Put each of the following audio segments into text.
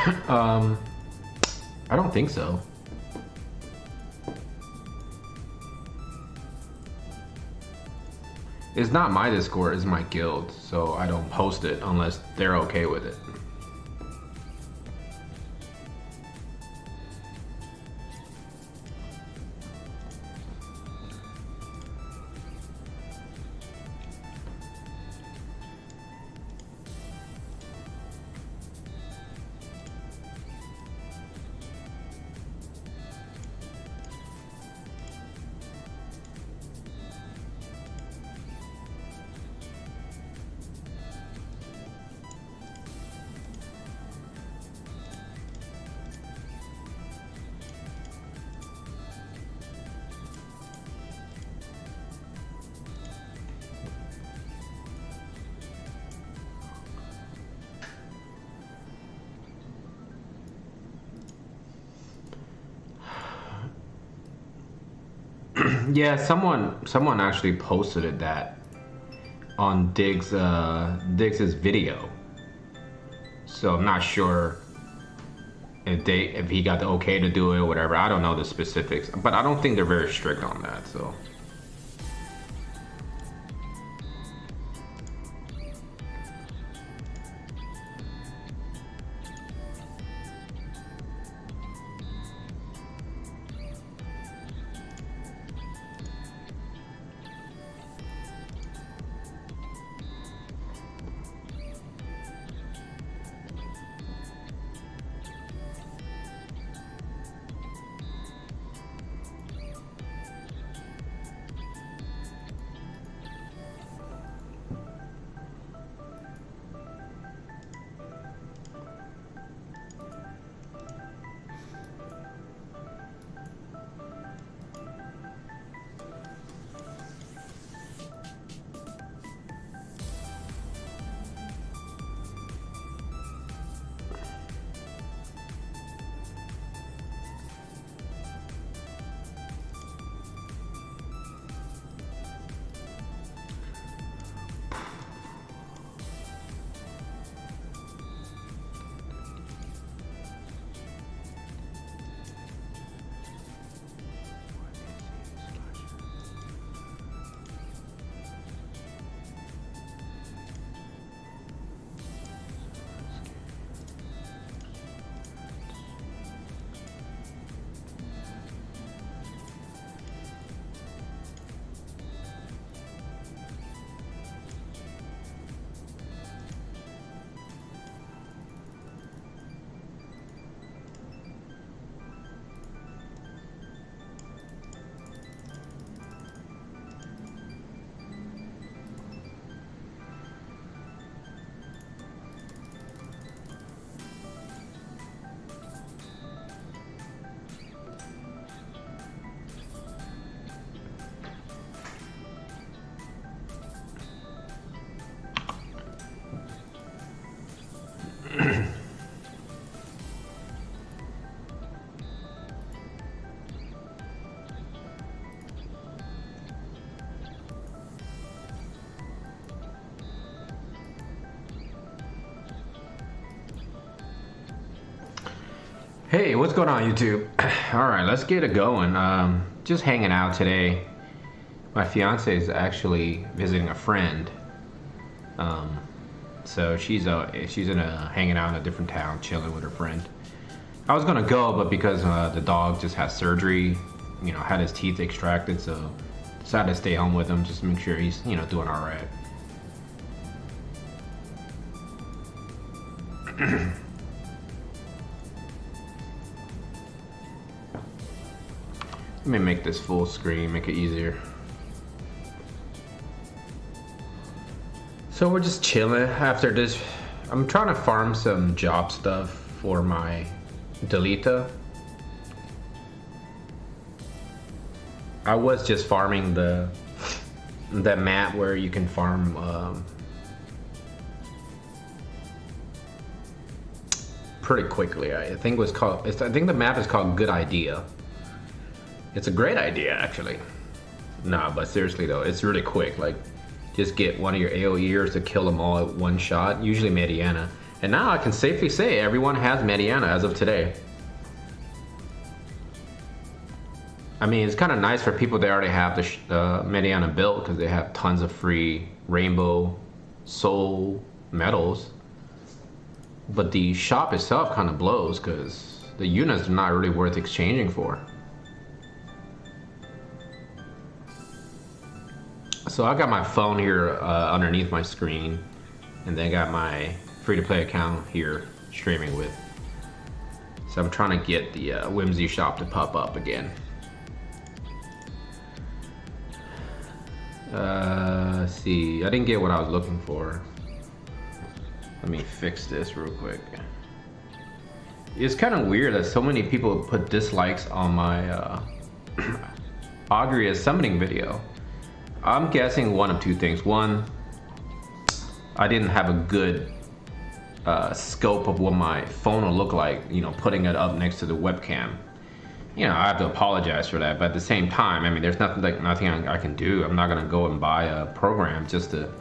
I don't think so. It's not my Discord, it's my guild, so I don't post it unless they're okay with it. Yeah, someone actually posted it that on Diggs's video. So I'm not sure if he got the okay to do it or whatever. I don't know the specifics, but I don't think they're very strict on that. So. Hey, what's going on, YouTube? All right, let's get it going. Just hanging out today. My fiance is actually visiting a friend, so she's hanging out in a different town, chilling with her friend. I was gonna go, but because the dog just had surgery, had his teeth extracted, so decided to stay home with him just to make sure he's doing all right. Let me make this full screen, make it easier. So we're just chilling after this. I'm trying to farm some job stuff for my Delita. I was just farming the map where you can farm pretty quickly. I think the map is called Good Idea. It's a great idea, actually. Nah, but seriously though, it's really quick. Like, just get one of your AoEers to kill them all at one shot, usually Mediana. And now I can safely say everyone has Mediana as of today. I mean, it's kind of nice for people that already have the Mediana built because they have tons of free rainbow soul medals. But the shop itself kind of blows because the units are not really worth exchanging for. So I got my phone here underneath my screen, and then I got my free-to-play account here streaming with. So I'm trying to get the Whimsy shop to pop up again. Let's see, I didn't get what I was looking for. Let me fix this real quick. It's kind of weird that so many people put dislikes on my Augury summoning video. I'm guessing one of two things. One, I didn't have a good scope of what my phone will look like, you know, putting it up next to the webcam. You know, I have to apologize for that, but at the same time, I mean, there's nothing I can do. I'm not gonna go and buy a program just to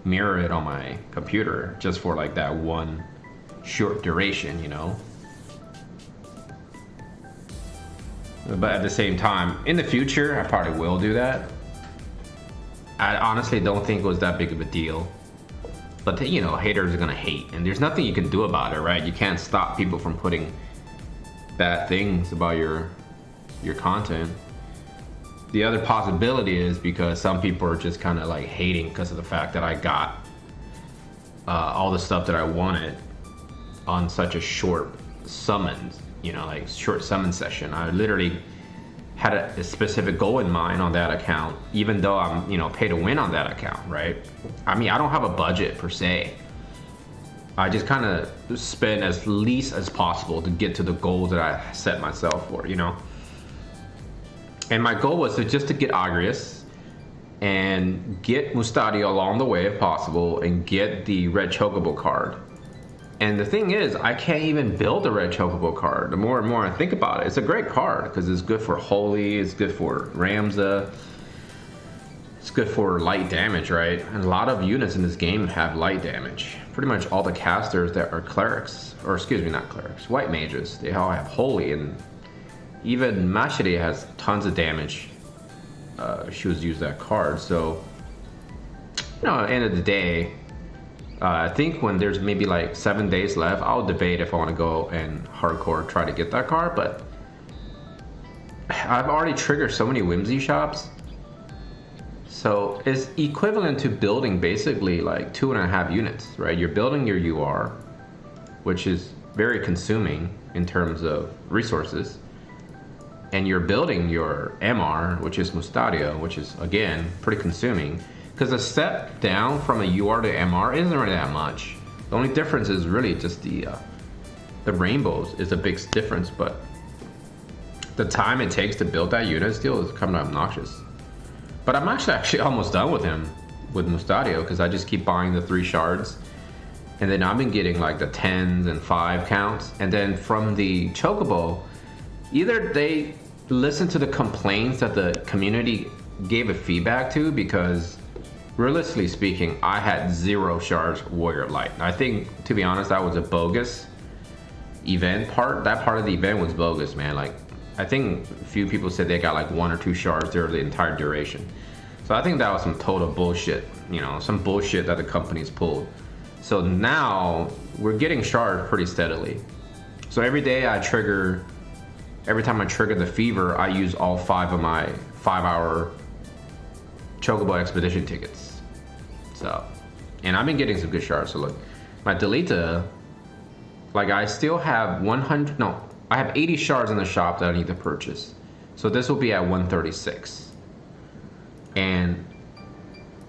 mirror it on my computer just for like that one short duration, you know. But at the same time, in the future, I probably will do that. I honestly don't think it was that big of a deal. But you know, haters are gonna hate, and there's nothing you can do about it, right? You can't stop people from putting bad things about your content. The other possibility is because some people are just kind of like hating because of the fact that I got all the stuff that I wanted on such a short summon, you know, like short summon session. I literally had a specific goal in mind on that account, even though I'm, you know, pay to win on that account, right? I mean, I don't have a budget per se. I just kind of spend as least as possible to get to the goals that I set myself for, you know? And my goal was just to get Agrius and get Mustadio along the way if possible and get the red Chocobo card. And the thing is, I can't even build the red Chocobo card. The more and more I think about it, it's a great card because it's good for Holy, it's good for Ramza, it's good for light damage, right? And a lot of units in this game have light damage. Pretty much all the casters that are clerics, or excuse me, not clerics, white mages, they all have Holy, and even Machete has tons of damage. She was used that card, so you know, at the end of the day, I think when there's maybe like 7 days left, I'll debate if I want to go and hardcore try to get that card. But I've already triggered so many Whimsy shops, so it's equivalent to building basically like 2.5 units, right? You're building your UR, which is very consuming in terms of resources, and you're building your MR, which is Mustadio, which is again pretty consuming. Because a step down from a UR to MR isn't really that much. The only difference is really just the rainbows is a big difference, but the time it takes to build that unit still is kind of obnoxious. But I'm actually almost done with him, with Mustadio, because I just keep buying the 3 shards. And then I've been getting like the 10s and 5 counts. And then from the Chocobo, either they listen to the complaints that the community gave a feedback to, because realistically speaking, I had 0 shards Warrior of Light. I think, to be honest, that was a bogus event part. That part of the event was bogus, man. Like, I think a few people said they got like 1 or 2 shards there the entire duration. So I think that was some total bullshit, you know, some bullshit that the companies pulled. So now we're getting shards pretty steadily. So every day every time I trigger the fever, I use all 5 of my 5-hour Chocobo Expedition tickets. So, and I've been getting some good shards. So look, my Delita, like I still have 100, no, I have 80 shards in the shop that I need to purchase. So this will be at 136. And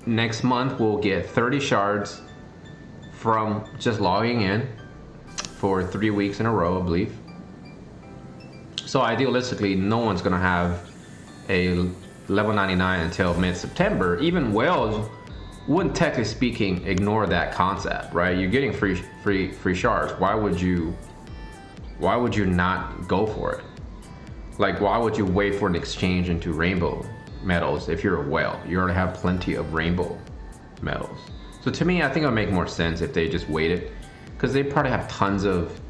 next month we'll get 30 shards from just logging in for 3 weeks in a row, I believe. So idealistically, no one's gonna have a level 99 until mid-September. Even Wales wouldn't, technically speaking, ignore that concept, right? You're getting free shards. Why would you not go for it? Like, why would you wait for an exchange into rainbow medals if you're a whale? You already have plenty of rainbow medals. So to me, I think it would make more sense if they just waited. because they probably have tons of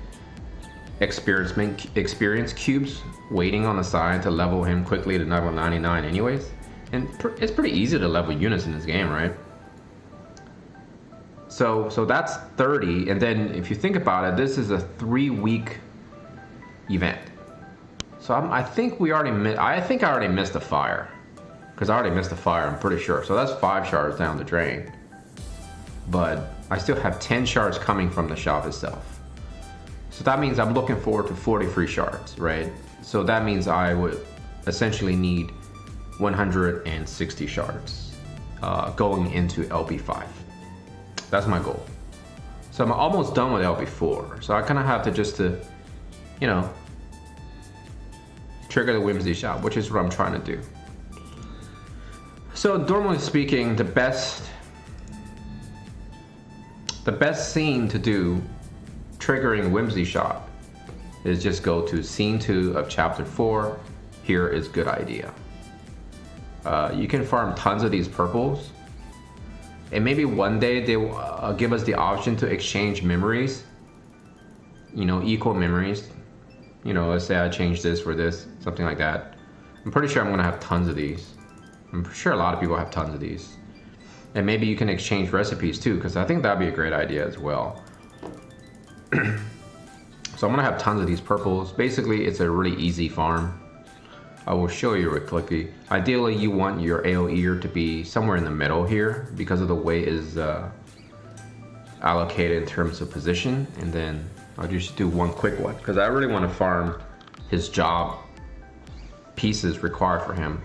experience cubes waiting on the side to level him quickly to level 99 anyways. And it's pretty easy to level units in this game, right? So that's 30, and then if you think about it, this is a 3-week event. So I think I already missed a fire, because I already missed a fire, I'm pretty sure. So that's 5 shards down the drain, but I still have 10 shards coming from the shop itself. So that means I'm looking forward to 40 free shards, right? So that means I would essentially need 160 shards going into LP5. That's my goal. So I'm almost done with LP4. So I kind of have to just you know, trigger the Whimsy shop, which is what I'm trying to do. So normally speaking, the best scene to do triggering Whimsy shop is just go to scene 2 of chapter 4. Here is good idea. You can farm tons of these purples, and maybe one day they will give us the option to exchange memories, you know, equal memories. You know, let's say I change this for this, something like that. I'm pretty sure I'm gonna have tons of these. I'm sure a lot of people have tons of these. And maybe you can exchange recipes too, because I think that'd be a great idea as well. So I'm gonna have tons of these purples. Basically, it's a really easy farm. I will show you real quickly. Ideally, you want your AoE to be somewhere in the middle here because of the way it is allocated in terms of position. And then I'll just do one quick one because I really want to farm his job pieces required for him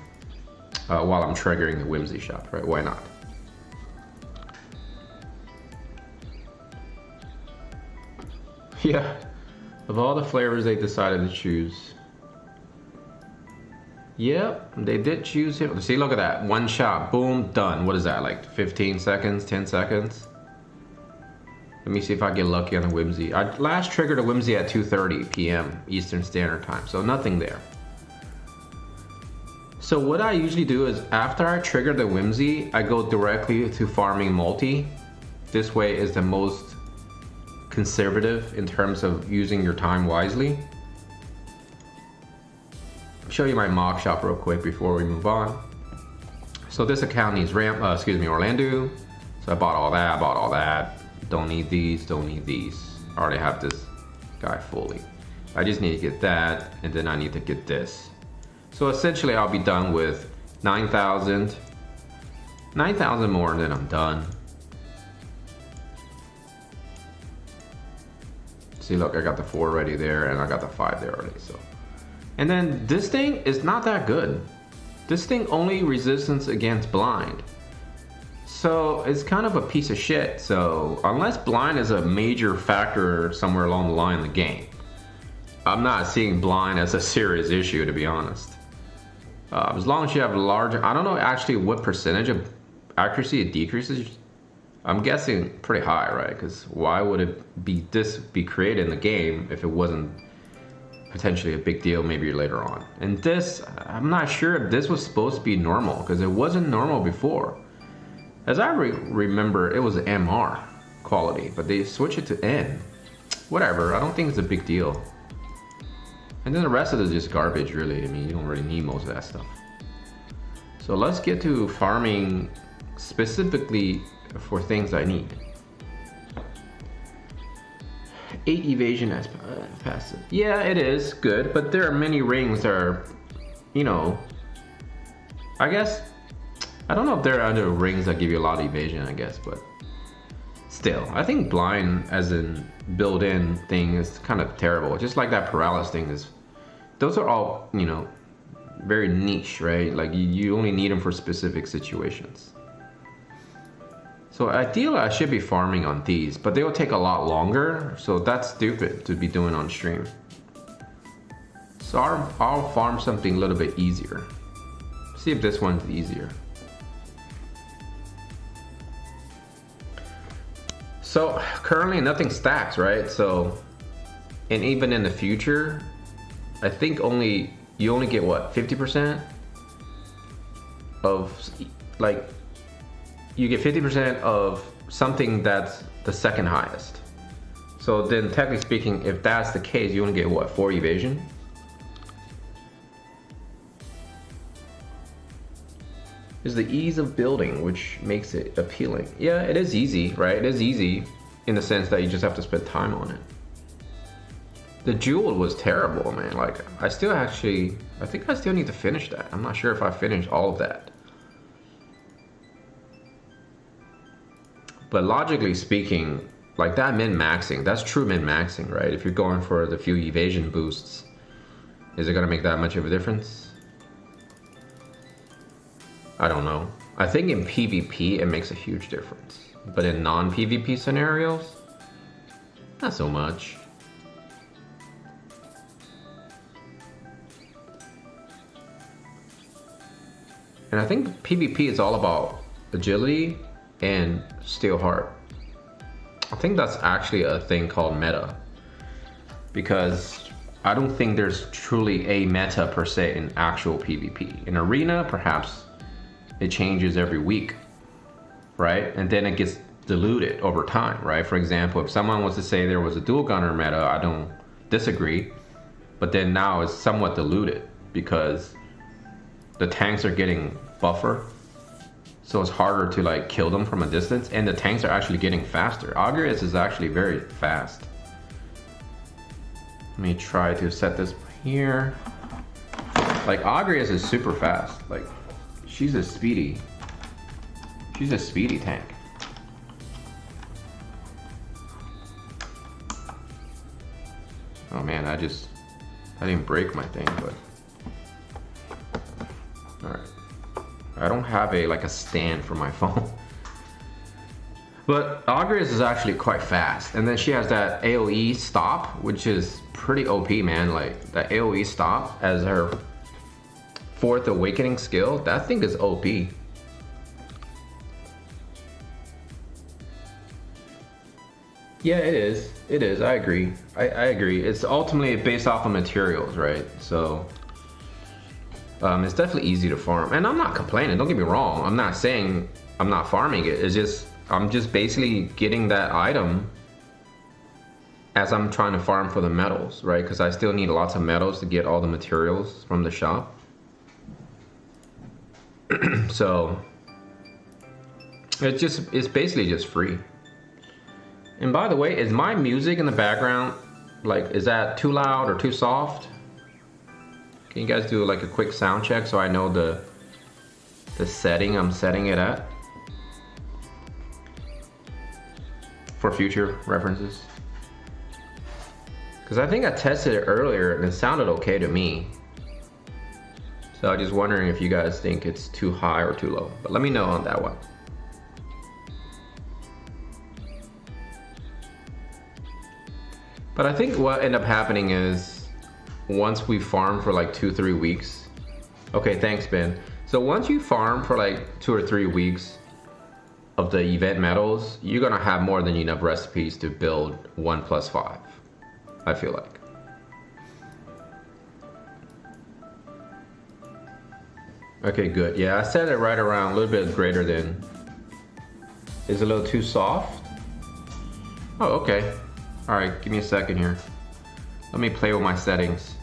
while I'm triggering the Whimsy shop, right? Why not? Yeah, of all the flavors they decided to choose. Yep, they did choose him. See, look at that. One shot, boom, done. What is that, like 15 seconds, 10 seconds? Let me see if I get lucky on the Whimsy. I last triggered a Whimsy at 2:30 p.m. Eastern Standard Time, so nothing there. So what I usually do is after I trigger the Whimsy, I go directly to farming multi. This way is the most conservative in terms of using your time wisely. Show you my mock shop real quick before we move on. So this account needs Orlando. So I bought all that, Don't need these, don't need these. I already have this guy fully. I just need to get that, and then I need to get this. So essentially I'll be done with 9,000 more, and then I'm done. See, look, I got the 4 ready there, and I got the 5 there already, so. And then this thing is not that good. This thing only resistance against blind. So it's kind of a piece of shit. So unless blind is a major factor somewhere along the line in the game, I'm not seeing blind as a serious issue, to be honest. As long as you have larger, I don't know actually what percentage of accuracy it decreases. I'm guessing pretty high, right? Because why would it be created in the game if it wasn't potentially a big deal maybe later on? And this, I'm not sure if this was supposed to be normal, because it wasn't normal before. As I remember, it was MR quality, but they switched it to N. Whatever, I don't think it's a big deal. And then the rest of it is just garbage, really. I mean, you don't really need most of that stuff. So let's get to farming specifically for things I need. 8 evasion as passive. Yeah, it is good, but there are many rings that are, you know, I guess, I don't know if there are other rings that give you a lot of evasion, I guess, but still, I think blind as in built-in thing is kind of terrible. Just like that paralysis thing is, those are all, you know, very niche, right? Like you only need them for specific situations. So ideally I should be farming on these, but they will take a lot longer, so that's stupid to be doing on stream. So I'll farm something a little bit easier. See if this one's easier. So currently nothing stacks, right? So, and even in the future, I think you only get what, 50% of, like, you get 50% of something that's the second highest. So then technically speaking, if that's the case, you want to get what, 4 evasion? Is the ease of building, which makes it appealing. Yeah, it is easy, right? It is easy in the sense that you just have to spend time on it. The jewel was terrible, man. Like, I think I still need to finish that. I'm not sure if I finished all of that. But logically speaking, like that min-maxing, that's true min-maxing, right? If you're going for the few evasion boosts, is it gonna make that much of a difference? I don't know. I think in PvP it makes a huge difference. But in non-PvP scenarios, not so much. And I think PvP is all about agility and steel heart. I think that's actually a thing called meta. Because I don't think there's truly a meta per se in actual PvP. In arena, perhaps it changes every week, right? And then it gets diluted over time, right? For example, if someone was to say there was a dual gunner meta, I don't disagree. But then now it's somewhat diluted because the tanks are getting buffer. So it's harder to like kill them from a distance, and the tanks are actually getting faster. Augureus is actually very fast. Let me try to set this here. Like Augureus is super fast. Like she's a speedy tank. Oh man, I didn't break my thing, but all right. I don't have a stand for my phone. But Augureus is actually quite fast. And then she has that AoE stop, which is pretty OP, man. Like that AoE stop as her 4th awakening skill, that thing is OP. Yeah, it is. It is, I agree. I agree. It's ultimately based off of materials, right? So it's definitely easy to farm. And I'm not complaining, don't get me wrong. I'm not saying I'm not farming it. It's just, I'm just basically getting that item as I'm trying to farm for the metals, right? Because I still need lots of metals to get all the materials from the shop. So it's basically just free. And by the way, is my music in the background, like, is that too loud or too soft? Can you guys do like a quick sound check so I know the setting I'm setting it at for future references? Because I think I tested it earlier and it sounded okay to me. So I'm just wondering if you guys think it's too high or too low. But let me know on that one. But I think what ended up happening is once we farm for like 2-3 weeks. Okay, thanks, Ben. So once you farm for like 2 or 3 weeks of the event metals, you're gonna have more than enough recipes to build 1+5, I feel like. Okay, good. Yeah, I set it right around a little bit greater than. Is it a little too soft? Oh, okay. All right, give me a second here. Let me play with my settings.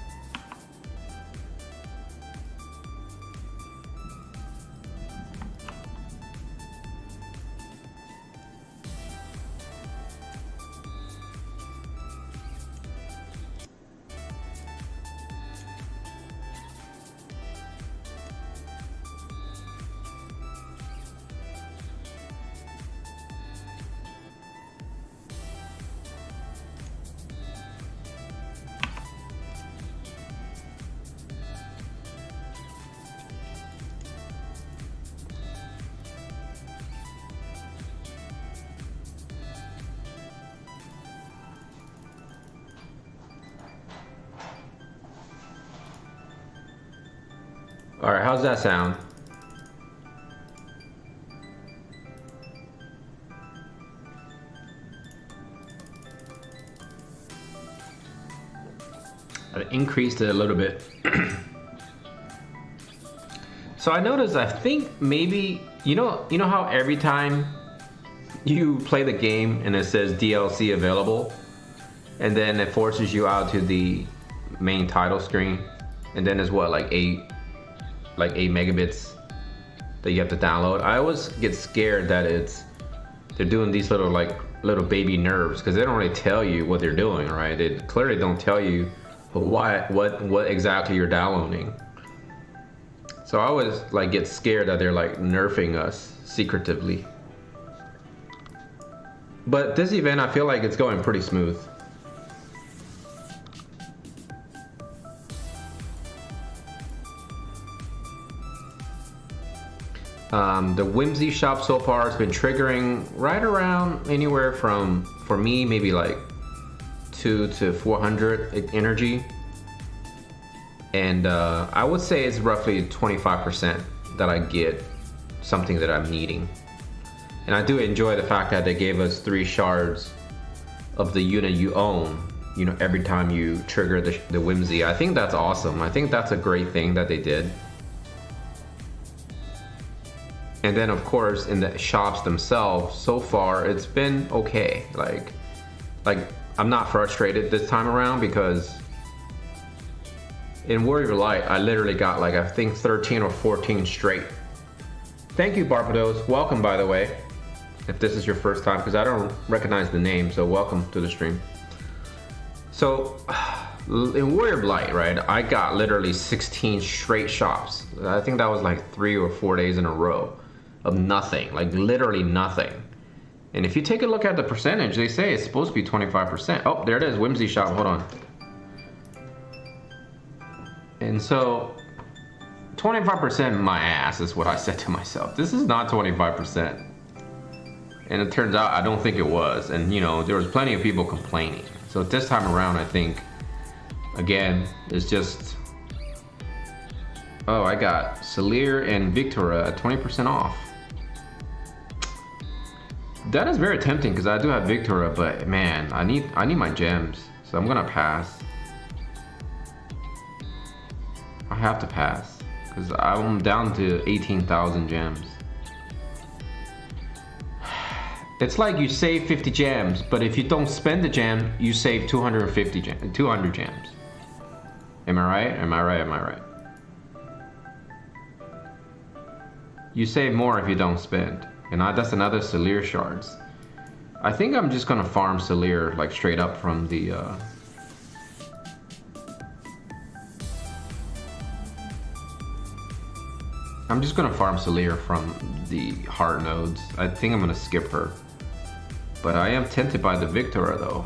All right, how's that sound? I increased it a little bit. So I noticed, I think maybe, you know how every time you play the game and it says DLC available, and then it forces you out to the main title screen, and then there's what, like 8 megabits that you have to download. I always get scared that they're doing these little baby nerves, because they don't really tell you what they're doing, right? They clearly don't tell you what exactly you're downloading. So I always like get scared that they're like nerfing us secretively. But this event, I feel like it's going pretty smooth. The Whimsy shop so far has been triggering right around anywhere from, for me, maybe like 200 to 400 energy. And I would say it's roughly 25% that I get something that I'm needing. And I do enjoy the fact that they gave us 3 shards of the unit you own, you know, every time you trigger the Whimsy. I think that's awesome. I think that's a great thing that they did. And then of course in the shops themselves, so far it's been okay. Like I'm not frustrated this time around, because in Warrior Light, I literally got like, I think 13 or 14 straight. Thank you, Barbados. Welcome, by the way, if this is your first time, because I don't recognize the name, so welcome to the stream. So, in Warrior Light, right, I got literally 16 straight shops. I think that was like 3 or 4 days in a row of nothing, like literally nothing. And if you take a look at the percentage, they say it's supposed to be 25%. Oh, there it is, Whimsy shop, hold on. And so 25% my ass is what I said to myself. This is not 25%. And it turns out I don't think it was. And you know, there was plenty of people complaining. So this time around, I think, again, it's just, oh, I got Celir and Victora at 20% off. That is very tempting, because I do have Victora, but man, I need my gems. So I'm gonna pass. I have to pass, because I'm down to 18,000 gems. It's like you save 50 gems, but if you don't spend the gem, you save 200 gems. Am I right? Am I right? Am I right? You save more if you don't spend. And that's another Celir shards. I think I'm just gonna farm Celir like straight up from the I'm just gonna farm Celir from the heart nodes. I think I'm gonna skip her. But I am tempted by the Victora though.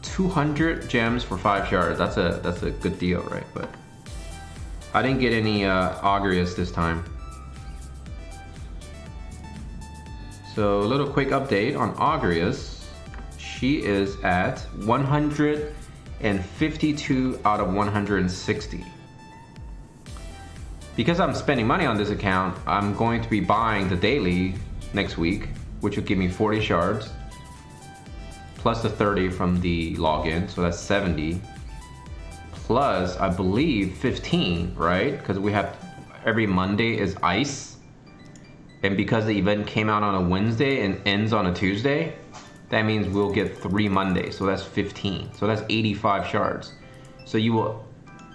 200 gems for 5 shards. That's a good deal, right? But I didn't get any Augureus this time. So a little quick update on Augureus. She is at 152 out of 160. Because I'm spending money on this account, I'm going to be buying the daily next week, which will give me 40 shards, plus the 30 from the login, so that's 70. Plus, I believe 15, right? Because we have, every Monday is ice. And because the event came out on a Wednesday and ends on a Tuesday, that means we'll get 3 Mondays, so that's 15. So that's 85 shards. So you will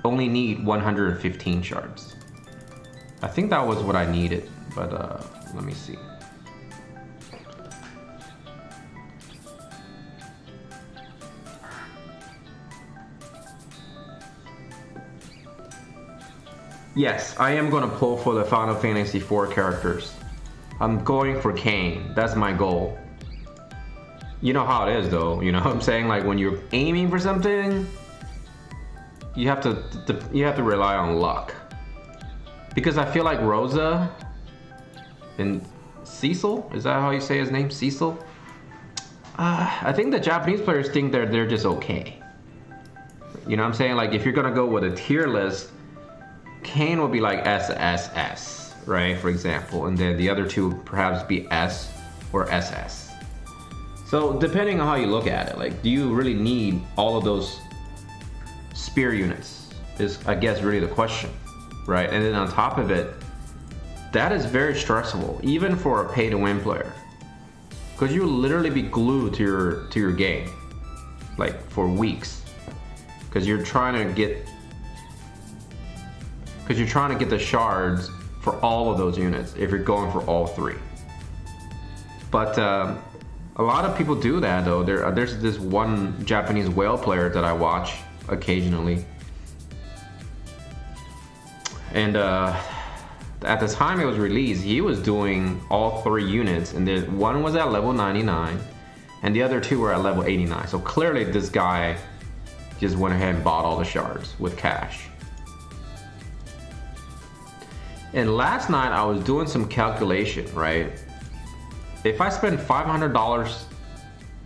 only need 115 shards. I think that was what I needed, but let me see. Yes, I am gonna pull for the Final Fantasy IV characters. I'm going for Kain. That's my goal. You know how it is though, you know what I'm saying? Like when you're aiming for something, you have to rely on luck. Because I feel like Rosa and Cecil, is that how you say his name? Cecil? I think the Japanese players think they're just okay. You know what I'm saying? Like if you're gonna go with a tier list, Kain will be like SSS, right? For example, and then the other two would perhaps be S or SS. So depending on how you look at it, like do you really need all of those spear units is I guess really the question, right? And then on top of it, that is very stressful, even for a pay to win player, because you literally be glued to your game. like for weeks, because you're trying to get the shards for all of those units if you're going for all three. But a lot of people do that though. There's this one Japanese whale player that I watch occasionally, and at the time it was released, he was doing all three units, and one was at level 99 and the other two were at level 89. So clearly this guy just went ahead and bought all the shards with cash. And last night I was doing some calculation, right? If I spend $500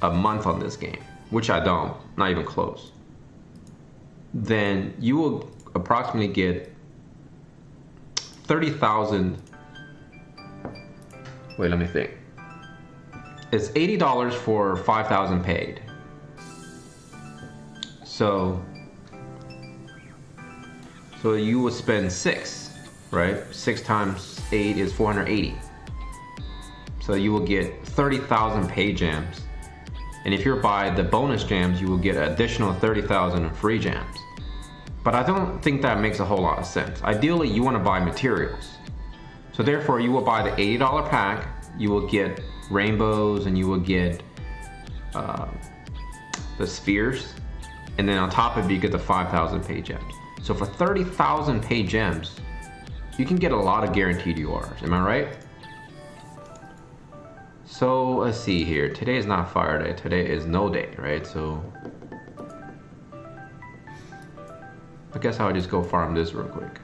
a month on this game, which I don't, not even close, then you will approximately get 30,000. Wait, let me think. It's $80 for 5,000 paid. So you will spend 6, right? 6 times 8 is 480. So you will get 30,000 paid gems. And if you're by the bonus gems, you will get an additional 30,000 free gems. But I don't think that makes a whole lot of sense. Ideally, you want to buy materials. So therefore, you will buy the $80 pack, you will get rainbows, and you will get the spheres. And then on top of it, you get the 5,000 paid gems. So for 30,000 paid gems, you can get a lot of guaranteed URs. Am I right? So let's see here. Today is not fire day. Today is no day, right? So I guess I'll just go farm this real quick.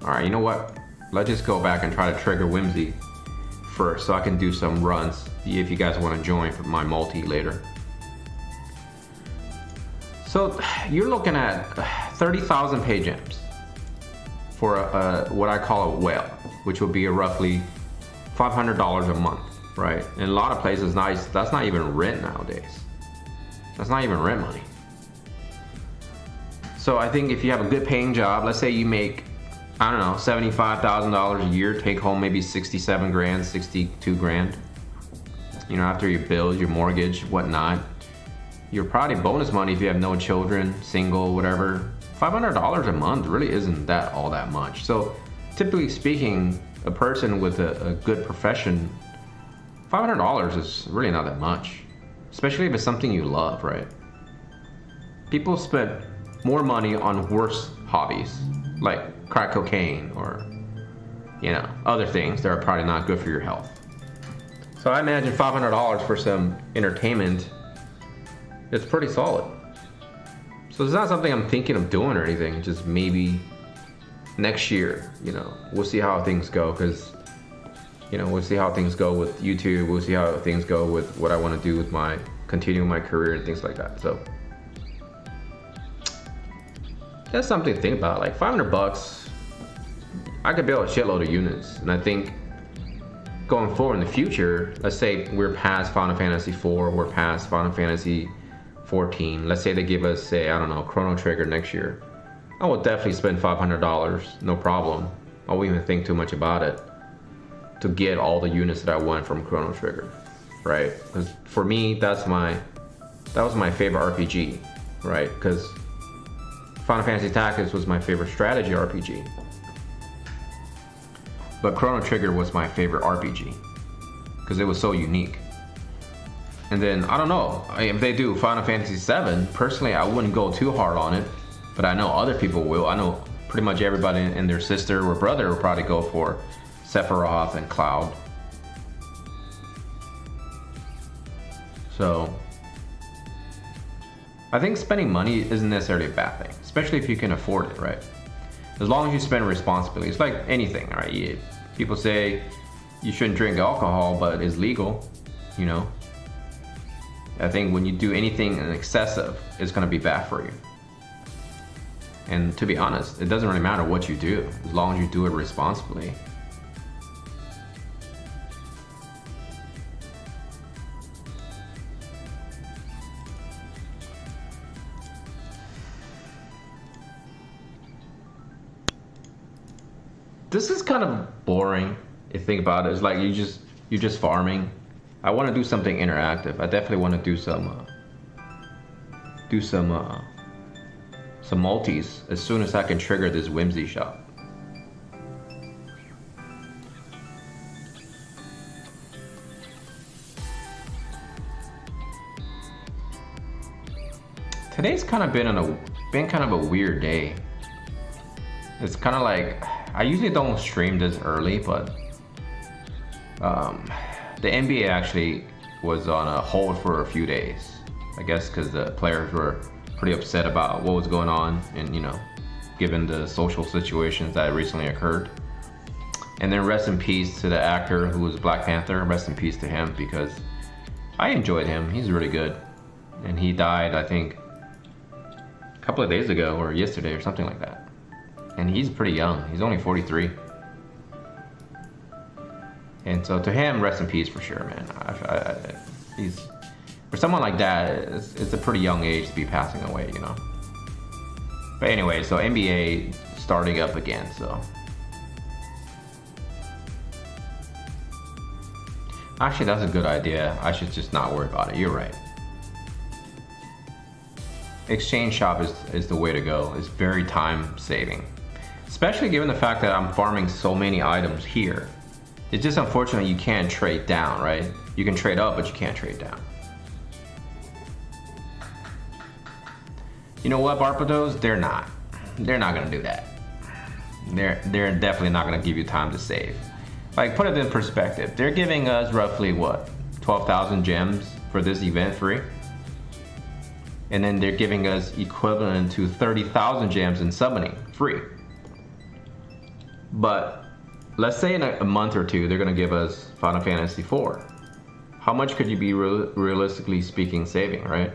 Alright, you know what? Let's just go back and try to trigger Whimsy first so I can do some runs if you guys want to join for my multi later. So you're looking at 30,000 pay gems for what I call a whale, which would be a roughly $500 a month, right? In a lot of places, that's not even rent nowadays. That's not even rent money. So I think if you have a good paying job, let's say you make, I don't know, $75,000 a year, take home maybe 67 grand, 62 grand. You know, after your bills, your mortgage, whatnot. You're probably bonus money if you have no children, single, whatever. $500 a month really isn't all that much. So typically speaking, a person with a good profession, $500 is really not that much. Especially if it's something you love, right? People spend more money on worse hobbies, like crack cocaine or, you know, other things that are probably not good for your health. So I imagine $500 for some entertainment, it's pretty solid. So it's not something I'm thinking of doing or anything, just maybe next year, you know, we'll see how things go, because you know, we'll see how things go with YouTube. We'll see how things go with what I want to do with continuing my career and things like that. So that's something to think about. Like $500, I could build a shitload of units. And I think going forward in the future, let's say we're past Final Fantasy 4, we're past Final Fantasy 14. Let's say they give us, say, I don't know, Chrono Trigger next year. I will definitely spend $500, no problem. I won't even think too much about it, to get all the units that I want from Chrono Trigger, right? Because for me, that was my favorite RPG, right? Because Final Fantasy Tactics was my favorite strategy RPG, but Chrono Trigger was my favorite RPG because it was so unique. And then I don't know if they do Final Fantasy 7. Personally, I wouldn't go too hard on it, but I know other people will. I know pretty much everybody and their sister or brother will probably go for Sephiroth and Cloud. So I think spending money isn't necessarily a bad thing, especially if you can afford it, right? As long as you spend responsibly. It's like anything, right? People say you shouldn't drink alcohol, but it's legal, you know? I think when you do anything in excessive, it's gonna be bad for you. And to be honest, it doesn't really matter what you do, as long as you do it responsibly. This is kind of boring if you think about it. It's like you're just farming. I want to do something interactive. I definitely want to do some multis as soon as I can trigger this Whimsy shop. Today's kind of been kind of a weird day. It's kind of like, I usually don't stream this early, but the NBA actually was on a hold for a few days. I guess because the players were pretty upset about what was going on, and you know, given the social situations that recently occurred. And then rest in peace to the actor who was Black Panther. Rest in peace to him, because I enjoyed him. He's really good. And he died, I think, a couple of days ago or yesterday or something like that. And he's pretty young. He's only 43. And so to him, rest in peace for sure, man. He's, for someone like that, it's a pretty young age to be passing away, you know. But anyway, so NBA starting up again, so. Actually, that's a good idea. I should just not worry about it. You're right. Exchange shop is the way to go. It's very time saving. Especially given the fact that I'm farming so many items here. It's just unfortunate you can't trade down, right? You can trade up, but you can't trade down. You know what, Barbados? They're not gonna do that. They're definitely not gonna give you time to save. Like, put it in perspective. They're giving us roughly what? 12,000 gems for this event free? And then they're giving us equivalent to 30,000 gems in summoning free. But let's say in a month or two, they're gonna give us Final Fantasy IV. How much could you be realistically speaking saving, right?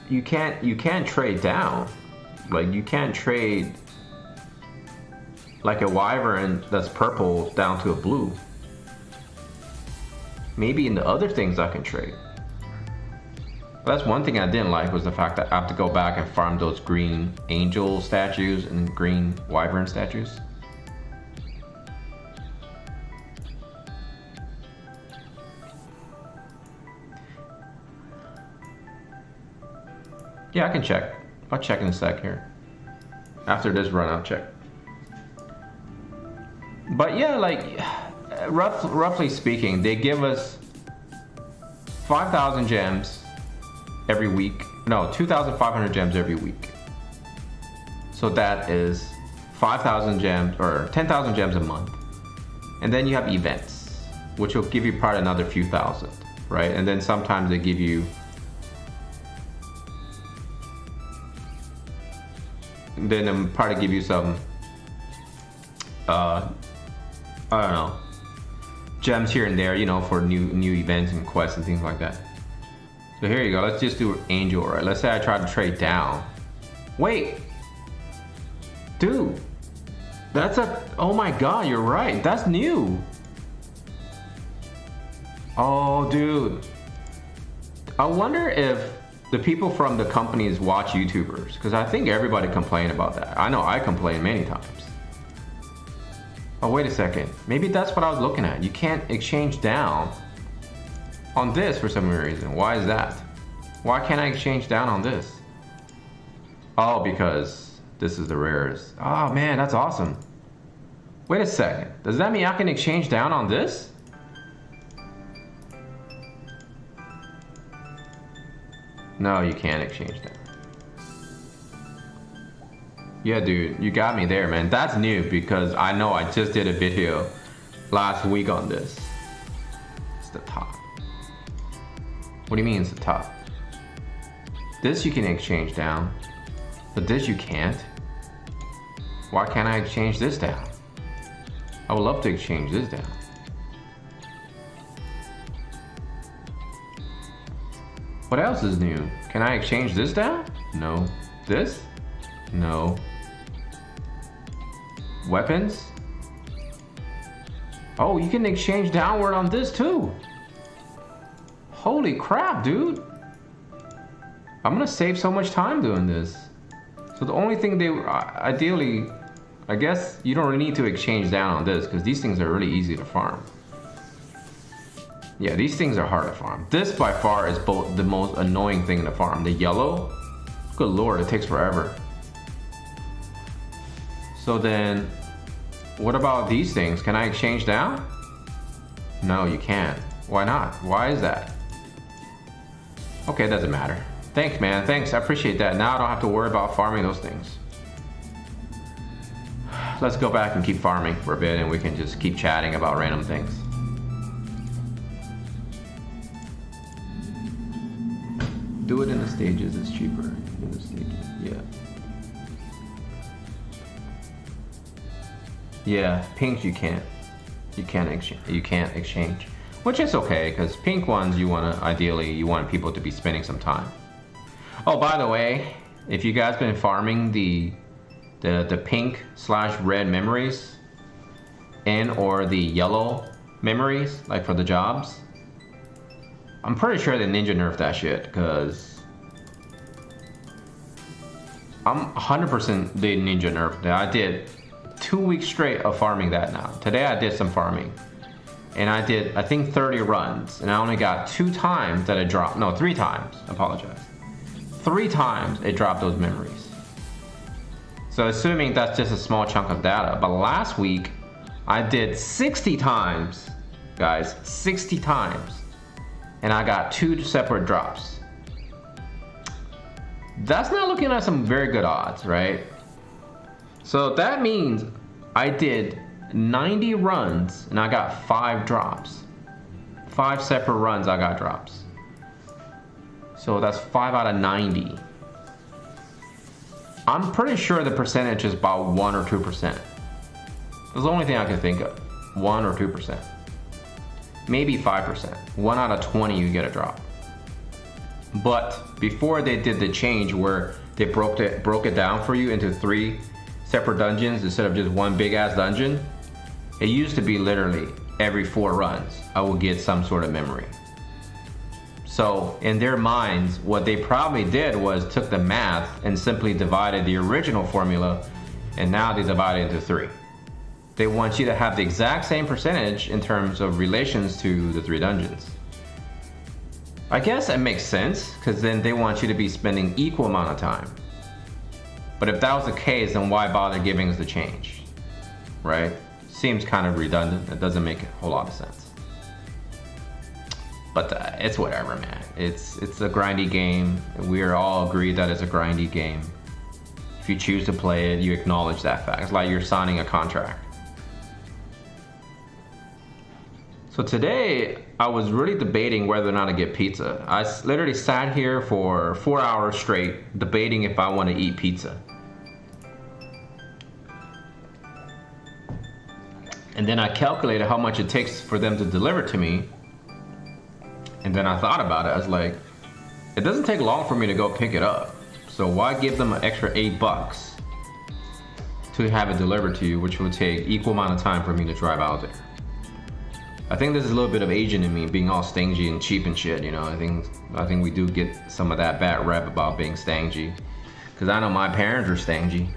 You can't trade down. Like, you can't trade like a wyvern that's purple down to a blue. Maybe in the other things I can trade. But that's one thing I didn't like, was the fact that I have to go back and farm those green angel statues and green wyvern statues. Yeah, I can check. I'll check in a sec here. After this run, I'll check. But yeah, like, roughly speaking, they give us 5,000 gems every week. No, 2,500 gems every week. So that is 5,000 gems, or 10,000 gems a month. And then you have events, which will give you probably another few thousand, right? And then sometimes they give you, then they'll probably give you some, I don't know, gems here and there, you know, for new events and quests and things like that. So here you go. Let's just do angel, right? Let's say I try to trade down. Wait, dude, that's a, oh my god, you're right. That's new. Oh, dude. I wonder if the people from the companies watch YouTubers, because I think everybody complained about that. I know I complained many times. Oh, wait a second. Maybe that's what I was looking at. You can't exchange down on this for some reason. Why is that? Why can't I exchange down on this? Oh, because this is the rarest. Oh man, that's awesome. Wait a second. Does that mean I can exchange down on this? No, you can't exchange down. Yeah, dude, you got me there, man. That's new, because I know I just did a video last week on this. It's the top. What do you mean it's the top? This you can exchange down, but this you can't. Why can't I exchange this down? I would love to exchange this down. What else is new? Can I exchange this down? No. This? No. Weapons? Oh, you can exchange downward on this too. Holy crap, dude. I'm gonna save so much time doing this. So the only thing they ideally, I guess you don't really need to exchange down on this because these things are really easy to farm. Yeah, these things are hard to farm. This by far is both the most annoying thing to farm. The yellow, good lord, it takes forever. So then, what about these things? Can I exchange down? No, you can't. Why not? Why is that? Okay, doesn't matter. Thanks, man. Thanks, I appreciate that. Now I don't have to worry about farming those things. Let's go back and keep farming for a bit and we can just keep chatting about random things. Do it in the stages, it's cheaper. In the stages, yeah. Yeah, pinks you can't. You can't exchange. Which is okay, because pink ones ideally you want people to be spending some time. Oh, by the way, if you guys been farming the pink / red memories or the yellow memories, like for the jobs, I'm pretty sure the ninja nerfed that shit, because I'm 100% the ninja nerfed that. I did 2 weeks straight of farming that now. Today I did some farming. And I did, I think 30 runs. And I only got 2 times that it dropped. No, 3 times. I apologize. 3 times it dropped those memories. So assuming that's just a small chunk of data. But last week, I did 60 times. Guys, 60 times. And I got 2 separate drops. That's not looking at some very good odds, right? So that means I did 90 runs and I got 5 drops. 5 separate runs I got drops. So that's 5 out of 90. I'm pretty sure the percentage is about 1 or 2%. That's the only thing I can think of. 1 or 2%. Maybe 5%. 1 out of 20 you get a drop. But before they did the change where they broke it down for you into 3 separate dungeons instead of just one big ass dungeon, it used to be literally every 4 runs I will get some sort of memory. So in their minds, what they probably did was took the math and simply divided the original formula, and now they divide it into 3. They want you to have the exact same percentage in terms of relations to the 3 dungeons. I guess it makes sense, because then they want you to be spending equal amount of time. But if that was the case, then why bother giving us the change, right? Seems kind of redundant. It doesn't make a whole lot of sense. But it's whatever, man. It's a grindy game. We are all agreed that it's a grindy game. If you choose to play it, you acknowledge that fact. It's like you're signing a contract. So today, I was really debating whether or not to get pizza. I literally sat here for 4 hours straight debating if I want to eat pizza. And then I calculated how much it takes for them to deliver to me. And then I thought about it. I was like, it doesn't take long for me to go pick it up. So why give them an extra $8 to have it delivered to you, which will take equal amount of time for me to drive out there. I think there's a little bit of Asian in me being all stingy and cheap and shit, you know. I think we do get some of that bad rep about being stingy, because I know my parents are stingy.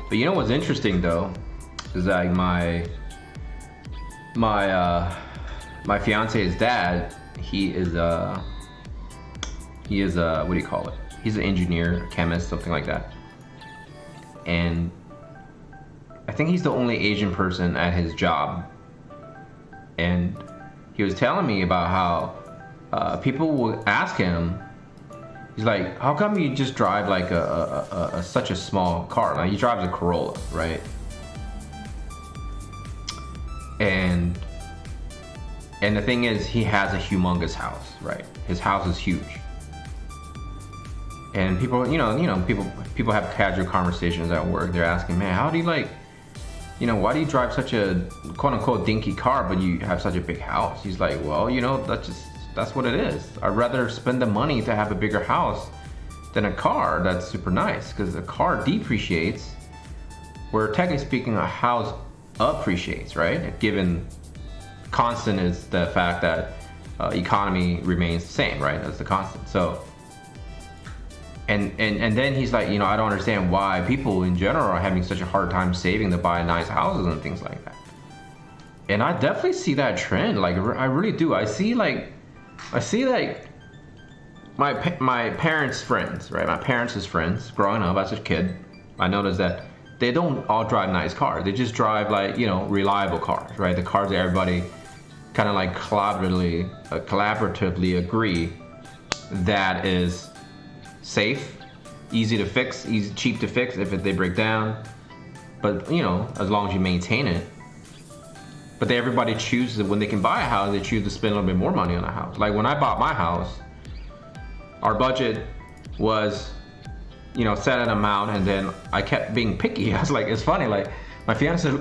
But you know what's interesting though, is that my fiance's dad, he is what do you call it? He's an engineer, chemist, something like that. And I think he's the only Asian person at his job. And he was telling me about how people will ask him, he's like, how come you just drive like such a small car? Like, he drives a Corolla, right? And the thing is, he has a humongous house, right? His house is huge. And people, people have casual conversations at work. They're asking, man, how do you why do you drive such a quote unquote dinky car, but you have such a big house? He's like, well, that's what it is. I'd rather spend the money to have a bigger house than a car that's super nice, because a car depreciates, where technically speaking, a house appreciates, right? Given constant is the fact that economy remains the same, right? That's the constant. So And then he's like, I don't understand why people in general are having such a hard time saving to buy nice houses and things like that. And I definitely see that trend. Like, I really do. I see like my parents' friends, right? My parents' friends growing up as a kid, I noticed that they don't all drive nice cars. They just drive like, reliable cars, right? The cars that everybody kind of like collaboratively agree that is safe, easy to fix, cheap to fix if they break down, but as long as you maintain it. But everybody chooses, when they can buy a house, they choose to spend a little bit more money on a house. Like when I bought my house, our budget was set an amount, and then I kept being picky. I was like, it's funny, like my fiance,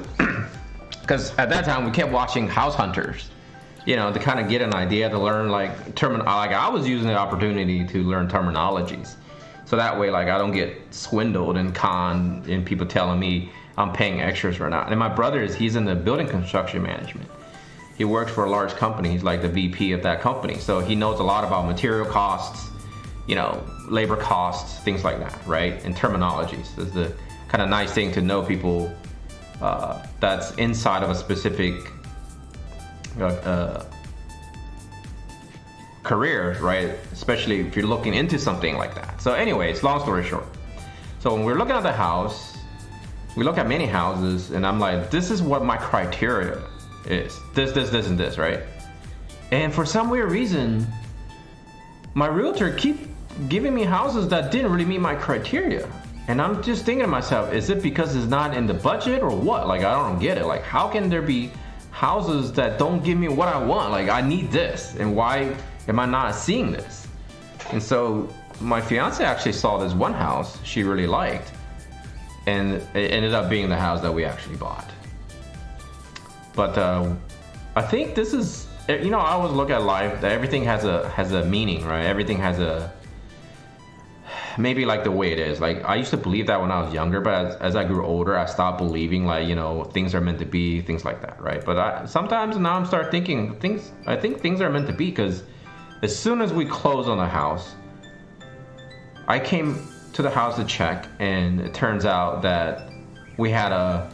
because at that time we kept watching House Hunters, to kind of get an idea, to learn like I was using the opportunity to learn terminologies, so that way like I don't get swindled and conned and people telling me I'm paying extras or not. And my brother he's in the building construction management. He works for a large company. He's like the VP of that company, so he knows a lot about material costs, labor costs, things like that, right? And terminologies. This is the kind of nice thing to know people that's inside of a specific career, right? Especially if you're looking into something like that. So anyways, long story short. So when we're looking at the house, we look at many houses, and I'm like, this is what my criteria is. This, and this, right? And for some weird reason, my realtor keep giving me houses that didn't really meet my criteria. And I'm just thinking to myself, is it because it's not in the budget or what? Like, I don't get it. Like, how can there be houses that don't give me what I want? Like, I need this, and why am I not seeing this? And so my fiance actually saw this one house she really liked, and it ended up being the house that we actually bought. But I think this is, I always look at life that everything has a meaning, right? Everything has a, maybe like the way it is. Like, I used to believe that when I was younger, but as I grew older, I stopped believing like, things are meant to be, things like that, right? But sometimes now I'm start thinking I think things are meant to be, because as soon as we close on the house, I came to the house to check, and it turns out that we had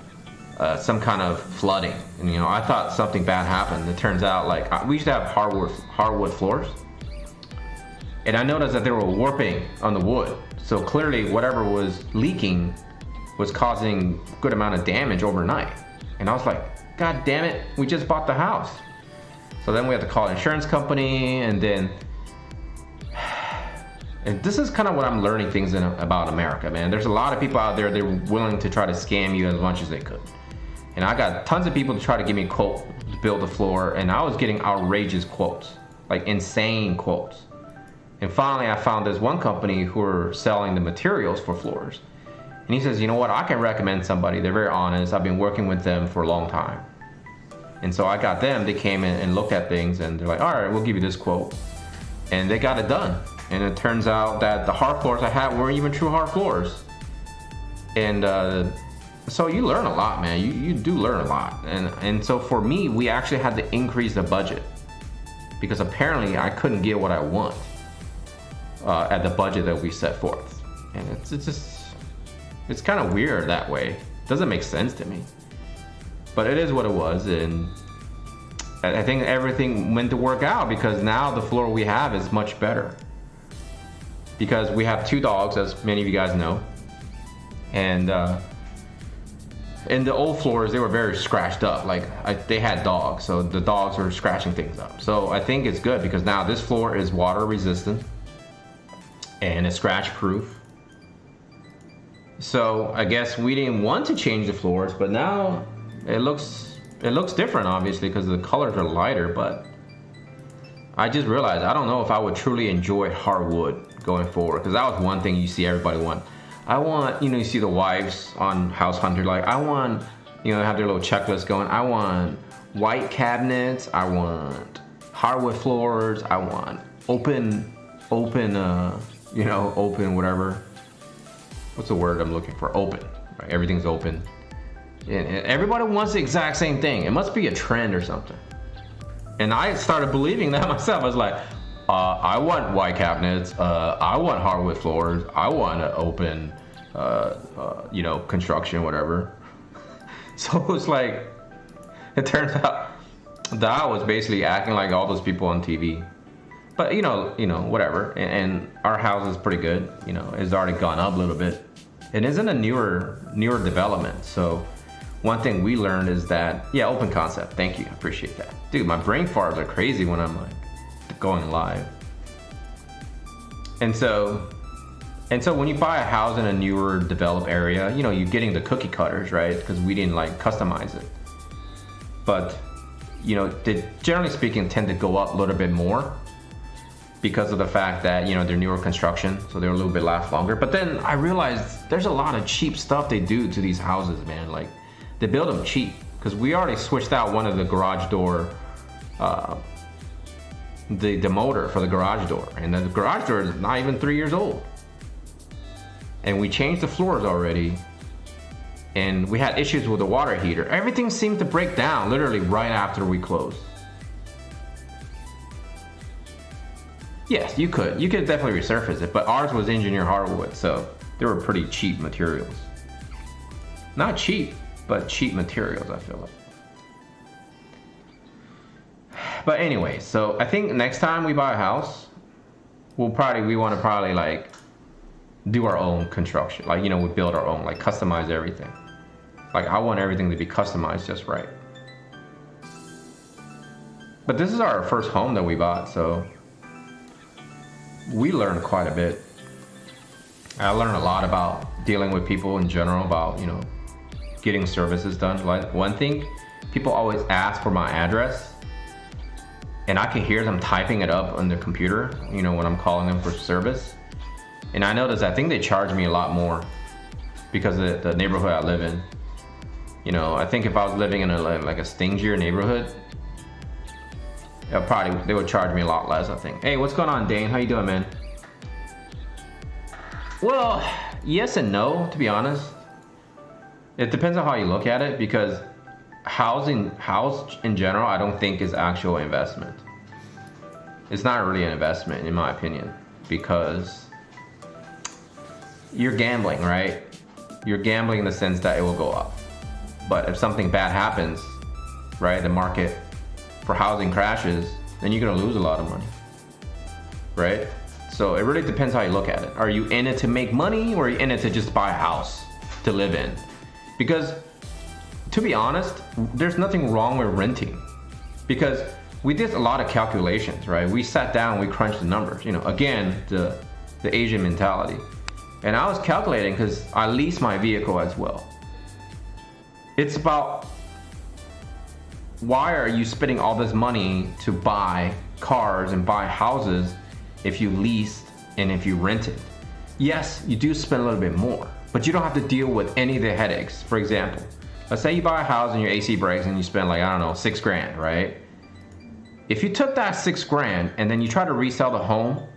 some kind of flooding, and I thought something bad happened. It turns out like we used to have hardwood floors, and I noticed that they were warping on the wood. So clearly whatever was leaking was causing a good amount of damage overnight. And I was like, God damn it, we just bought the house. So then we had to call an insurance company, and then, and this is kind of what I'm learning things about America, man. There's a lot of people out there, they're willing to try to scam you as much as they could. And I got tons of people to try to give me a quote to build the floor, and I was getting outrageous quotes, like insane quotes. And finally I found this one company who were selling the materials for floors. And he says, you know what, I can recommend somebody. They're very honest. I've been working with them for a long time. And so I got them. They came in and looked at things, and they're like, all right, we'll give you this quote. And they got it done. And it turns out that the hard floors I had weren't even true hard floors. And so you learn a lot, man. You do learn a lot. And so for me, we actually had to increase the budget, because apparently I couldn't get what I want at the budget that we set forth. And it's kind of weird that way. It doesn't make sense to me, but it is what it was. And I think everything went to work out, because now the floor we have is much better, because we have 2 dogs, as many of you guys know. And in the old floors, they were very scratched up. Like they had dogs, so the dogs were scratching things up. So I think it's good, because now this floor is water resistant and it's scratch proof. So I guess we didn't want to change the floors, but now it looks different, obviously, because the colors are lighter. But I just realized I don't know if I would truly enjoy hardwood going forward, because that was one thing you see everybody want. I want, you see the wives on House Hunter, like, I want, have their little checklist going. I want white cabinets. I want hardwood floors. I want open, open whatever. What's the word I'm looking for? Open, right? Everything's open. And everybody wants the exact same thing. It must be a trend or something. And I started believing that myself. I was like, I want white cabinets. I want hardwood floors. I want to open, construction, whatever. So it's like, it turns out that I was basically acting like all those people on TV. But whatever. And our house is pretty good. It's already gone up a little bit. It isn't a newer development. So one thing we learned is that, open concept. Thank you. I appreciate that. Dude, my brain farts are crazy when I'm like going live. And so when you buy a house in a newer developed area, you're getting the cookie cutters, right? Because we didn't customize it. But, they generally speaking tend to go up a little bit more because of the fact that, they're newer construction. So they're a little bit last longer. But then I realized there's a lot of cheap stuff they do to these houses, man. Like, they build them cheap. Because we already switched out one of the garage door, the motor for the garage door. And the garage door is not even 3 years old. And we changed the floors already. And we had issues with the water heater. Everything seemed to break down literally right after we closed. Yes, you could definitely resurface it, but ours was engineered hardwood, so they were pretty cheap materials. Not cheap, but cheap materials, I feel like. But anyway, so I think next time we buy a house, we want to probably do our own construction. We build our own, customize everything. I want everything to be customized just right. But this is our first home that we bought, so we learned quite a bit. I learned a lot about dealing with people in general, about, getting services done. One thing, people always ask for my address, and I can hear them typing it up on the computer, when I'm calling them for service. And I noticed, I think they charge me a lot more because of the neighborhood I live in. I think if I was living in a stingier neighborhood, they would charge me a lot less, I think. Hey, what's going on, Dane? How you doing, man? Well, yes and no, to be honest. It depends on how you look at it, because house in general, I don't think is actual investment. It's not really an investment, in my opinion, because you're gambling, right? You're gambling in the sense that it will go up. But if something bad happens, right, the market for housing crashes, then you're gonna lose a lot of money, right? So it really depends how you look at it. Are you in it to make money, or are you in it to just buy a house to live in? Because to be honest, there's nothing wrong with renting, because we did a lot of calculations, right? We sat down, we crunched the numbers, again, the Asian mentality. And I was calculating, because I lease my vehicle as well. It's about, why are you spending all this money to buy cars and buy houses if you leased and if you rented? Yes, you do spend a little bit more, but you don't have to deal with any of the headaches. For example, let's say you buy a house and your AC breaks and you spend $6,000, right? If you took that $6,000 and then you try to resell the home,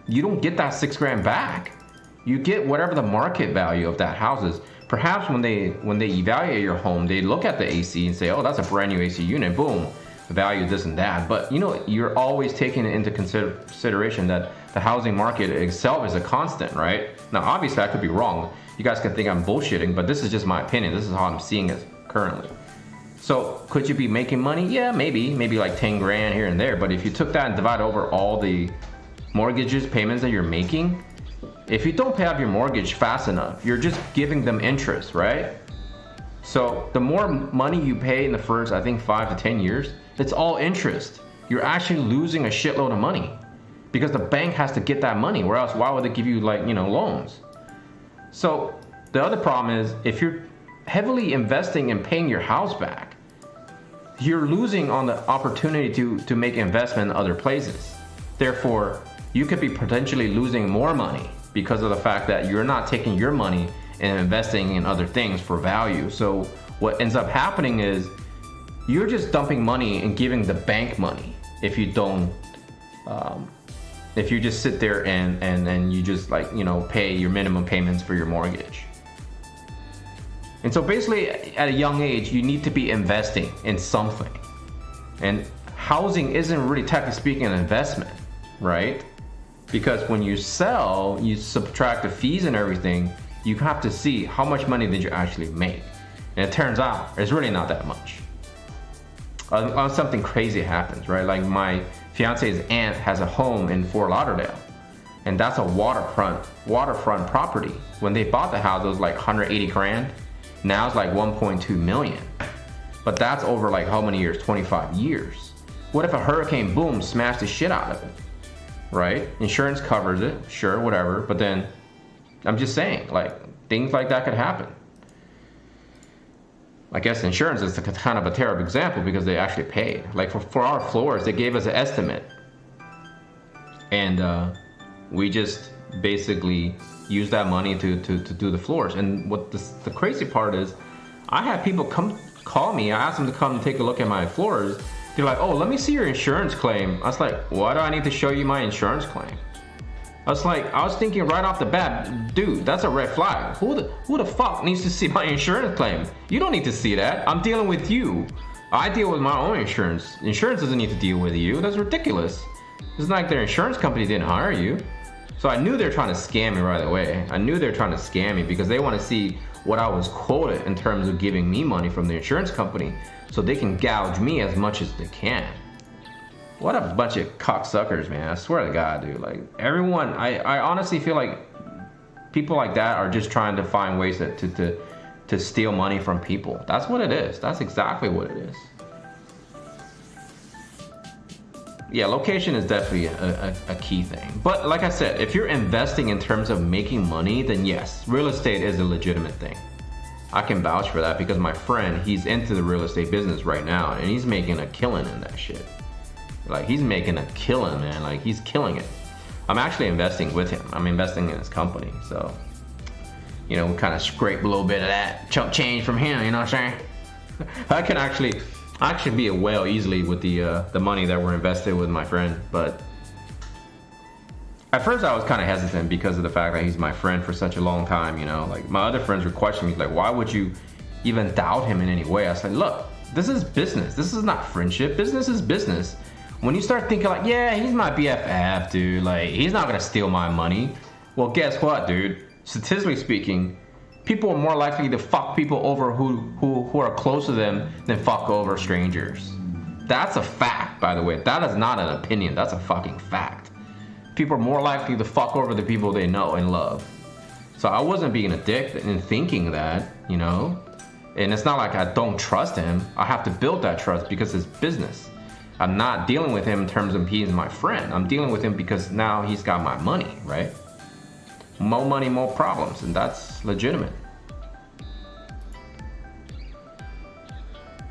you don't get that $6,000 back. You get whatever the market value of that house is. Perhaps when they evaluate your home, they look at the AC and say, oh, that's a brand new AC unit, boom, the value this and that. But you're always taking into consideration that the housing market itself is a constant, right? Now, obviously, I could be wrong. You guys could think I'm bullshitting, but this is just my opinion. This is how I'm seeing it currently. So could you be making money? Yeah, maybe like 10 grand here and there. But if you took that and divided over all the mortgages payments that you're making, if you don't pay off your mortgage fast enough, you're just giving them interest, right? So the more money you pay in the first, I think 5 to 10 years, it's all interest. You're actually losing a shitload of money because the bank has to get that money, or else why would they give you loans? So the other problem is, if you're heavily investing in paying your house back, you're losing on the opportunity to make investment in other places. Therefore, you could be potentially losing more money because of the fact that you're not taking your money and investing in other things for value. So what ends up happening is you're just dumping money and giving the bank money if you don't, if you just sit there and you just pay your minimum payments for your mortgage. And so basically at a young age, you need to be investing in something. And housing isn't really, technically speaking, an investment. right? Because when you sell, you subtract the fees and everything, you have to see how much money did you actually make. And it turns out it's really not that much. Unless something crazy happens, right? Like my fiance's aunt has a home in Fort Lauderdale, and that's a waterfront property. When they bought the house, it was like 180 grand. Now it's like 1.2 million. But that's over like how many years? 25 years. What if a hurricane, boom, smashed the shit out of it, right? Insurance covers it, sure, whatever. But then I'm just saying, like, things like that could happen. I guess insurance is kind of a terrible example because they actually paid. Like for our floors, they gave us an estimate. And we just basically used that money to do the floors. And what the crazy part is, I had people call me. I asked them to come take a look at my floors. They're like, oh, let me see your insurance claim. I was like, why do I need to show you my insurance claim? I was thinking right off the bat, dude, that's a red flag. Who the fuck needs to see my insurance claim? You don't need to see that. I'm dealing with you. I deal with my own insurance. Insurance doesn't need to deal with you. That's ridiculous. It's not like their insurance company didn't hire you. So I knew they're trying to scam me right away. I knew they're trying to scam me because they want to see what I was quoted in terms of giving me money from the insurance company so they can gouge me as much as they can. What a bunch of cocksuckers, man. I swear to God, dude. Like, everyone, I honestly feel like people like that are just trying to find ways to steal money from people. That's what it is. That's exactly what it is. Yeah, location is definitely a key thing. But like I said, if you're investing in terms of making money, then yes, real estate is a legitimate thing. I can vouch for that because my friend, he's into the real estate business right now, and he's making a killing in that shit. Like, he's making a killing, man. Like, he's killing it. I'm actually investing with him. I'm investing in his company. So, you know, we kind of scrape a little bit of that chump change from him, you know what I'm saying? I can actually be a whale easily with the money that we're invested with my friend. But at first I was kind of hesitant because of the fact that he's my friend for such a long time, you know? Like, my other friends were questioning me, like, why would you even doubt him in any way? I said, look, this is business. This is not friendship. Business is business. When you start thinking like, yeah, he's my BFF, dude, like, he's not gonna steal my money. Well, guess what, dude? Statistically speaking, people are more likely to fuck people over who are close to them than fuck over strangers. That's a fact, by the way. That is not an opinion. That's a fucking fact. People are more likely to fuck over the people they know and love. So I wasn't being a dick in thinking that, you know? And it's not like I don't trust him. I have to build that trust because it's business. I'm not dealing with him in terms of he's my friend. I'm dealing with him because now he's got my money, right? More money, more problems, and that's legitimate.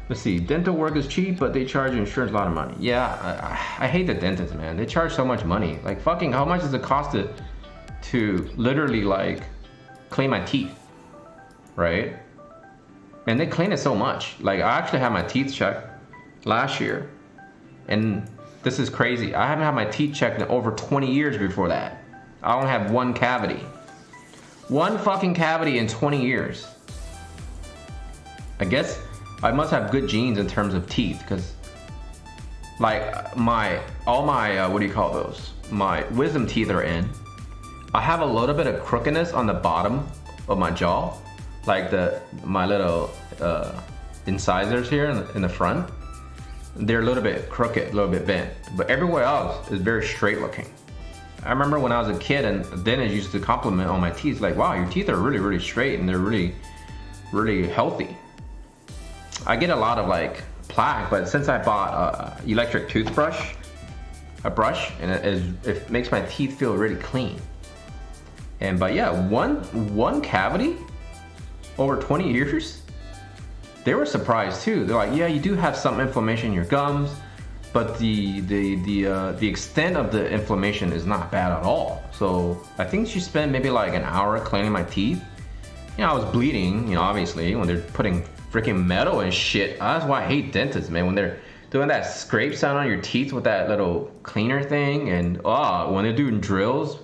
Let's see, dental work is cheap, but they charge insurance a lot of money. Yeah, I hate the dentists, man. They charge so much money. Like, fucking, how much does it cost to literally, like, clean my teeth, right? And they clean it so much. Like, I actually had my teeth checked last year. And this is crazy. I haven't had my teeth checked in over 20 years before that. I only have one cavity. One fucking cavity in 20 years. I guess I must have good genes in terms of teeth, because like all my what do you call those? My wisdom teeth are in. I have a little bit of crookedness on the bottom of my jaw, like my little incisors here in the front. They're a little bit crooked, a little bit bent, but everywhere else is very straight looking. I remember when I was a kid and the dentist used to compliment on my teeth, like, wow, your teeth are really, really straight and they're really, really healthy. I get a lot of like plaque, but since I bought a electric toothbrush, a brush, and it makes my teeth feel really clean. But yeah, one cavity over 20 years. They were surprised too. They're like, yeah, you do have some inflammation in your gums, but the extent of the inflammation is not bad at all. So I think she spent maybe like an hour cleaning my teeth. You know, I was bleeding, you know, obviously, when they're putting freaking metal and shit. That's why I hate dentists, man. When they're doing that scrape sound on your teeth with that little cleaner thing, and when they're doing drills,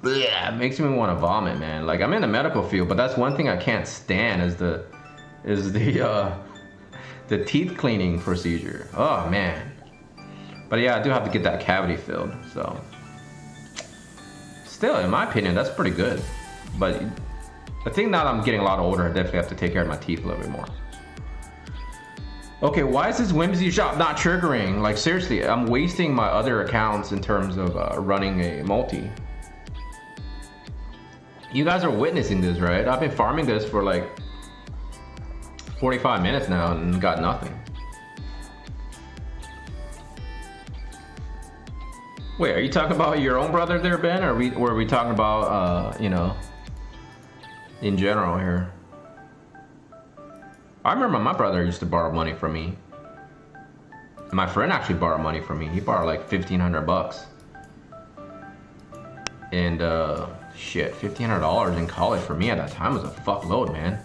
bleh, it makes me want to vomit, man. Like, I'm in the medical field, but that's one thing I can't stand is the teeth cleaning procedure. Oh man. But yeah, I do have to get that cavity filled. So still, in my opinion, that's pretty good. But I think now that I'm getting a lot older, I definitely have to take care of my teeth a little bit more. Okay, why is this Whimsy shop not triggering? Like seriously, I'm wasting my other accounts in terms of running a multi. You guys are witnessing this, right? I've been farming this for like 45 minutes now and got nothing. Wait, are you talking about your own brother there, Ben? Or were we talking about, you know, in general here? I remember my brother used to borrow money from me. My friend actually borrowed money from me. He borrowed like 1,500 bucks. And shit, $1,500 in college for me at that time was a fuckload, man.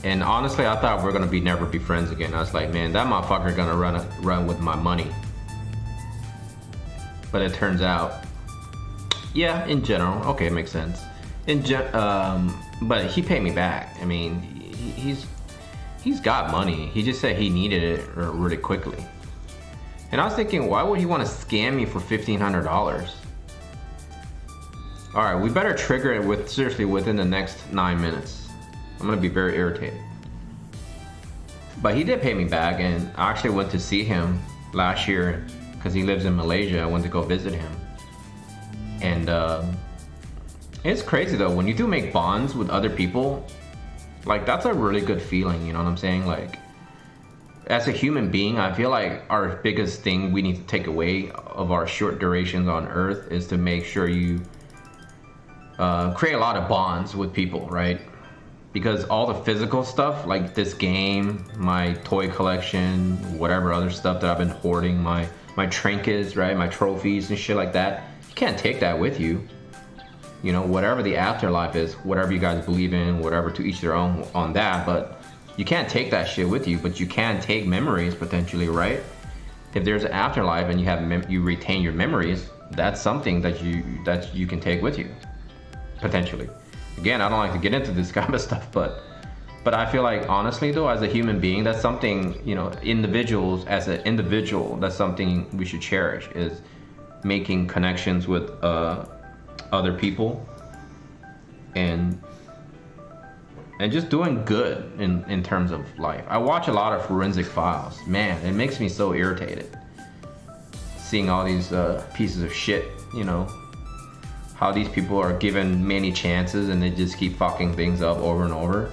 And honestly, I thought we were gonna never be friends again. I was like, man, that motherfucker gonna run with my money. But it turns out, yeah, in general, okay, it makes sense. But he paid me back. I mean, he's got money. He just said he needed it really quickly. And I was thinking, why would he want to scam me for $1,500? All right, we better trigger it seriously within the next 9 minutes. I'm gonna be very irritated. But he did pay me back, and I actually went to see him last year because he lives in Malaysia. I went to go visit him. And it's crazy though, when you do make bonds with other people, like that's a really good feeling, you know what I'm saying? Like as a human being, I feel like our biggest thing we need to take away of our short durations on Earth is to make sure you create a lot of bonds with people, right? Because all the physical stuff, like this game, my toy collection, whatever other stuff that I've been hoarding, my trinkets, right, my trophies and shit like that, you can't take that with you. You know, whatever the afterlife is, whatever you guys believe in, whatever, to each their own on that, but you can't take that shit with you, but you can take memories potentially, right? If there's an afterlife and you retain your memories, that's something that you can take with you, potentially. Again, I don't like to get into this kind of stuff, but I feel like honestly though, as a human being, that's something, you know, as an individual, that's something we should cherish, is making connections with other people and just doing good in terms of life. I watch a lot of Forensic Files. Man, it makes me so irritated seeing all these pieces of shit, you know, how these people are given many chances and they just keep fucking things up over and over.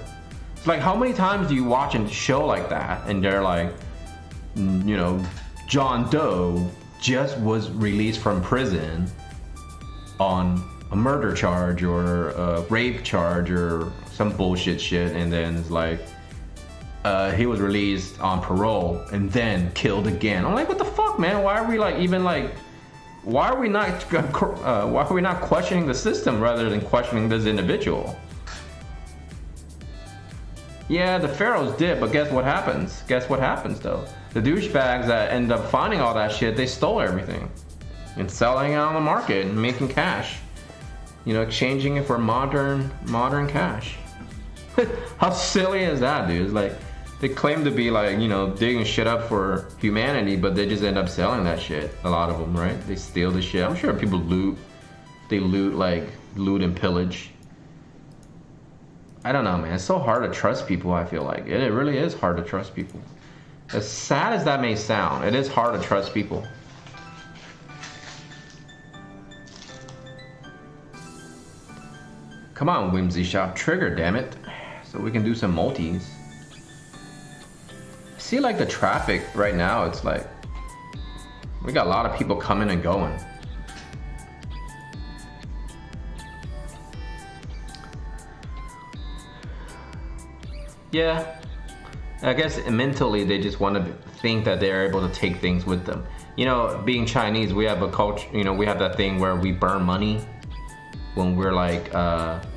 It's like, how many times do you watch a show like that and they're like, you know, John Doe just was released from prison on a murder charge or a rape charge or some bullshit shit, and then it's like he was released on parole and then killed again. I'm like, what the fuck, man? Why are we like even like, why are we not questioning the system rather than questioning this individual? Yeah, the pharaohs did, but guess what happens? Guess what happens though? The douchebags that end up finding all that shit, they stole everything and selling it on the market and making cash. You know, exchanging it for modern cash. How silly is that, dude? It's like, they claim to be like, you know, digging shit up for humanity, but they just end up selling that shit. A lot of them, right? They steal the shit. I'm sure people loot. They loot and pillage. I don't know, man. It's so hard to trust people, I feel like. It really is hard to trust people. As sad as that may sound, it is hard to trust people. Come on, Whimsy Shop, trigger, damn it. So we can do some multis. See, like the traffic right now, it's like, we got a lot of people coming and going. Yeah, I guess mentally they just want to think that they're able to take things with them. You know, being Chinese, we have a culture, you know, we have that thing where we burn money when we're like,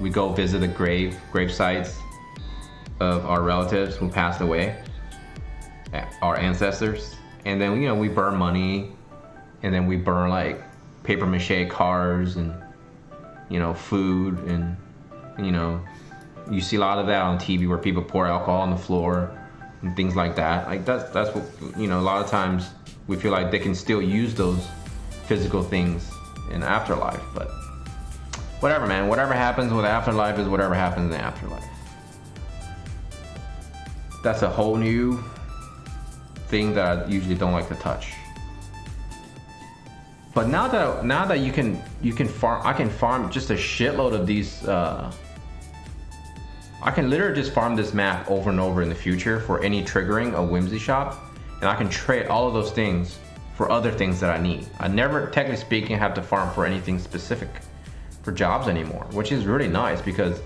we go visit the grave sites of our relatives who passed away, our ancestors. And then, you know, we burn money, and then we burn like paper mache cars and, you know, food, and, you know, you see a lot of that on TV where people pour alcohol on the floor and things like that. Like that's what, you know, a lot of times we feel like they can still use those physical things in afterlife. But whatever, man. Whatever happens with afterlife is whatever happens in the afterlife. That's a whole new thing that I usually don't like to touch. But now that you can farm, I can farm just a shitload of these. I can literally just farm this map over and over in the future for any triggering a Whimsy shop, and I can trade all of those things for other things that I need. I never, technically speaking, have to farm for anything specific for jobs anymore, which is really nice because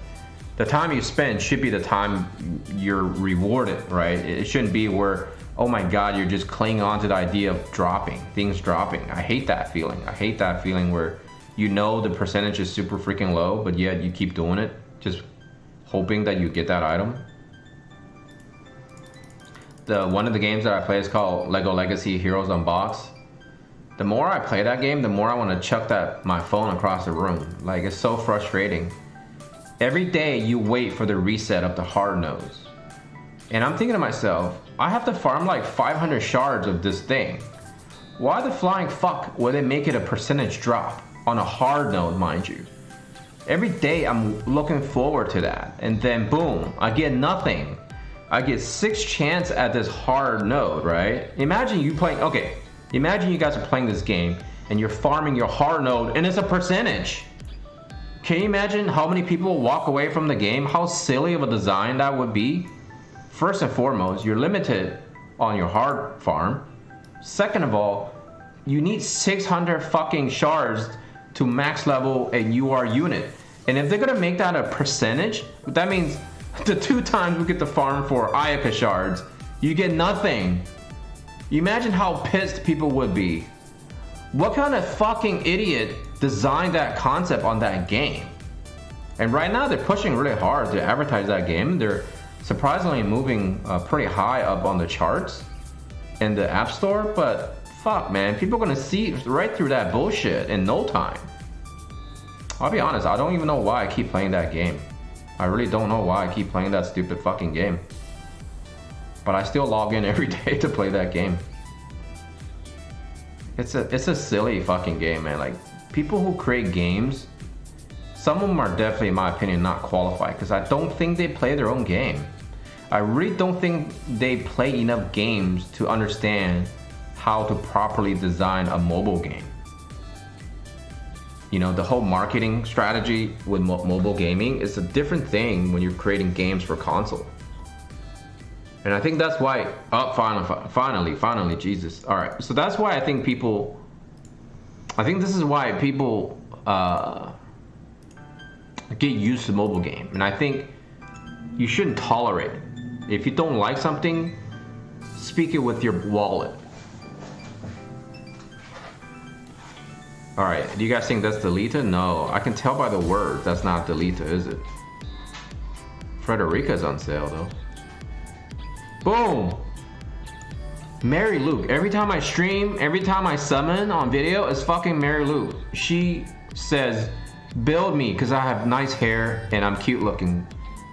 the time you spend should be the time you're rewarded, right? It shouldn't be where, oh my god, you're just clinging on to the idea of things dropping. I hate that feeling. I hate that feeling where you know the percentage is super freaking low, but yet you keep doing it, just hoping that you get that item. One of the games that I play is called Lego Legacy Heroes Unboxed. The more I play that game, the more I want to chuck my phone across the room. Like, it's so frustrating. Every day you wait for the reset of the hard nose. And I'm thinking to myself, I have to farm like 500 shards of this thing. Why the flying fuck would they make it a percentage drop on a hard node, mind you? Every day I'm looking forward to that, and then boom, I get nothing. I get 6 chance at this hard node, right? Imagine you guys are playing this game and you're farming your hard node and it's a percentage. Can you imagine how many people walk away from the game? How silly of a design that would be? First and foremost, you're limited on your hard farm. Second of all, you need 600 fucking shards to max level a UR unit. And if they're gonna make that a percentage, that means the 2 times we get to farm for Ayaka shards, you get nothing. You imagine how pissed people would be. What kind of fucking idiot designed that concept on that game? And right now they're pushing really hard to advertise that game. They're surprisingly moving pretty high up on the charts in the App Store, but fuck, man, people are gonna see right through that bullshit in no time. I'll be honest, I don't even know why I keep playing that game. I really don't know why I keep playing that stupid fucking game. But I still log in every day to play that game. It's a silly fucking game, man. Like, people who create games, some of them are definitely, in my opinion, not qualified, because I don't think they play their own game. I really don't think they play enough games to understand how to properly design a mobile game. You know, the whole marketing strategy with mobile gaming is a different thing when you're creating games for console. And I think that's why, finally, Jesus. All right, so that's why I think this is why people get used to mobile game. And I think you shouldn't tolerate it. If you don't like something, speak it with your wallet. All right, do you guys think that's Delita? No, I can tell by the words that's not Delita, is it? Frederica's on sale though. Boom! Mary Luke. Every time I stream, every time I summon on video, it's fucking Mary Luke. She says, build me because I have nice hair and I'm cute looking.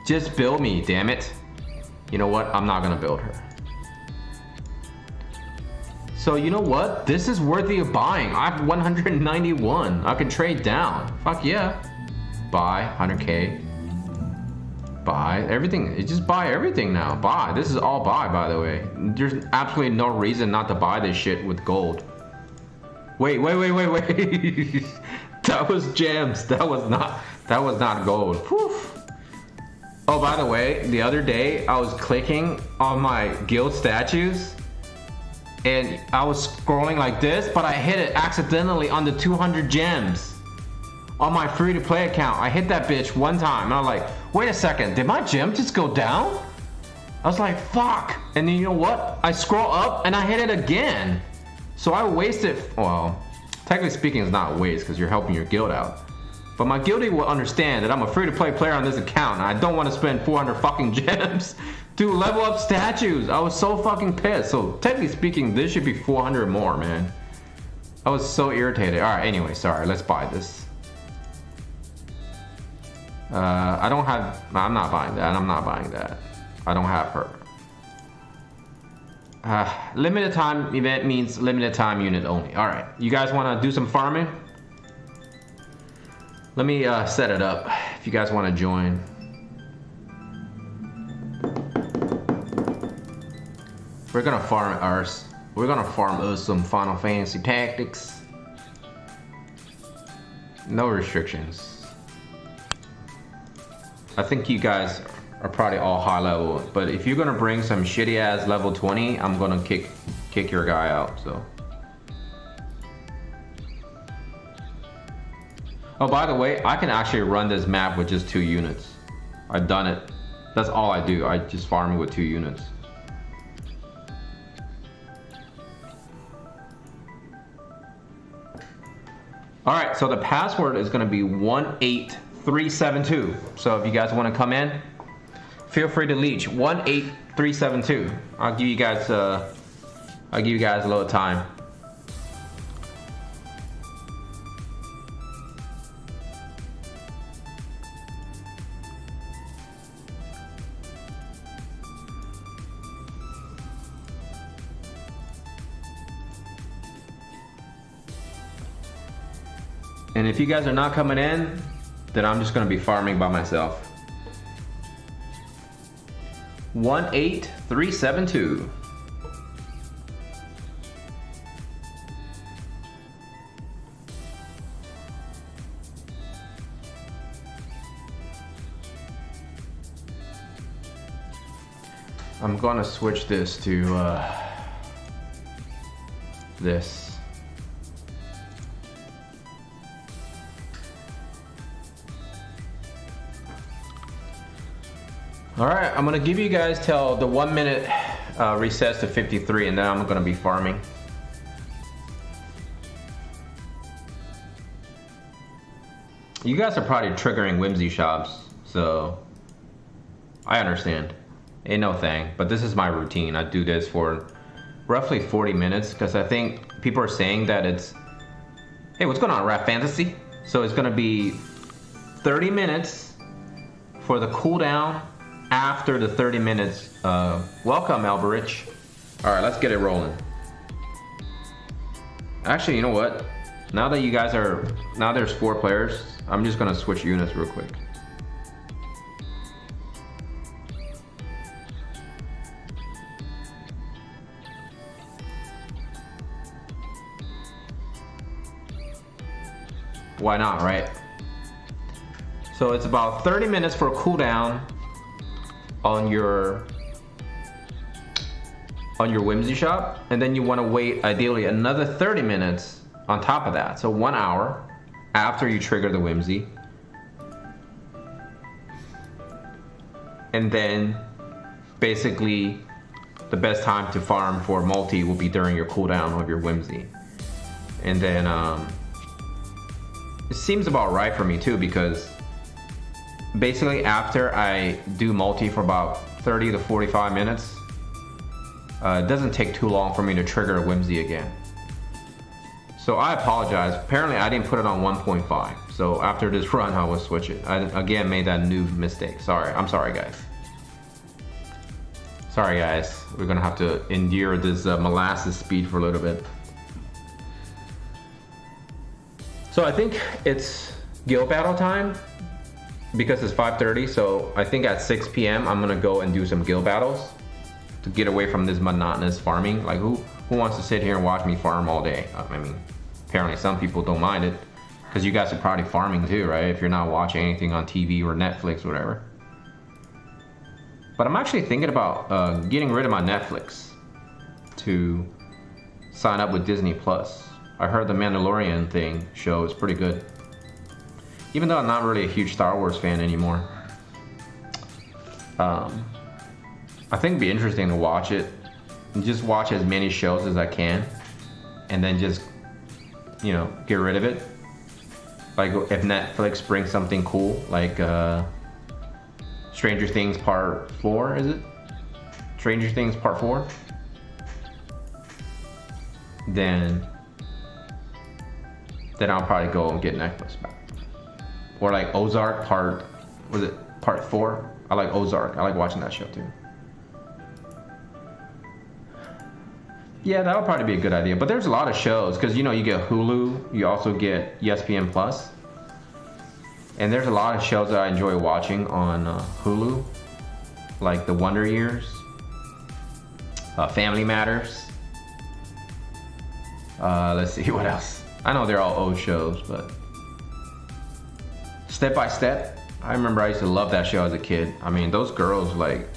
Just build me, damn it. You know what? I'm not gonna build her. So you know what? This is worthy of buying. I have 191. I can trade down. Fuck yeah. Buy 100k. Buy everything. Just buy everything now. Buy. This is all buy, by the way. There's absolutely no reason not to buy this shit with gold. Wait. That was gems. That was not gold. Whew. Oh, by the way, the other day I was clicking on my guild statues and I was scrolling like this, but I hit it accidentally on the 200 gems on my free-to-play account. I hit that bitch one time and I'm like, wait a second, did my gem just go down? I was like, fuck. And then you know what? I scroll up and I hit it again. So I wasted, well, technically speaking, it's not a waste because you're helping your guild out. But my guildie will understand that I'm a free-to-play player on this account and I don't want to spend 400 fucking gems to level up statues. I was so fucking pissed. So technically speaking, this should be 400 more, man. I was so irritated. All right, anyway, sorry. Let's buy this. I don't have, I'm not buying that. I'm not buying that. I don't have her. Limited time event means limited time unit only. All right, you guys want to do some farming? Let me set it up if you guys want to join. We're gonna farm ours. We're gonna farm us some Final Fantasy Tactics. No restrictions. I think you guys are probably all high level, but if you're gonna bring some shitty ass level 20, I'm gonna kick your guy out. So. Oh, by the way, I can actually run this map with just 2 units. I've done it. That's all I do. I just farm it with 2 units. All right, so the password is gonna be 18372. So if you guys wanna come in, feel free to leech 18372. I'll give you guys a little time. And if you guys are not coming in, then I'm just gonna be farming by myself. 18372. I'm gonna switch this to this. All right, I'm gonna give you guys till the 1 minute resets to 53, and then I'm gonna be farming. You guys are probably triggering Whimsy shops, so I understand. Ain't no thing, but this is my routine. I do this for roughly 40 minutes because I think people are saying that it's, hey, what's going on, Rap Fantasy? So it's gonna be 30 minutes for the cooldown. After the 30 minutes, welcome Alberich. All right, let's get it rolling. Actually, you know what? Now that you guys are, now there's 4 players, I'm just gonna switch units real quick. Why not, right? So it's about 30 minutes for a cooldown on your Whimsy shop, and then you want to wait ideally another 30 minutes on top of that, so 1 hour after you trigger the Whimsy, and then basically the best time to farm for multi will be during your cooldown of your Whimsy. And then it seems about right for me too, because basically after I do multi for about 30 to 45 minutes, it doesn't take too long for me to trigger a Whimsy again. So I apologize. Apparently I didn't put it on 1.5. So after this run, I will switch it. I again made that new mistake. Sorry. I'm sorry, guys. Sorry, guys. We're gonna have to endure this molasses speed for a little bit. So I think it's guild battle time because it's 5:30. So I think at 6 p.m. I'm gonna go and do some guild battles to get away from this monotonous farming. Like who wants to sit here and watch me farm all day? I mean, apparently some people don't mind it because you guys are probably farming too, right? If you're not watching anything on TV or Netflix or whatever. But I'm actually thinking about getting rid of my Netflix to sign up with Disney Plus. I heard the Mandalorian show is pretty good. Even though I'm not really a huge Star Wars fan anymore. I think it'd be interesting to watch it and just watch as many shows as I can and then just, you know, get rid of it. Like if Netflix brings something cool, like Stranger Things Part 4, is it? Stranger Things Part 4? Then I'll probably go and get Netflix back. Or like Ozark Part 4? I like Ozark. I like watching that show too. Yeah, that would probably be a good idea. But there's a lot of shows because you know you get Hulu, you also get ESPN Plus, and there's a lot of shows that I enjoy watching on Hulu, like The Wonder Years, Family Matters. Let's see what else. I know they're all old shows, but Step by Step. I remember I used to love that show as a kid. I mean, those girls, like,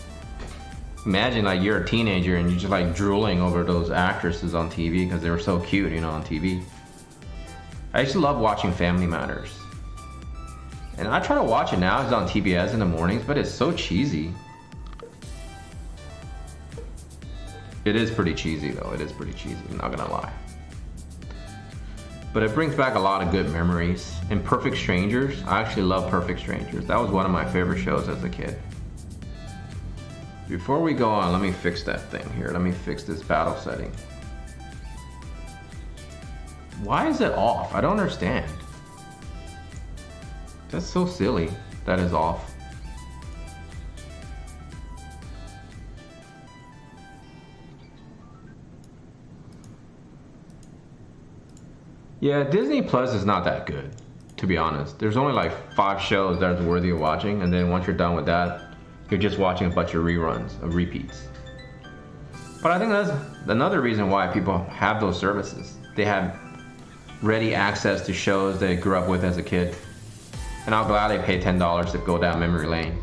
imagine like you're a teenager and you're just like drooling over those actresses on TV because they were so cute, you know, on TV. I used to love watching Family Matters. And I try to watch it now. It's on TBS in the mornings, but it's so cheesy. It is pretty cheesy though. It is pretty cheesy, I'm not gonna lie. But it brings back a lot of good memories. And Perfect Strangers, I actually love Perfect Strangers. That was one of my favorite shows as a kid. Before we go on, let me fix that thing here. Let me fix this battle setting. Why is it off? I don't understand. That's so silly. That is off. Yeah, Disney Plus is not that good, to be honest. There's only like 5 shows that are worthy of watching, and then once you're done with that, you're just watching a bunch of reruns, of repeats. But I think that's another reason why people have those services. They have ready access to shows they grew up with as a kid. And I'll gladly pay $10 to go down memory lane.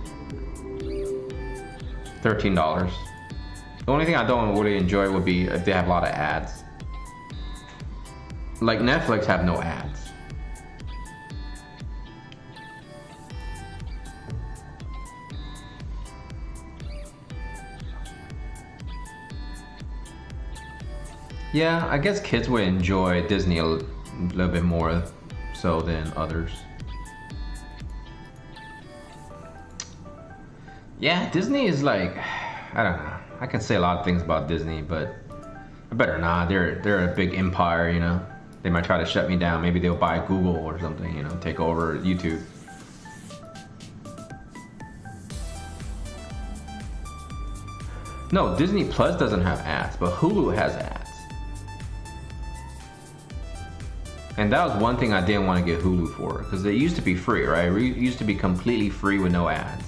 $13. The only thing I don't really enjoy would be if they have a lot of ads. Like Netflix have no ads. Yeah, I guess kids would enjoy Disney a little bit more so than others. Yeah, Disney is like, I don't know. I can say a lot of things about Disney, but I better not. They're a big empire, you know. They might try to shut me down. Maybe they'll buy Google or something, you know, take over YouTube. No, Disney Plus doesn't have ads, but Hulu has ads. And that was one thing I didn't want to get Hulu for, because it used to be free, right? It used to be completely free with no ads.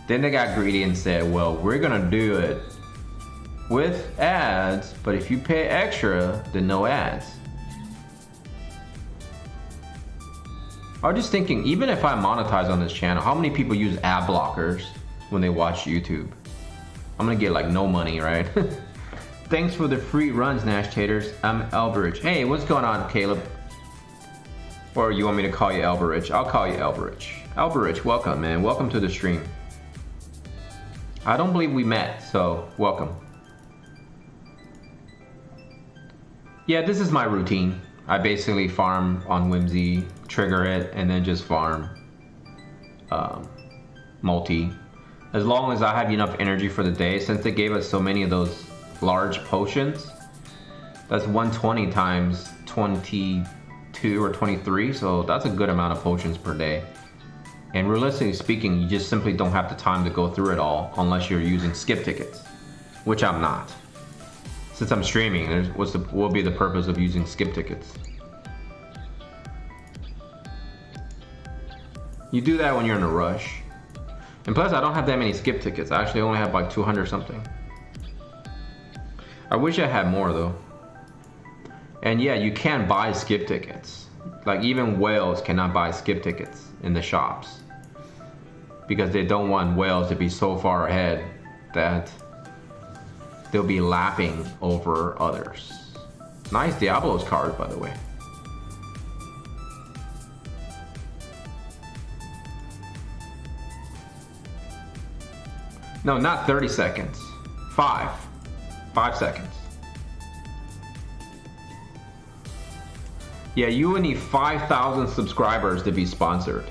Then they got greedy and said, well, we're gonna do it with ads, but if you pay extra, then no ads. I was just thinking, even if I monetize on this channel, how many people use ad blockers when they watch YouTube? I'm gonna get like no money, right? Thanks for the free runs, Nash Taters. I'm Elbridge. Hey, what's going on, Caleb? Or you want me to call you Elbridge? I'll call you Elbridge. Elbridge, welcome, man. Welcome to the stream. I don't believe we met, so welcome. Yeah, this is my routine. I basically farm on Whimsy, trigger it, and then just farm multi. As long as I have enough energy for the day, since they gave us so many of those large potions, that's 120 times 22 or 23, so that's a good amount of potions per day. And realistically speaking, you just simply don't have the time to go through it all unless you're using skip tickets, which I'm not. Since I'm streaming, what will be the purpose of using skip tickets? You do that when you're in a rush. And plus, I don't have that many skip tickets. I actually only have like 200 something. I wish I had more though. And yeah, you can buy skip tickets. Like even whales cannot buy skip tickets in the shops, because they don't want whales to be so far ahead that they'll be lapping over others. Nice Diablos card, by the way. No, not 30 seconds. 5 seconds. Yeah, you would need 5,000 subscribers to be sponsored.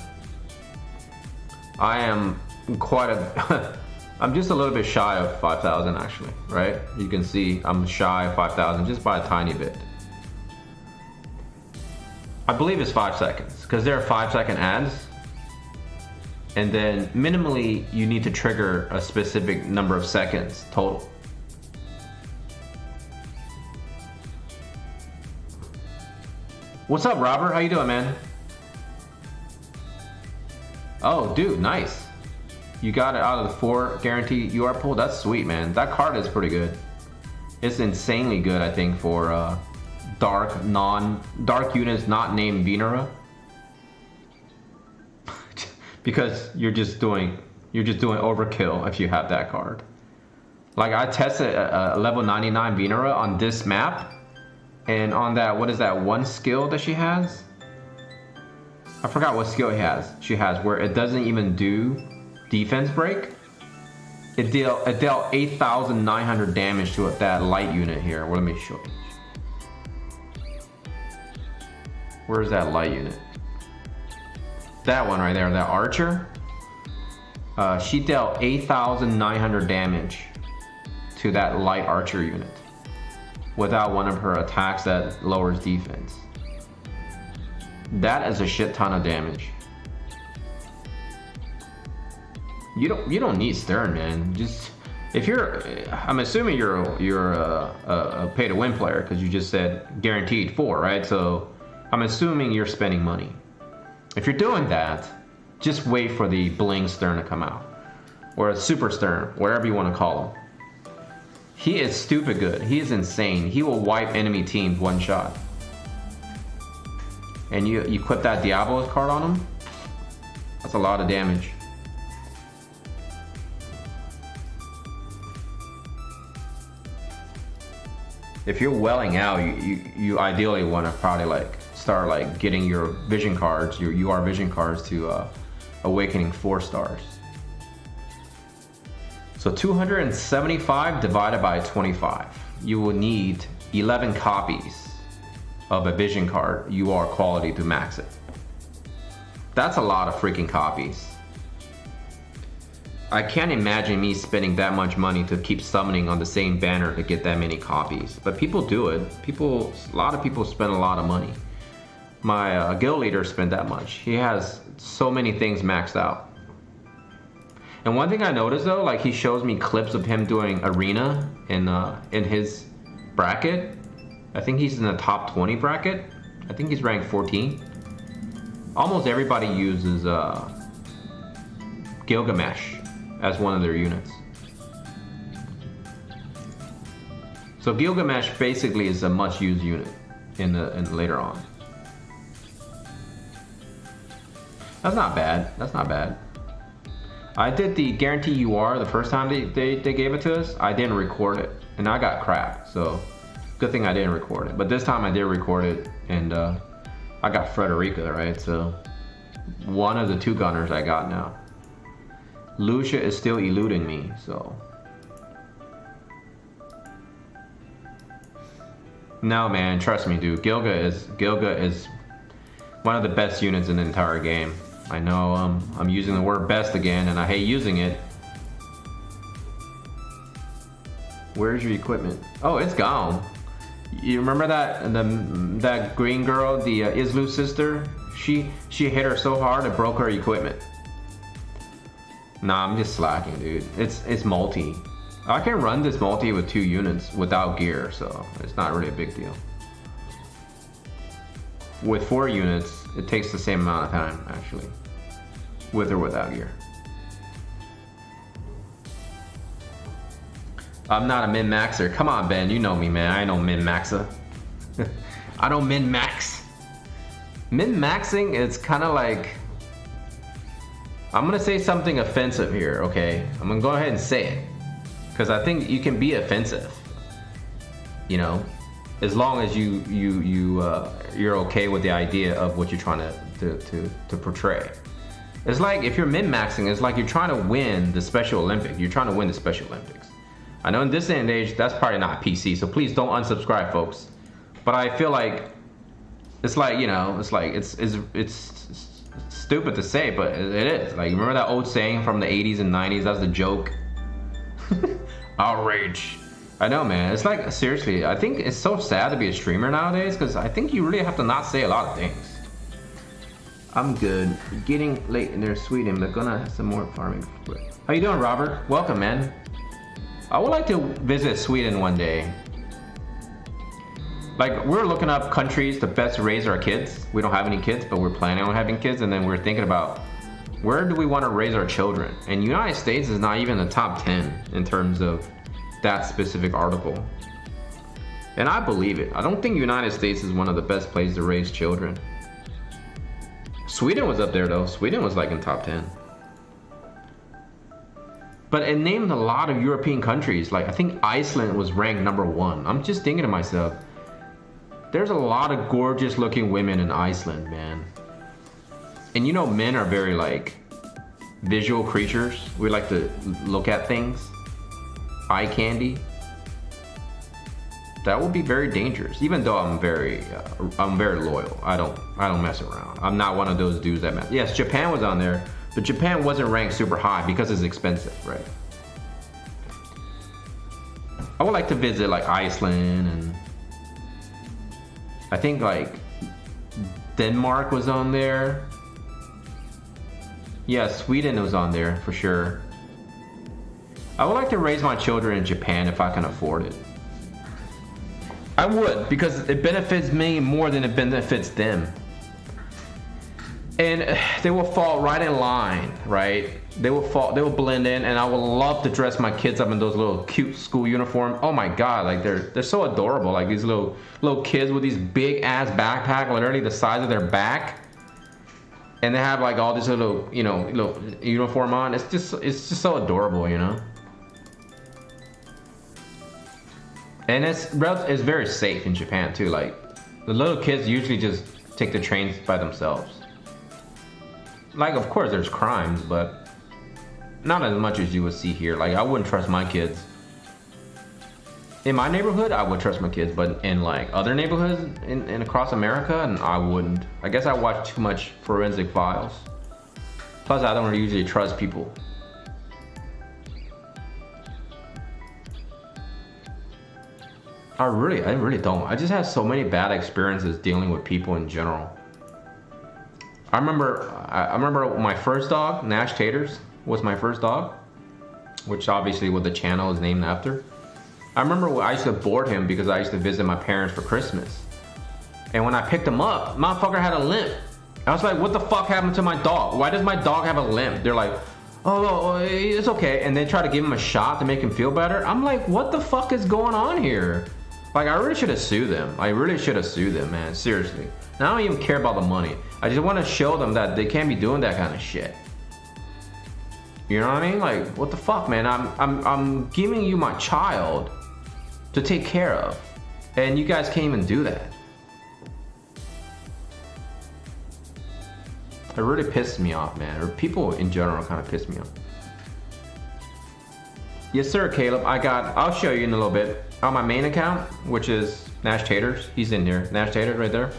I am quite a... I'm just a little bit shy of 5,000 actually, right? You can see I'm shy of 5,000 just by a tiny bit. I believe it's 5 seconds because there are 5-second ads. And then minimally you need to trigger a specific number of seconds total. What's up, Robert? How you doing, man? Oh, dude, nice. You got it out of the 4 guaranteed UR pull. That's sweet, man. That card is pretty good. It's insanely good, I think, for dark units not named Venera. Because you're just doing overkill if you have that card. Like, I tested a level 99 Venera on this map, and on that, what is that one skill that she has? I forgot what skill she has where it doesn't even do defense break. It dealt 8,900 damage to that light unit here. Well, let me show you. Where's that light unit? That one right there, that archer. She dealt 8,900 damage to that light archer unit without one of her attacks that lowers defense. That is a shit ton of damage. You don't need Stern, man. Just if you're, I'm assuming you're a pay to win player because you just said guaranteed 4, right? So I'm assuming you're spending money. If you're doing that, just wait for the bling Stern to come out, or a super Stern, whatever you want to call him. He is stupid good. He is insane. He will wipe enemy teams one shot. And you equip that Diablo's card on him. That's a lot of damage. If you're welling out, you ideally want to probably like start like getting your vision cards, your UR vision cards to awakening 4 stars. So 275 divided by 25. You will need 11 copies of a vision card UR quality to max it. That's a lot of freaking copies. I can't imagine me spending that much money to keep summoning on the same banner to get that many copies. But people do it. A lot of people spend a lot of money. My guild leader spent that much. He has so many things maxed out. And one thing I noticed though, like he shows me clips of him doing arena in his bracket. I think he's in the top 20 bracket. I think he's ranked 14. Almost everybody uses Gilgamesh as one of their units. So Gilgamesh basically is a much used unit in later on. That's not bad. That's not bad. I did the guarantee UR the first time they gave it to us. I didn't record it and I got crap. So good thing I didn't record it. But this time I did record it and I got Frederica, right? So one of the 2 gunners I got now. Lucia is still eluding me, so. No man, trust me dude, Gilga is one of the best units in the entire game. I know I'm using the word best again and I hate using it. Where's your equipment? Oh, it's gone. You remember that green girl, the Islu sister? She hit her so hard it broke her equipment. Nah, I'm just slacking, dude. It's multi. I can run this multi with 2 units without gear, so it's not really a big deal. With 4 units, it takes the same amount of time, actually. With or without gear. I'm not a min-maxer. Come on, Ben, you know me, man. I ain't no min-maxer. I don't min-max. Min-maxing is kind of like... I'm gonna say something offensive here, okay? I'm gonna go ahead and say it. Because I think you can be offensive. You know? As long as you're okay with the idea of what you're trying to portray. It's like if you're min-maxing, it's like you're trying to win the Special Olympics. You're trying to win the Special Olympics. I know in this day and age, that's probably not PC, so please don't unsubscribe, folks. But I feel like it's like, you know, it's stupid to say, but it is. Like, remember that old saying from the 80s and 90s? That's the joke. Outrage. I know, man. It's like, seriously, I think it's so sad to be a streamer nowadays because I think you really have to not say a lot of things. I'm good. Getting late in there, Sweden, but gonna have some more farming. How you doing, Robert? Welcome, man. I would like to visit Sweden one day. Like, we're looking up countries to best raise our kids. We don't have any kids, but we're planning on having kids, and then we're thinking about where do we want to raise our children? And United States is not even in the top 10 in terms of that specific article. And I believe it. I don't think United States is one of the best places to raise children. Sweden was up there though. Sweden was like in top 10. But it named a lot of European countries. Like, I think Iceland was ranked #1. I'm just thinking to myself, there's a lot of gorgeous looking women in Iceland, man. And you know, men are very like visual creatures. We like to look at things. Eye candy. That would be very dangerous. Even though I'm very loyal. I don't mess around. I'm not one of those dudes that mess. Yes, Japan was on there, but Japan wasn't ranked super high because it's expensive, right? I would like to visit like Iceland, and I think like Denmark was on there. Yeah, Sweden was on there for sure. I would like to raise my children in Japan if I can afford it. I would, because it benefits me more than it benefits them. And they will fall right in line, right? They will blend in, and I would love to dress my kids up in those little cute school uniforms. Oh my god, like they're so adorable. Like these little kids with these big ass backpack, literally the size of their back. And they have like all this little, you know, little uniform on. It's just so adorable, you know? And it's very safe in Japan too. Like, the little kids usually just take the trains by themselves. Like, of course there's crimes, but not as much as you would see here. Like, I wouldn't trust my kids. In my neighborhood, I would trust my kids, but in like other neighborhoods in across America, and I wouldn't. I guess I watch too much Forensic Files. Plus, I don't usually trust people. I really don't. I just have so many bad experiences dealing with people in general. I remember my first dog, Nash Taters, was my first dog, which obviously what the channel is named after. I remember I used to board him because I used to visit my parents for Christmas. And when I picked him up, motherfucker had a limp. I was like, what the fuck happened to my dog? Why does my dog have a limp? They're like, oh, it's okay. And they try to give him a shot to make him feel better. I'm like, what the fuck is going on here? Like, I really should have sued them. I really should have sued them, man. Seriously. And I don't even care about the money. I just want to show them that they can't be doing that kind of shit. You know what I mean? Like, what the fuck, man? I'm giving you my child to take care of, and you guys can't even do that. It really pisses me off, man. Or people in general kind of piss me off. Yes, sir, Caleb. I'll show you in a little bit. On my main account, which is Nash Taters, he's in here. Nash Taters right there.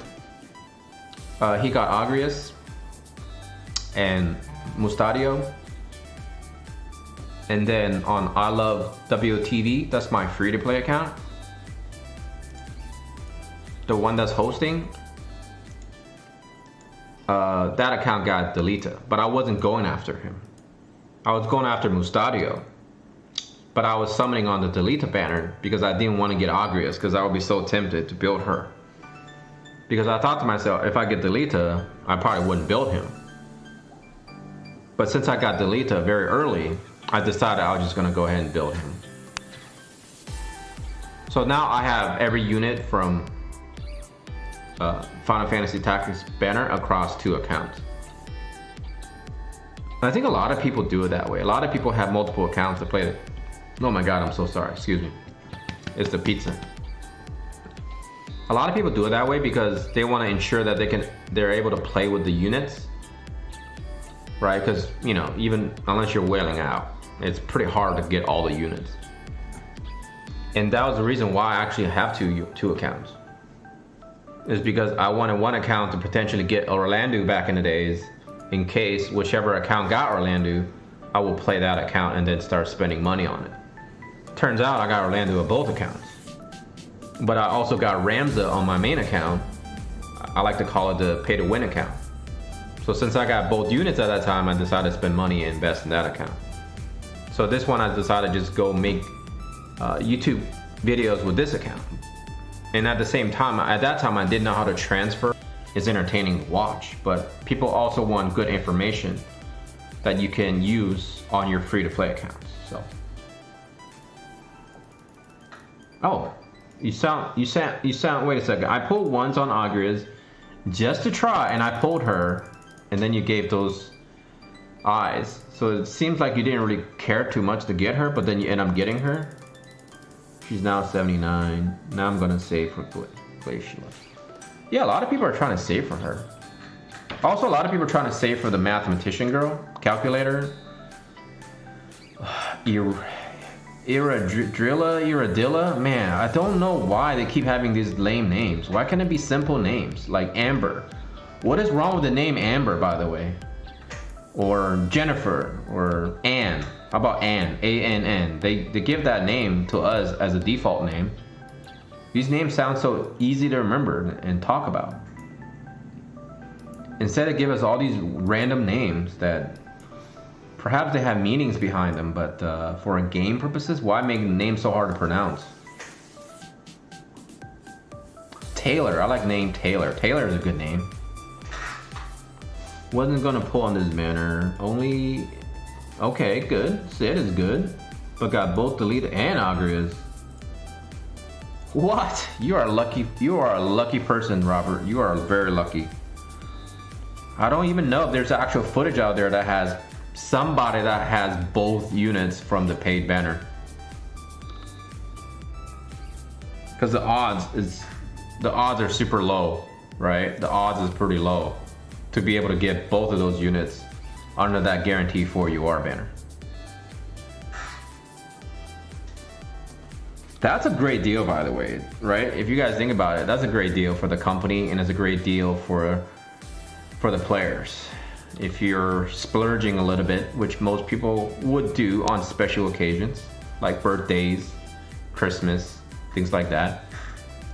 He got Agrius and Mustadio. And then on I Love WOTV, that's my free-to-play account. The one that's hosting, that account got deleted, but I wasn't going after him. I was going after Mustadio, but I was summoning on the Delita banner because I didn't want to get Agrius, because I would be so tempted to build her. Because I thought to myself, if I get Delita, I probably wouldn't build him. But since I got Delita very early, I decided I was just gonna go ahead and build him. So now I have every unit from Final Fantasy Tactics banner across 2 accounts. And I think a lot of people do it that way. A lot of people have multiple accounts to play it. Oh my god, I'm so sorry, excuse me. It's the pizza. A lot of people do it that way because they want to ensure that they're able to play with the units. Right, because, you know, even unless you're whaling out, it's pretty hard to get all the units. And that was the reason why I actually have two accounts. Is because I wanted one account to potentially get Orlando back in the days, in case whichever account got Orlando, I will play that account and then start spending money on it. Turns out I got Orlando on both accounts. But I also got Ramza on my main account. I like to call it the pay to win account. So since I got both units at that time, I decided to spend money and invest in that account. So this one I decided to just go make YouTube videos with this account. And at the same time, at that time, I didn't know how to transfer. It's entertaining to watch, but people also want good information that you can use on your free-to-play accounts. So, oh, you sound. Wait a second. I pulled ones on Agrias just to try, and I pulled her, and then you gave those eyes. So it seems like you didn't really care too much to get her, but then you end up getting her. She's now 79. Now I'm gonna save for Glacial. Yeah, a lot of people are trying to save for her. Also, a lot of people are trying to save for the mathematician girl, calculator. Iradilla? Man, I don't know why they keep having these lame names. Why can't it be simple names like Amber? What is wrong with the name Amber, by the way? Or Jennifer, or Ann. How about Ann? A-N-N. They give that name to us as a default name. These names sound so easy to remember and talk about. Instead, they give us all these random names that perhaps they have meanings behind them, but for game purposes, why make the name so hard to pronounce? Taylor. I like name Taylor. Taylor is a good name. Wasn't gonna pull on this banner. Only. Okay, good. Sid is good. But got both deleted and Agrias. What? You are lucky. You are a lucky person, Robert. You are very lucky. I don't even know if there's actual footage out there that has somebody that has both units from the paid banner. Because the odds are super low, right? The odds is pretty low to be able to get both of those units under that guarantee for UR banner. That's a great deal, by the way, right? If you guys think about it, that's a great deal for the company, and it's a great deal for the players. If you're splurging a little bit, which most people would do on special occasions, like birthdays, Christmas, things like that.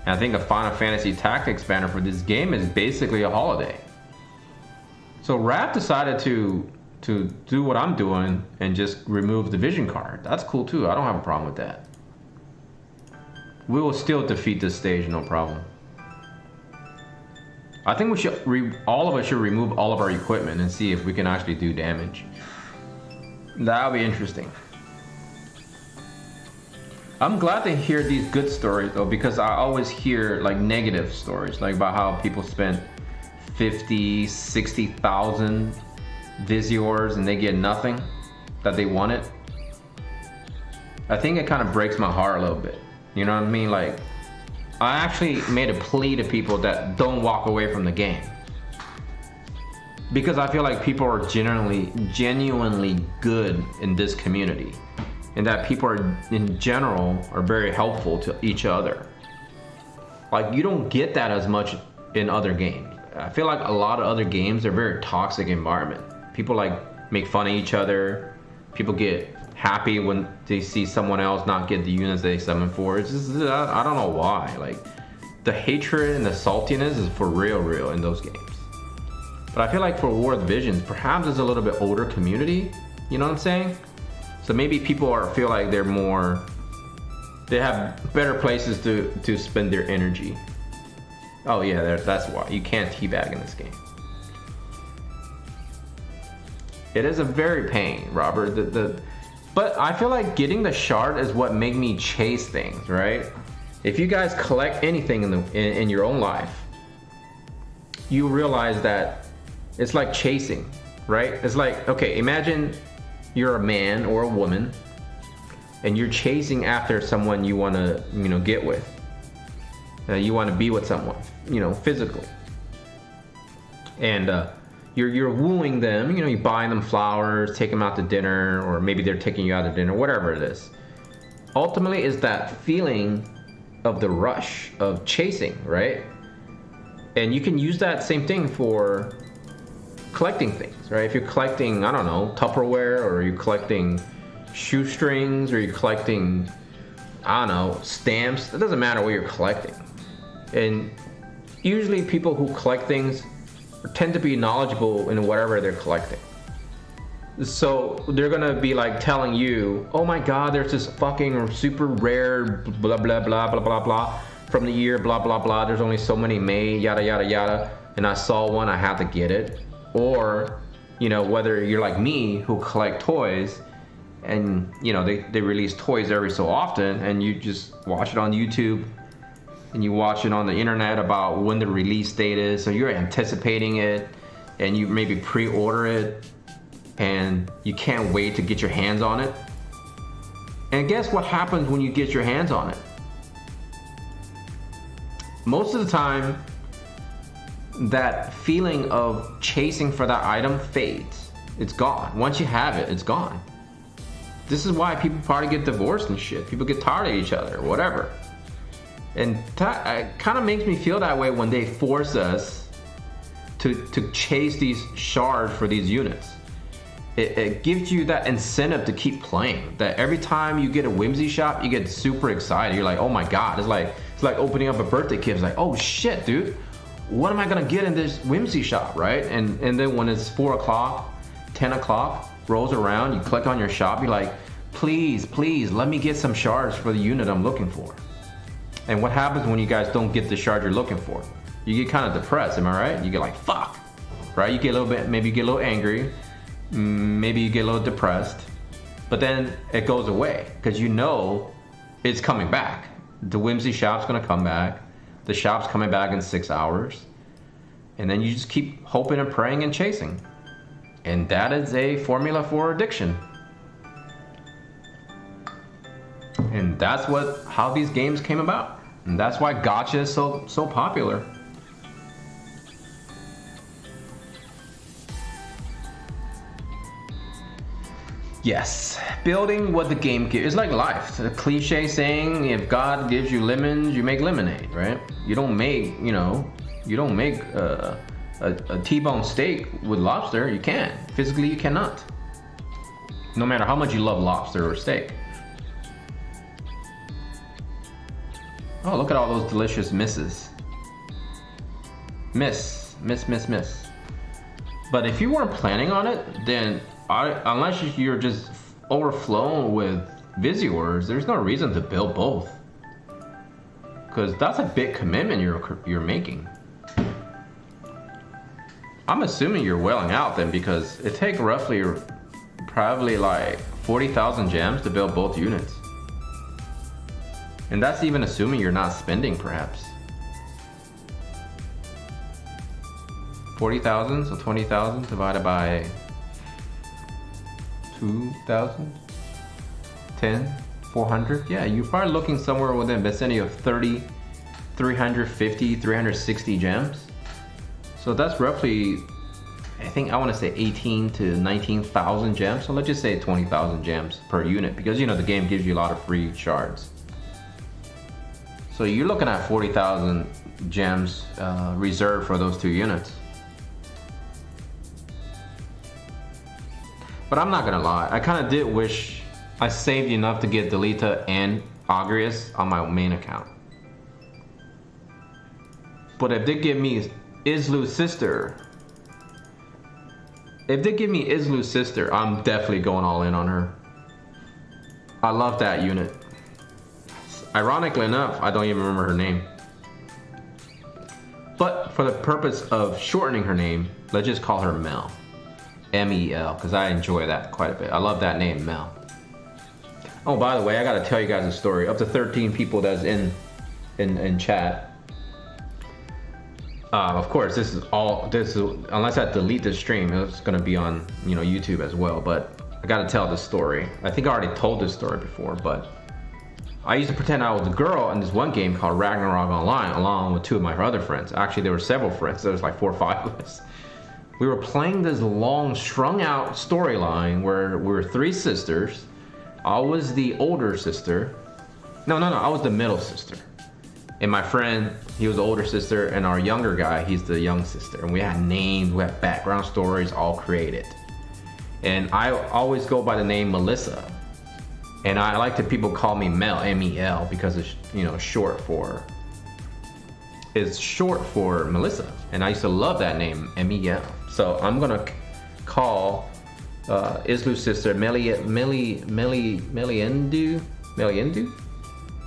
And I think a Final Fantasy Tactics banner for this game is basically a holiday. So Raph decided to do what I'm doing and just remove the vision card. That's cool too. I don't have a problem with that. We will still defeat this stage, no problem. I think we should all of us should remove all of our equipment and see if we can actually do damage. That'll be interesting. I'm glad to hear these good stories though, because I always hear like negative stories, like about how people spent 50, 60,000 Visiors and they get nothing that they wanted. I think it kind of breaks my heart a little bit. You know what I mean? Like, I actually made a plea to people that don't walk away from the game. Because I feel like people are genuinely good in this community. And that people are, in general, are very helpful to each other. Like, you don't get that as much in other games. I feel like a lot of other games are very toxic environment. People like make fun of each other. People get happy when they see someone else not get the units they summon for. It's just, I don't know why. Like, the hatred and the saltiness is for real in those games. But I feel like for War of the Visions, perhaps it's a little bit older community. You know what I'm saying? So maybe people feel like they have better places to spend their energy. Oh yeah, that's why. You can't teabag in this game. It is a very pain, Robert. But I feel like getting the shard is what made me chase things, right? If you guys collect anything in your own life, you realize that it's like chasing, right? It's like, okay, imagine you're a man or a woman and you're chasing after someone you want to, get with. You want to be with someone, physically. And you're wooing them, you buy them flowers, take them out to dinner, or maybe they're taking you out to dinner, whatever it is. Ultimately, it's that feeling of the rush of chasing, right? And you can use that same thing for collecting things, right? If you're collecting, I don't know, Tupperware, or you're collecting shoestrings, or you're collecting, I don't know, stamps, it doesn't matter what you're collecting. And usually people who collect things tend to be knowledgeable in whatever they're collecting. So they're gonna be like telling you, oh my god, there's this fucking super rare blah blah blah blah blah blah from the year, blah, blah, blah. There's only so many made, yada, yada, yada. And I saw one, I had to get it. Or, you know, whether you're like me who collect toys and, you know, they release toys every so often and you just watch it on YouTube and you watch it on the internet about when the release date is. So you're anticipating it and you maybe pre-order it and you can't wait to get your hands on it. And guess what happens when you get your hands on it? Most of the time, that feeling of chasing for that item fades. It's gone. Once you have it, it's gone. This is why people probably get divorced and shit. People get tired of each other, whatever. And it kind of makes me feel that way when they force us to chase these shards for these units. It gives you that incentive to keep playing. That every time you get a Whimsy shop, you get super excited. You're like, oh my god! It's like opening up a birthday gift. It's like, oh shit, dude, what am I gonna get in this Whimsy shop, right? And then when it's 4 o'clock, 10 o'clock rolls around, you click on your shop. You're like, please, please, let me get some shards for the unit I'm looking for. And what happens when you guys don't get the shard you're looking for? You get kind of depressed. Am I right? You get like, fuck, right? You get a little bit, maybe you get a little angry. Maybe you get a little depressed, but then it goes away because you know it's coming back. The Whimsy shop's gonna come back. The shop's coming back in 6 hours, and then you just keep hoping and praying and chasing. And that is a formula for addiction. And that's how these games came about, and that's why gacha is so popular. Yes, building what the game gives. It's like life. It's a cliche saying, if God gives you lemons, you make lemonade, right? You don't make, a T-bone steak with lobster. You can't. Physically, you cannot. No matter how much you love lobster or steak. Oh, look at all those delicious misses. Miss. But if you weren't planning on it, then unless you're just overflown with Visuals, there's no reason to build both. Because that's a big commitment you're making. I'm assuming you're welling out then, because it takes roughly probably like 40,000 gems to build both units. And that's even assuming you're not spending, perhaps. 40,000, so 20,000 divided by 2,000, 10, 400. Yeah, you're probably looking somewhere within the vicinity of 30, 350, 360 gems. So that's roughly, I want to say 18 to 19,000 gems. So let's just say 20,000 gems per unit, because the game gives you a lot of free shards. So you're looking at 40,000 gems reserved for those two units. But I'm not gonna lie, I kind of did wish I saved enough to get Delita and Agrius on my main account. But if they give me Islu's sister, I'm definitely going all in on her. I love that unit. Ironically enough, I don't even remember her name. But for the purpose of shortening her name, let's just call her Mel. M-E-L, because I enjoy that quite a bit. I love that name, Mel. Oh, by the way, I gotta tell you guys a story. Up to 13 people that's in chat. Of course, this is unless I delete the stream, it's gonna be on YouTube as well. But I gotta tell this story. I think I already told this story before, but I used to pretend I was a girl in this one game called Ragnarok Online, along with two of my other friends. Actually, there were several friends. There was like 4 or 5 of us. We were playing this long, strung out storyline where we were 3 sisters. I was the older sister. No, I was the middle sister. And my friend, he was the older sister, and our younger guy, he's the young sister. And we had names, we had background stories all created. And I always go by the name Melissa. And I like that people call me Mel, M-E-L, because it's short for Melissa. And I used to love that name, M-E-L. So I'm gonna call Islu's sister Meliendu.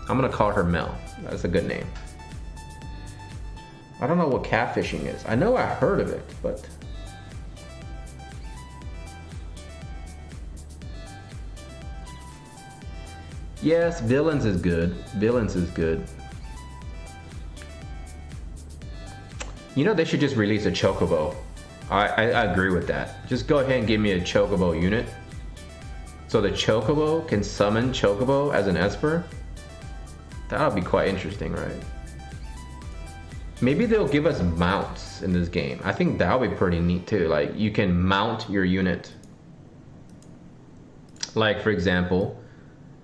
I'm gonna call her Mel. That's a good name. I don't know what catfishing is. I know I heard of it, but... Yes, Villains is good. Villains is good. You know, they should just release a Chocobo. I agree with that. Just go ahead and give me a Chocobo unit. So the Chocobo can summon Chocobo as an Esper. That'll be quite interesting, right? Maybe they'll give us mounts in this game. I think that'll be pretty neat too. Like, you can mount your unit. Like, for example,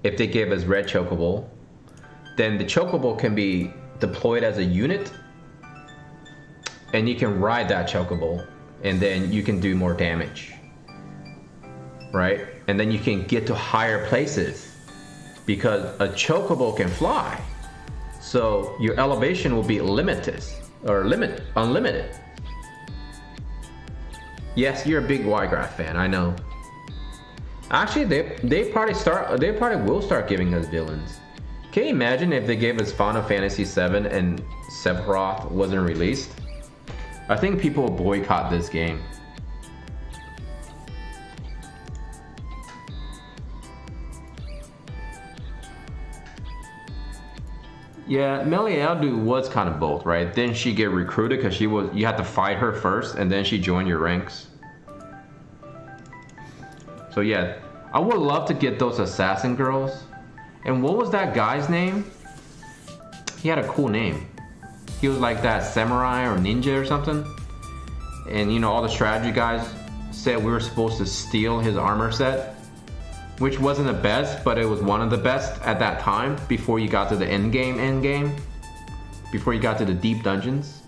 if they give us red Chocobo, then the Chocobo can be deployed as a unit, and you can ride that Chocobo, and then you can do more damage, right? And then you can get to higher places because a Chocobo can fly. So your elevation will be limitless or unlimited. Yes, you're a big Ygraph fan, I know. Actually, they probably will start giving us villains. Can you imagine if they gave us Final Fantasy VII and Sephiroth wasn't released? I think people will boycott this game. Yeah, Meliadu was kind of both, right? Didn't she get recruited because you had to fight her first and then she joined your ranks? So yeah, I would love to get those assassin girls. And what was that guy's name? He had a cool name. He was like that samurai or ninja or something. And you know, all the strategy guys said we were supposed to steal his armor set, which wasn't the best, but it was one of the best at that time before you got to the end game, before you got to the deep dungeons.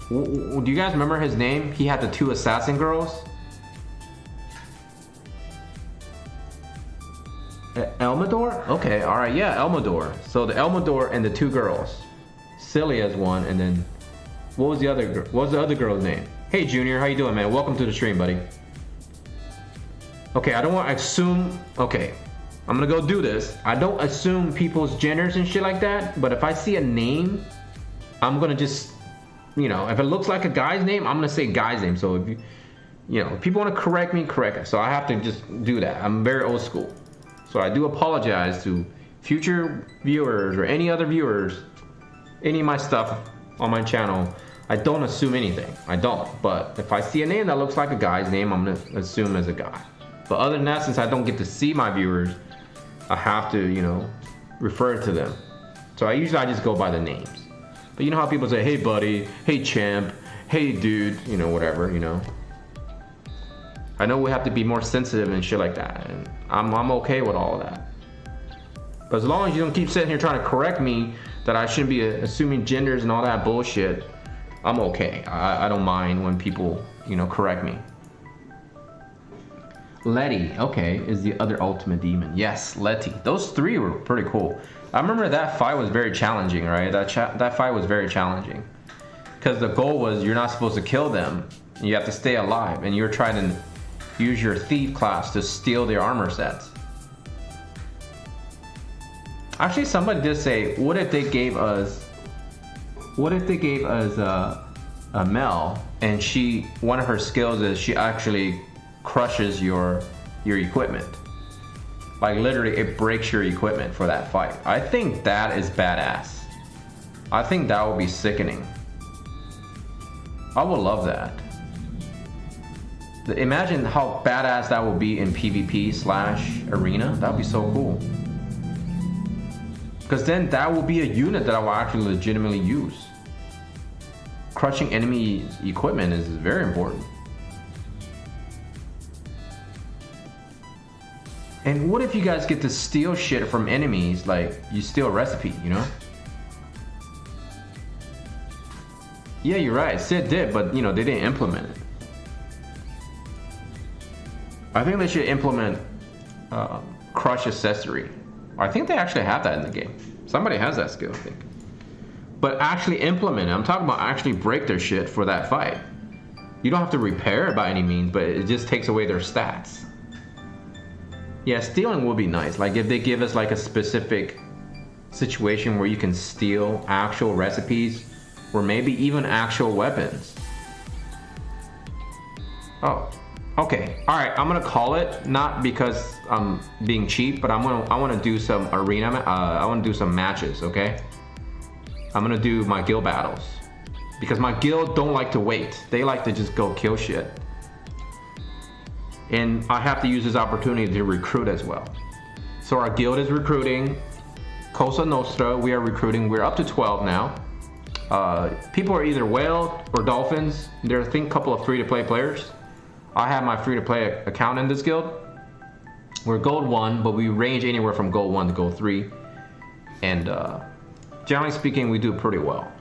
Do you guys remember his name? He had the two assassin girls. Elmador? Okay, alright, yeah, Elmador. So the Elmador and the two girls. Celia's one, and then what was the other girl's name? Hey Junior, how you doing, man? Welcome to the stream, buddy. Okay, I don't want to assume. Okay, I'm gonna go do this. I don't assume people's genders and shit like that, but if I see a name, I'm gonna just, you know, if it looks like a guy's name, I'm gonna say guy's name. So if you know, if people want to correct me, correct us. So I have to just do that. I'm very old school. So I do apologize to future viewers or any other viewers, any of my stuff on my channel. I don't assume anything. I don't. But if I see a name that looks like a guy's name, I'm gonna assume as a guy. But other than that, since I don't get to see my viewers, I have to, you know, refer to them. So I just go by the names. But you know how people say, hey buddy, hey champ, hey dude, you know, whatever, you know. I know we have to be more sensitive and shit like that, and I'm okay with all of that. But as long as you don't keep sitting here trying to correct me that I shouldn't be assuming genders and all that bullshit, I'm okay. I don't mind when people, you know, correct me. Letty, okay, is the other ultimate demon. Yes, Letty. Those three were pretty cool. I remember that fight was very challenging, right? That fight was very challenging. Because the goal was you're not supposed to kill them. You have to stay alive, and you're trying to use your thief class to steal their armor sets. Actually, somebody did say, what if they gave us a Mel, and one of her skills is she actually crushes your equipment. Like literally it breaks your equipment for that fight. I think that is badass. I think that would be sickening. I would love that. Imagine how badass that would be in PvP/arena. That would be so cool. Because then that will be a unit that I will actually legitimately use. Crushing enemy equipment is very important. And what if you guys get to steal shit from enemies, like you steal a recipe, you know? Yeah, you're right, Sid did, but you know, they didn't implement it. I think they should implement crush accessory. I think they actually have that in the game. Somebody has that skill, I think. But actually implement it. I'm talking about actually break their shit for that fight. You don't have to repair it by any means, but it just takes away their stats. Yeah, stealing would be nice. Like if they give us like a specific situation where you can steal actual recipes or maybe even actual weapons. Oh, okay. All right, I'm gonna call it, not because I'm being cheap, but I want to do some arena. I want to do some matches. Okay. I'm gonna do my guild battles because my guild don't like to wait. They like to just go kill shit. And I have to use this opportunity to recruit as well. So our guild is recruiting. Cosa Nostra, we are recruiting. We're up to 12 now. People are either whale or dolphins. There are, I think, a couple of free-to-play players. I have my free-to-play account in this guild. We're gold 1, but we range anywhere from gold 1 to gold 3. And generally speaking, we do pretty well.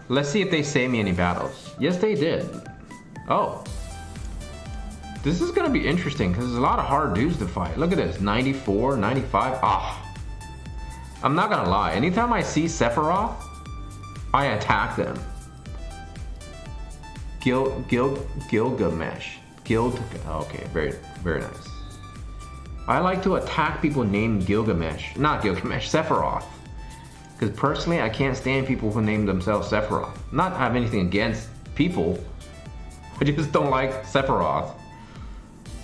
Let's see if they save me any battles. Yes, they did. Oh. This is gonna be interesting because there's a lot of hard dudes to fight. Look at this, 94, 95. Ah, I'm not gonna lie. Anytime I see Sephiroth, I attack them. Gilgamesh. Okay, very, very nice. I like to attack people named Gilgamesh, not Gilgamesh, Sephiroth. Because personally, I can't stand people who name themselves Sephiroth. Not have anything against people. I just don't like Sephiroth.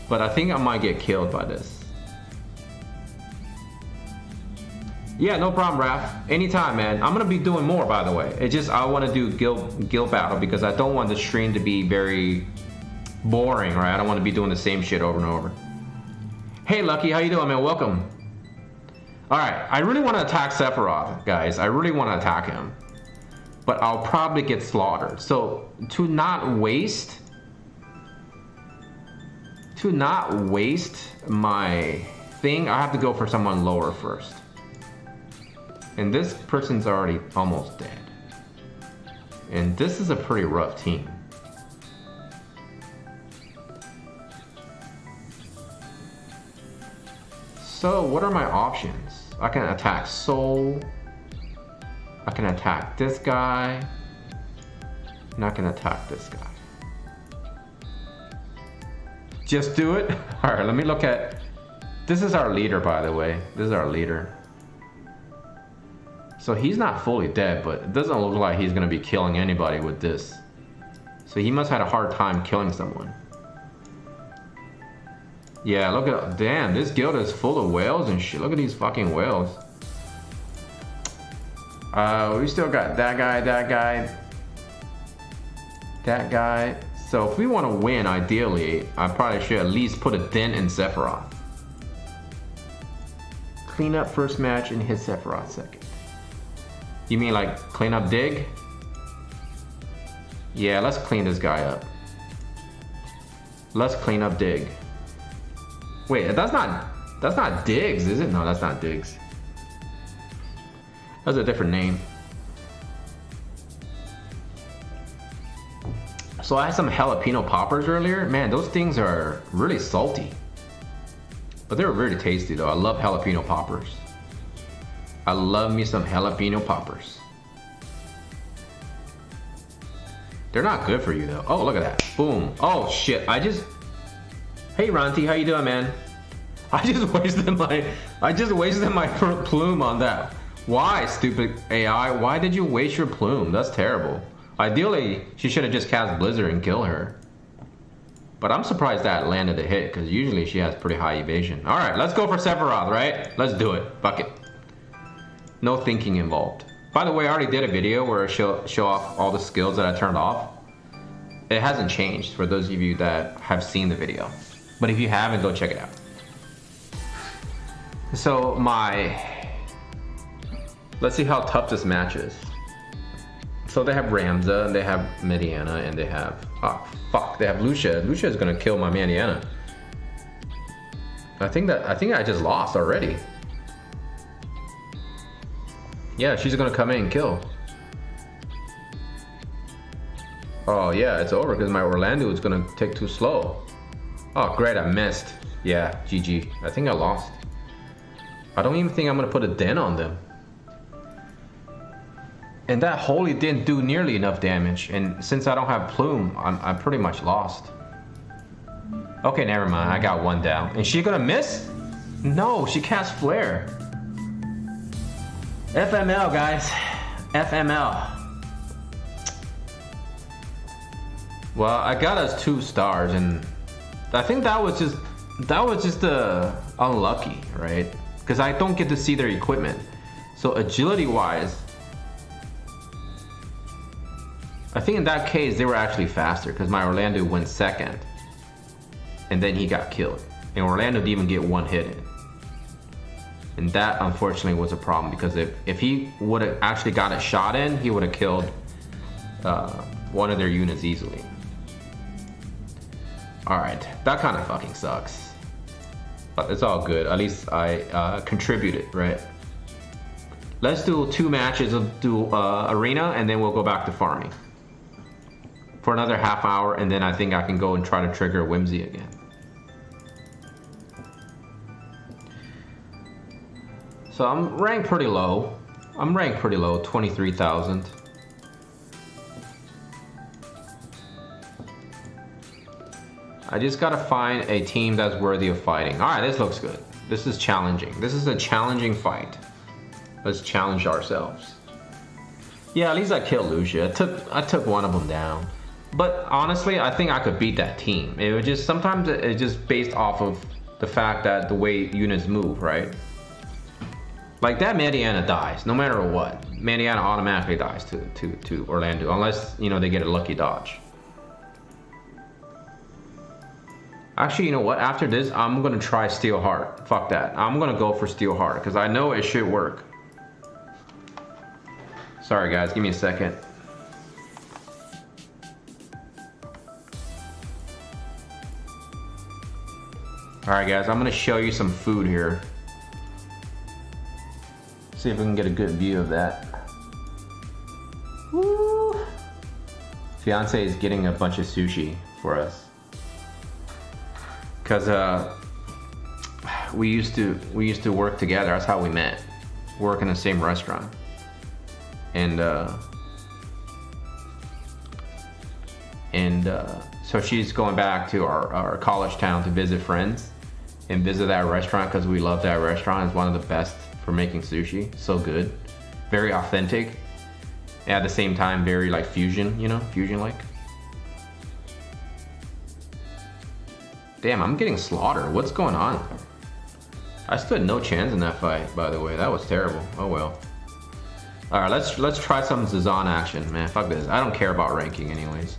But I think I might get killed by this. Yeah, no problem, Raph. Anytime, man. I'm gonna be doing more, by the way. It's just I want to do guild battle because I don't want the stream to be very boring, right? I don't want to be doing the same shit over and over. Hey, Lucky, how you doing, man? Welcome. All right, I really want to attack Sephiroth, guys. I really want to attack him, but I'll probably get slaughtered. So to not waste my thing, I have to go for someone lower first. And this person's already almost dead. And this is a pretty rough team. So what are my options? I can attack Soul. I can attack this guy. And I can attack this guy. Just do it. All right, let me look at, this is our leader, by the way. This is our leader. So he's not fully dead, but it doesn't look like he's gonna be killing anybody with this. So he must have had a hard time killing someone. Yeah, look at, damn, this guild is full of whales and shit. Look at these fucking whales. We still got that guy, that guy, that guy. So if we want to win, ideally, I probably should at least put a dent in Sephiroth. Clean up first match and hit Sephiroth second. You mean like clean up Dig? Yeah, let's clean this guy up. Let's clean up Dig. Wait, that's not Diggs, is it? No, that's not Diggs. That's a different name. So I had some jalapeno poppers earlier. Man, those things are really salty. But they're really tasty though. I love jalapeno poppers. I love me some jalapeno poppers. They're not good for you though. Oh, look at that. Boom. Oh shit. Hey Ronti, how you doing, man? I just wasted my plume on that. Why, stupid AI? Why did you waste your plume? That's terrible. Ideally, she should have just cast Blizzard and kill her. But I'm surprised that landed a hit, because usually she has pretty high evasion. Alright, let's go for Sephiroth, right? Let's do it. Fuck it. No thinking involved. By the way, I already did a video where I show off all the skills that I turned off. It hasn't changed for those of you that have seen the video. But if you haven't, go check it out. So let's see how tough this match is. So they have Ramza, and they have Mediana, and they have, they have Lucia. Lucia is gonna kill my Mediana. I think I just lost already. Yeah, she's gonna come in and kill. Oh yeah, it's over because my Orlando is gonna take too slow. Oh great, I missed. Yeah, GG. I think I lost. I don't even think I'm gonna put a dent on them. And that holy didn't do nearly enough damage. And since I don't have plume, I'm pretty much lost. Okay, never mind. I got one down. And she gonna miss? No, she cast flare. FML, guys. FML. Well, I got us 2 stars, and I think that was just unlucky, right? Because I don't get to see their equipment. So agility wise, I think in that case they were actually faster because my Orlando went second, and then he got killed, and Orlando didn't even get 1 hit in. And that unfortunately was a problem because if he would have actually got a shot in, he would have killed one of their units easily. Alright, that kind of fucking sucks. But it's all good. At least I contributed, right? Let's do 2 matches of arena, and then we'll go back to farming for another half hour, and then I think I can go and try to trigger Whimsy again. So I'm ranked pretty low. 23,000. I just gotta find a team that's worthy of fighting. Alright, this looks good. This is challenging. This is a challenging fight. Let's challenge ourselves. Yeah, at least I killed Lucia. I took one of them down. But honestly, I think I could beat that team. It was just, sometimes it's just based off of the fact that the way units move, right? Like that Mediana dies, no matter what. Mediana automatically dies to Orlando, unless, you know, they get a lucky dodge. Actually, you know what? After this, I'm gonna try Steel Heart. Fuck that. I'm gonna go for Steel Heart, because I know it should work. Sorry guys, give me a second. Alright guys, I'm gonna show you some food here. See if we can get a good view of that. Woo! Fiance is getting a bunch of sushi for us. Cause we used to work together. That's how we met. Work in the same restaurant. And so she's going back to our college town to visit friends and visit that restaurant because we love that restaurant. It's one of the best for making sushi. So good, very authentic. At the same time, very like fusion, you know, fusion-like. Damn, I'm getting slaughtered. What's going on? I stood no chance in that fight, by the way. That was terrible. Oh well. Alright, let's try some Zazan action, man. Fuck this. I don't care about ranking anyways.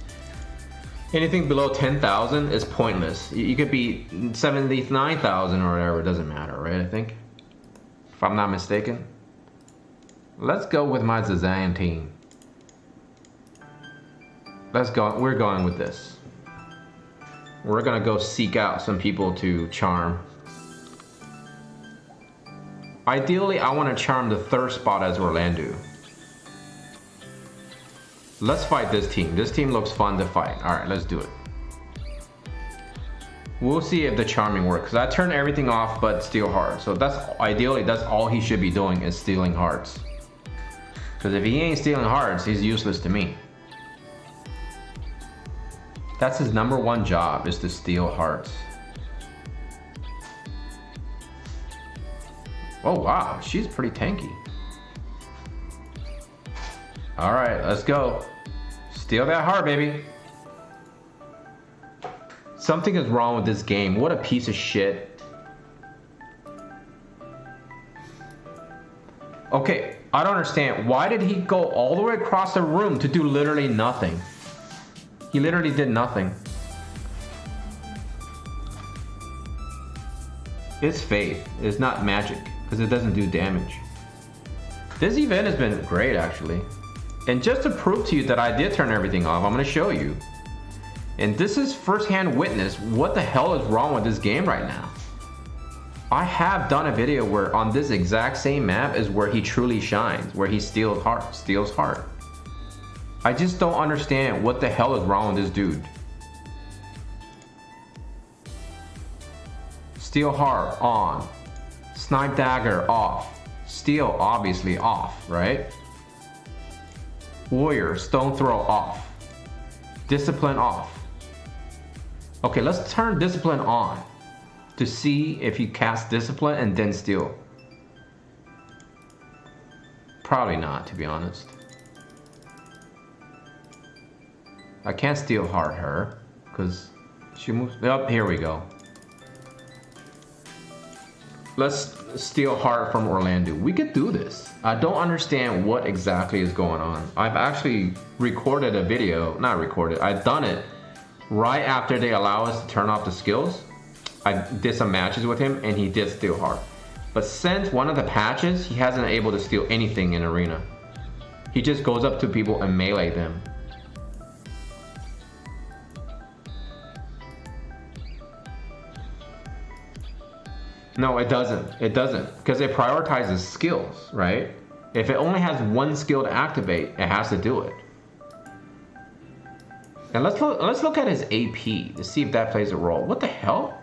Anything below 10,000 is pointless. You could be 79,000 or whatever. It doesn't matter, right? I think. If I'm not mistaken. Let's go with my Zazan team. Let's go. We're going with this. We're gonna go seek out some people to charm. Ideally, I want to charm the 3rd spot as Orlando. Let's fight this team. This team looks fun to fight. Alright, let's do it. We'll see if the charming works. I turned everything off but steal hearts. So that's ideally, that's all he should be doing, is stealing hearts. Because if he ain't stealing hearts, he's useless to me. That's his #1 job, is to steal hearts. Oh wow, she's pretty tanky. Alright, let's go. Steal that heart, baby. Something is wrong with this game. What a piece of shit. Okay, I don't understand. Why did he go all the way across the room to do literally nothing? He literally did nothing. It's faith. It's not magic, because it doesn't do damage. This event has been great, actually. And just to prove to you that I did turn everything off, I'm going to show you. And this is first-hand witness what the hell is wrong with this game right now. I have done a video where on this exact same map is where he truly shines, where he steals heart. I just don't understand what the hell is wrong with this dude. Steal heart on. Snipe dagger off. Steal obviously off, right? Warrior stone throw off. Discipline off. Okay, let's turn discipline on to see if you cast discipline and then steal. Probably not, to be honest. I can't steel heart her, because she moves. Oh, here we go. Let's steal heart from Orlando. We could do this. I don't understand what exactly is going on. I've actually recorded a video, not recorded, I've done it right after they allow us to turn off the skills. I did some matches with him and he did steal heart. But since one of the patches, he hasn't been able to steal anything in arena. He just goes up to people and melee them. No, it doesn't. It doesn't. Because it prioritizes skills, right? If it only has one skill to activate, it has to do it. And let's look at his AP to see if that plays a role. What the hell?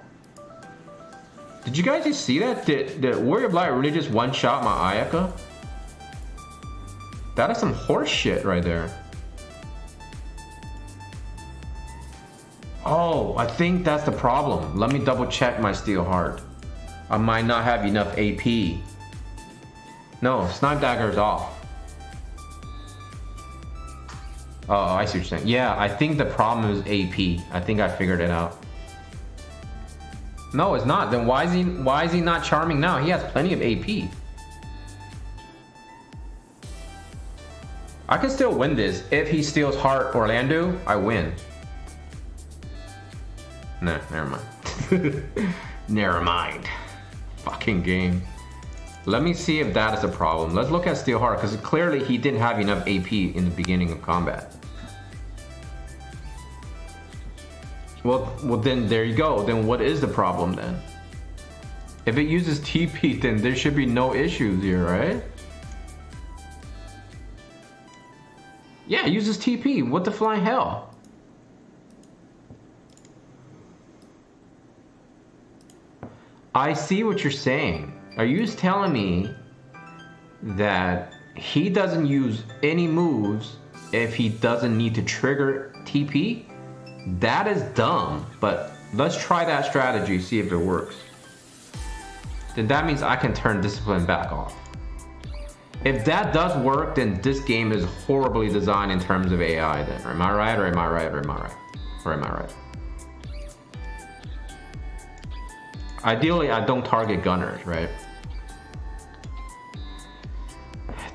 Did you guys just see that? Did Warrior Blight really just one-shot my Ayaka? That is some horse shit right there. Oh, I think that's the problem. Let me double check my Steel Heart. I might not have enough AP. No, Snipe Dagger is off. Oh, I see what you're saying. Yeah, I think the problem is AP. I think I figured it out. No, it's not. Then why is he not charming now? He has plenty of AP. I can still win this. If he steals Heart Orlando, I win. Nah, never mind. Never mind. Fucking game. Let me see if that is a problem. Let's look at Steel Heart, because clearly he didn't have enough AP in the beginning of combat. Well, then there you go. Then what is the problem then? If it uses TP, then there should be no issues here, right? Yeah, it uses TP. What the flying hell? I see what you're saying. Are you just telling me that he doesn't use any moves if he doesn't need to trigger TP? That is dumb, but let's try that strategy, see if it works. Then that means I can turn Discipline back off. If that does work, then this game is horribly designed in terms of AI then. Am I right or am I right or am I right? Or am I right? Ideally, I don't target gunners, right?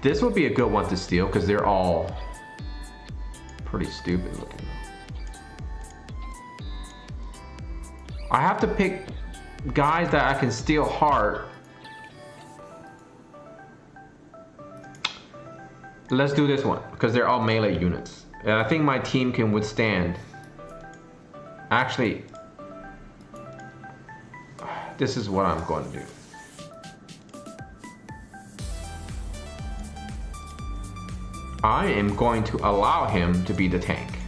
This would be a good one to steal because they're all pretty stupid looking. I have to pick guys that I can steal Heart. Let's do this one because they're all melee units. And I think my team can withstand. Actually, this is what I'm going to do. I am going to allow him to be the tank,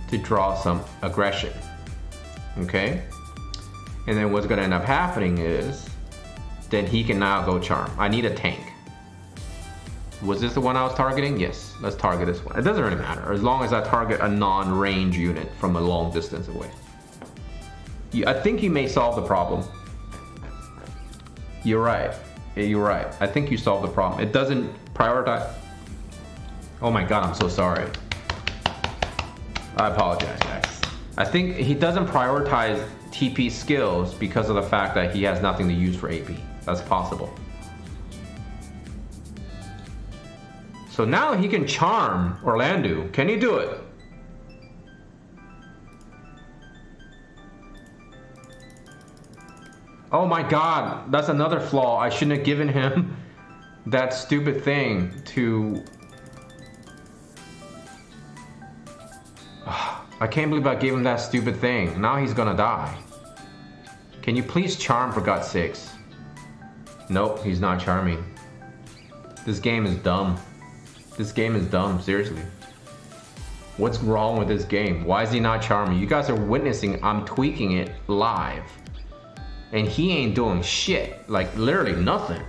to draw some aggression. Okay? And then what's going to end up happening is, then he can now go charm. I need a tank. Was this the one I was targeting? Yes, let's target this one. It doesn't really matter, as long as I target a non-range unit from a long distance away. I think you may solve the problem. You're right. You're right. I think you solved the problem. It doesn't prioritize. Oh my god, I'm so sorry. I apologize, guys. I think he doesn't prioritize TP skills because of the fact that he has nothing to use for AP. That's possible. So now he can charm Orlando. Can he do it? Oh my god, that's another flaw. I shouldn't have given him that stupid thing to... I can't believe I gave him that stupid thing. Now he's gonna die. Can you please charm for God's sakes? Nope, he's not charming. This game is dumb. This game is dumb, seriously. What's wrong with this game? Why is he not charming? You guys are witnessing, I'm tweaking it live. And he ain't doing shit. Like, literally nothing.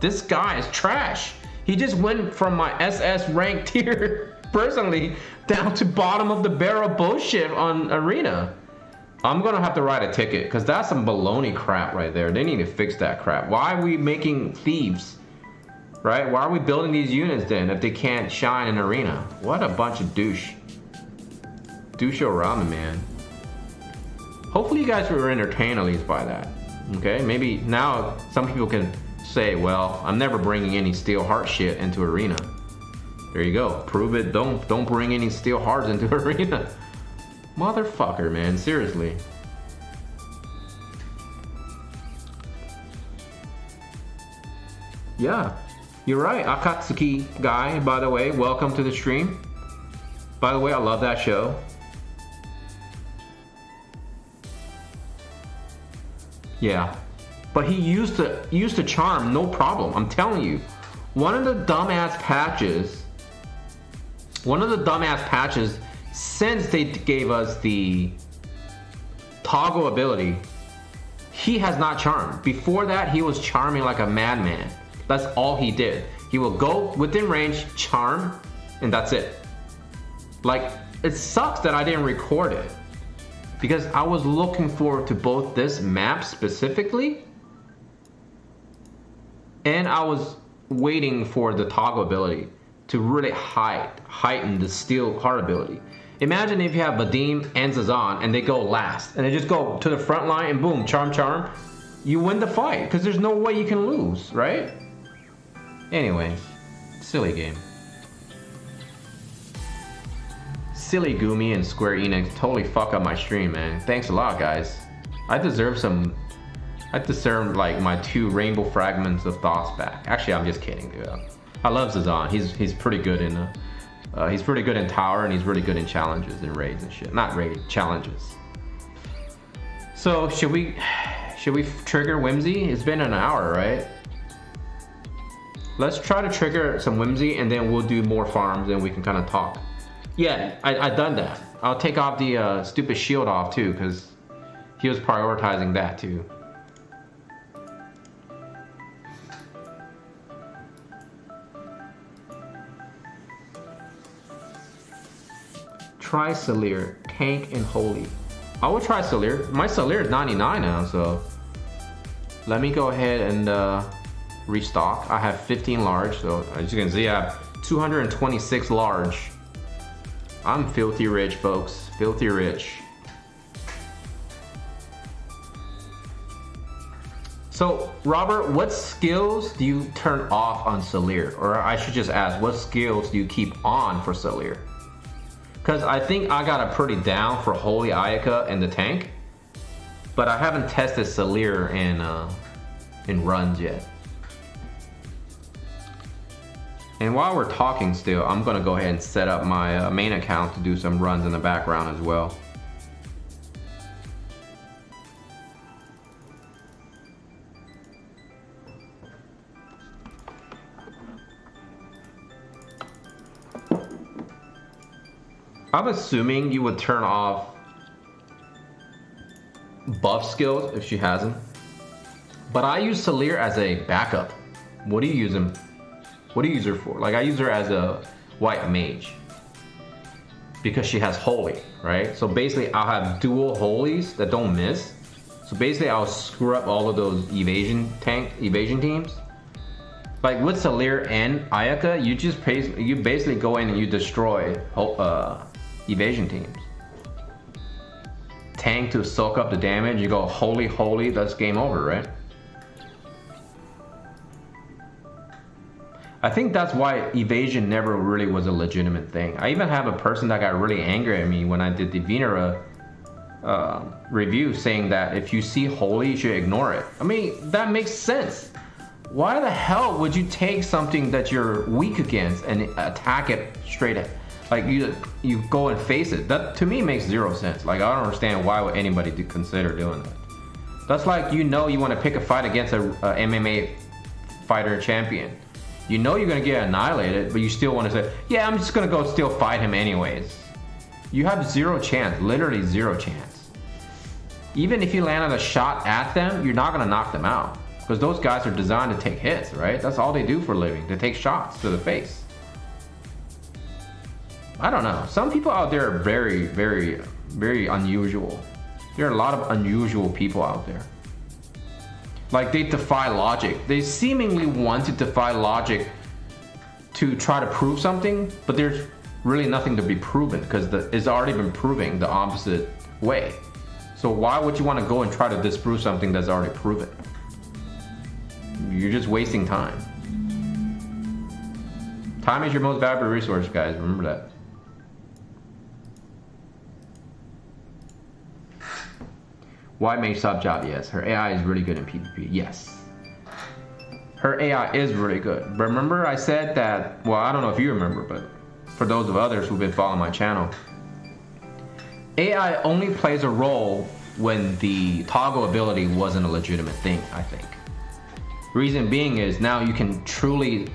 This guy is trash. He just went from my SS rank tier, personally, down to bottom of the barrel bullshit on Arena. I'm gonna have to write a ticket, because that's some baloney crap right there. They need to fix that crap. Why are we making thieves Right? Why are we building these units then if they can't shine in arena? What a bunch of douche. Douche-o-ramen, man. Hopefully you guys were entertained at least by that. Okay? Maybe now some people can say, well, I'm never bringing any steel heart shit into arena. There you go. Prove it. Don't bring any steel hearts into arena. Motherfucker, man. Seriously. Yeah. You're right. Akatsuki guy, by the way. Welcome to the stream. By the way, I love that show. Yeah. But he used to charm, no problem. I'm telling you. One of the dumbass patches since they gave us the toggle ability, he has not charmed. Before that, he was charming like a madman. That's all he did. He will go within range, charm, and that's it. Like, it sucks that I didn't record it, because I was looking forward to both this map specifically, and I was waiting for the toggle ability to really heighten the steel heart ability. Imagine if you have Vadim and Zazan and they go last and they just go to the front line and boom, charm, you win the fight because there's no way you can lose, right? Anyway, silly game. Silly Gumi and Square Enix totally fuck up my stream, man. Thanks a lot, guys. I deserve like my 2 rainbow fragments of thoughts back. Actually, I'm just kidding, dude. I love Zazan. He's pretty good in he's pretty good in tower, and he's really good in challenges and raids and shit. Not raid, challenges. So should we trigger Whimsy? It's been an hour, right? Let's try to trigger some Whimsy, and then we'll do more farms, and we can kind of talk. Yeah, I done that. I'll take off the stupid shield off too, because he was prioritizing that too. Try Salir, tank and holy. I will try Salir. My Salir is 99 now, so let me go ahead and restock. I have 15 large, so as you can see, I have 226 large. I'm filthy rich, folks. Filthy rich. So, Robert, what skills do you turn off on Salir? Or I should just ask, what skills do you keep on for Salir? Because I think I got a pretty down for Holy Ayaka and the tank, but I haven't tested Salir in runs yet. And while we're talking still, I'm gonna go ahead and set up my main account to do some runs in the background as well. I'm assuming you would turn off buff skills if she has them. But I use Salir as a backup. What do you use him? What do you use her for? Like, I use her as a white mage because she has holy, right? So basically I'll have dual holies that don't miss. So basically I'll screw up all of those evasion teams. Like with Salir and Ayaka, you basically go in and you destroy evasion teams. Tank to soak up the damage, you go holy, that's game over, right? I think that's why evasion never really was a legitimate thing. I even have a person that got really angry at me when I did the Venera review, saying that if you see holy, you should ignore it. I mean, that makes sense. Why the hell would you take something that you're weak against and attack it straight at? Like, you go and face it. That to me makes zero sense. Like, I don't understand why would anybody consider doing that. That's like, you want to pick a fight against a MMA fighter champion. You know you're gonna get annihilated, but you still want to say, yeah, I'm just gonna go still fight him anyways. You have zero chance, literally zero chance. Even if you land a shot at them, you're not gonna knock them out, because those guys are designed to take hits, right? That's all they do for a living. They take shots to the face. I don't know. Some people out there are very, very unusual. There are a lot of unusual people out there. Like they defy logic. They seemingly want to defy logic to try to prove something, but there's really nothing to be proven because it's already been proving the opposite way. So why would you want to go and try to disprove something that's already proven? You're just wasting time. Time is your most valuable resource, guys. Remember that. Why make sub job? Yes, her AI is really good in PvP. Yes, her AI is really good. Remember I said that, well, I don't know if you remember, but for those of others who've been following my channel, AI only plays a role when the toggle ability wasn't a legitimate thing, I think. Reason being is now you can truly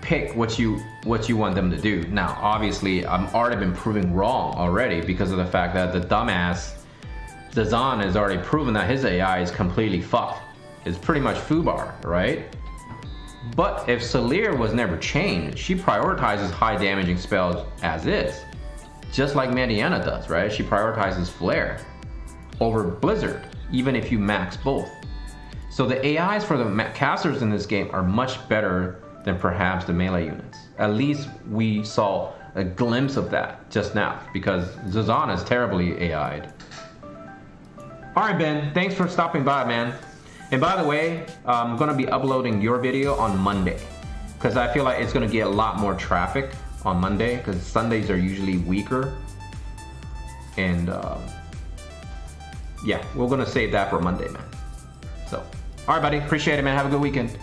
pick what you want them to do. Now, obviously, I've already been proving wrong already because of the fact that the dumbass Zazan has already proven that his AI is completely fucked. It's pretty much foobar, right? But if Salir was never changed, she prioritizes high damaging spells as is. Just like Mandiana does, right? She prioritizes Flare over Blizzard, even if you max both. So the AIs for the casters in this game are much better than perhaps the melee units. At least we saw a glimpse of that just now, because Zazan is terribly AI'd. Alright Ben, thanks for stopping by, man. And by the way, I'm gonna be uploading your video on Monday, because I feel like it's gonna get a lot more traffic on Monday, because Sundays are usually weaker. And yeah, we're gonna save that for Monday, man. So, alright buddy, appreciate it, man. Have a good weekend.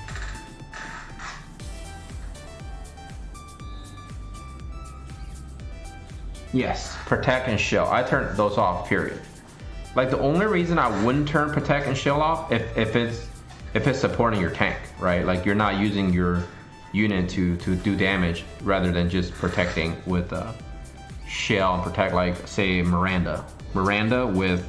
Yes, protect and shell. I turned those off, period. Like the only reason I wouldn't turn protect and shell off if it's supporting your tank, right? Like you're not using your unit to do damage rather than just protecting with shell and protect, like say Miranda with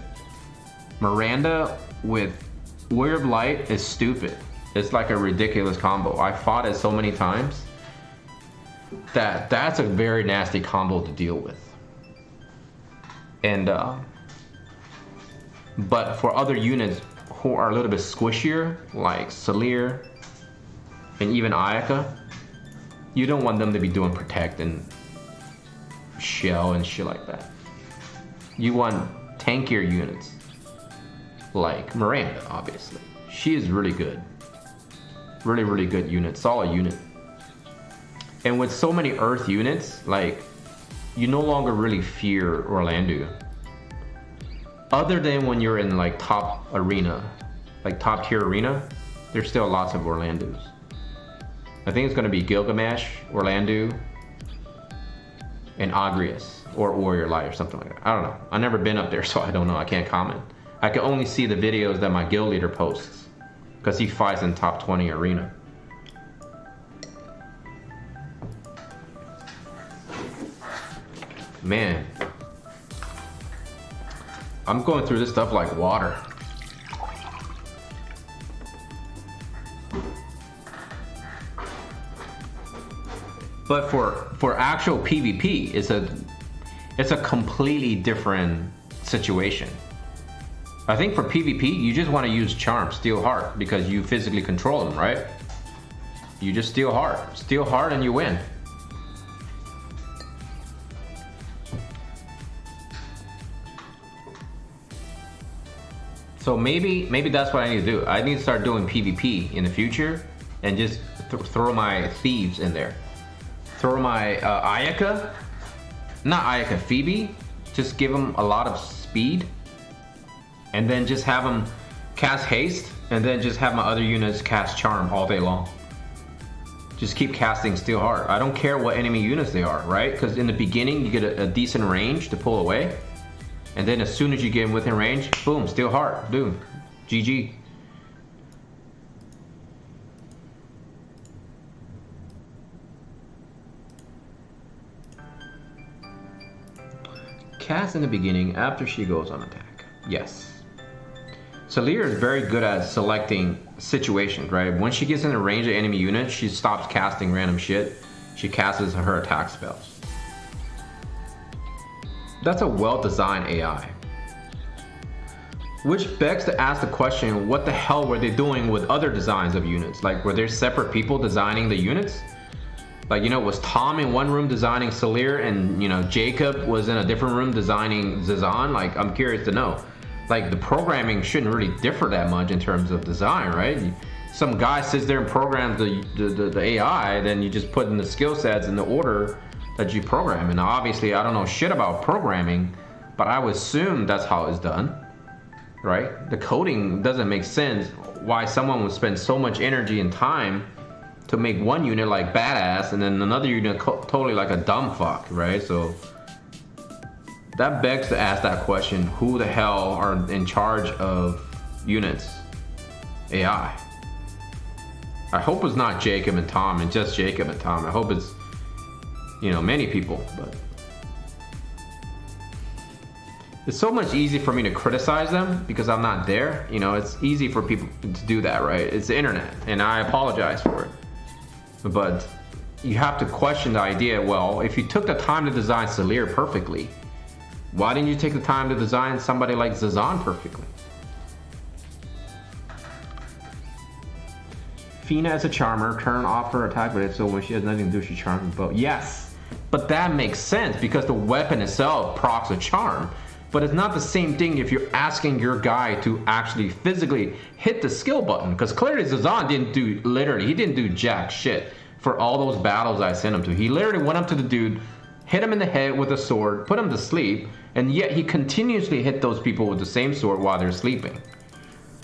Warrior of Light is stupid. It's like a ridiculous combo. I fought it so many times that that's a very nasty combo to deal with. And but for other units who are a little bit squishier, like Salir and even Ayaka, you don't want them to be doing protect and shell and shit like that. You want tankier units like Miranda, obviously. She is really good. Really, really good unit, solid unit. And with so many earth units, like, you no longer really fear Orlando. Other than when you're in like top arena, like top tier arena, there's still lots of Orlandos. I think it's gonna be Gilgamesh, Orlando, and Agrias, or Warrior Light or something like that. I don't know. I've never been up there, so I don't know. I can't comment. I can only see the videos that my guild leader posts, because he fights in top 20 arena. Man, I'm going through this stuff like water. But for actual PvP, it's a completely different situation. I think for PvP, you just want to use Charm, Steel Heart, because you physically control them, right? You just Steel Heart and you win. So maybe that's what I need to do. I need to start doing PvP in the future and just throw my thieves in there. Throw my Ayaka, not Ayaka, Phoebe. Just give them a lot of speed, and then just have them cast haste, and then just have my other units cast charm all day long. Just keep casting Steel Heart. I don't care what enemy units they are, right? Because in the beginning you get a decent range to pull away. And then as soon as you get in within range, boom, Steel Heart, dude, GG. Cast in the beginning after she goes on attack. Yes. Salir is very good at selecting situations, right? When she gets in the range of enemy units, she stops casting random shit. She casts her attack spells. That's a well-designed AI. Which begs to ask the question, what the hell were they doing with other designs of units? Like, were there separate people designing the units? Like, you know, was Tom in one room designing Salir and, you know, Jacob was in a different room designing Zazan? Like, I'm curious to know. Like, the programming shouldn't really differ that much in terms of design, right? Some guy sits there and programs the AI, then you just put in the skill sets in the order that you program. And obviously, I don't know shit about programming, but I would assume that's how it's done, right? The coding doesn't make sense why someone would spend so much energy and time to make one unit like badass and then another unit totally like a dumb fuck, right? So that begs to ask that question, who the hell are in charge of units? AI. I hope it's not Jacob and Tom and just Jacob and Tom. I hope it's, you know, many people, but it's so much easier for me to criticize them because I'm not there. You know, it's easy for people to do that, right? It's the internet, and I apologize for it. But you have to question the idea, well, if you took the time to design Salir perfectly, why didn't you take the time to design somebody like Zazan perfectly? Fina as a charmer, turn off her attack, but so when she has nothing to do, she charms the bow. Yes, but that makes sense because the weapon itself procs a charm. But it's not the same thing if you're asking your guy to actually physically hit the skill button. Because clearly Zazan didn't do, he didn't do jack shit for all those battles I sent him to. He literally went up to the dude, hit him in the head with a sword, put him to sleep, and yet he continuously hit those people with the same sword while they're sleeping.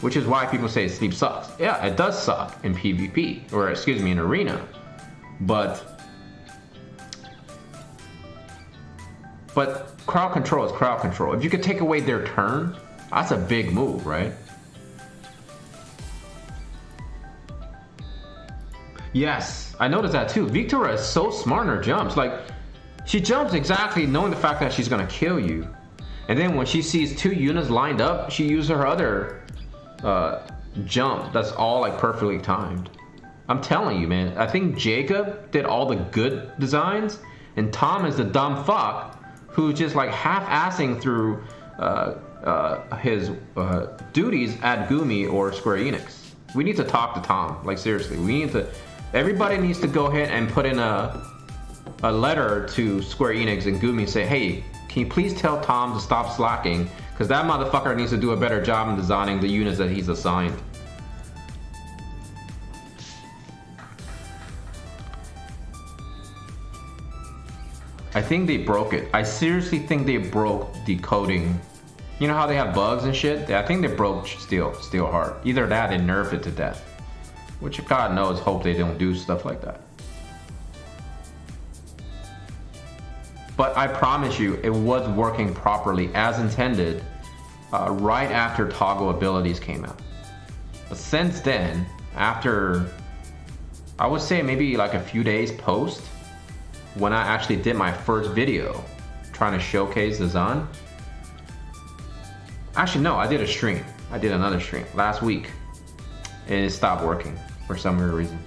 Which is why people say sleep sucks. Yeah, it does suck in PvP, or excuse me, in arena. But crowd control is crowd control. If you could take away their turn, that's a big move, right? Yes, I noticed that too. Victoria is so smart in her jumps. Like, she jumps exactly knowing the fact that she's gonna kill you. And then when she sees two units lined up, she uses her other jump that's all like perfectly timed. I'm telling you, man, I think Jacob did all the good designs, and Tom is the dumb fuck who's just like half-assing through his duties at Gumi or Square Enix. We need to talk to Tom, like seriously. Everybody needs to go ahead and put in a letter to Square Enix and Gumi and say, hey, can you please tell Tom to stop slacking? Because that motherfucker needs to do a better job in designing the units that he's assigned. I think they broke it. I seriously think they broke the coding. You know how they have bugs and shit? I think they broke Steel Heart. Either that or they nerfed it to death. Which God knows, hope they don't do stuff like that. But I promise you, it was working properly as intended right after toggle abilities came out. But since then, after, I would say maybe like a few days post, when I actually did my first video trying to showcase Zazan. Actually, no, I did a stream. I did another stream last week, and it stopped working for some weird reason.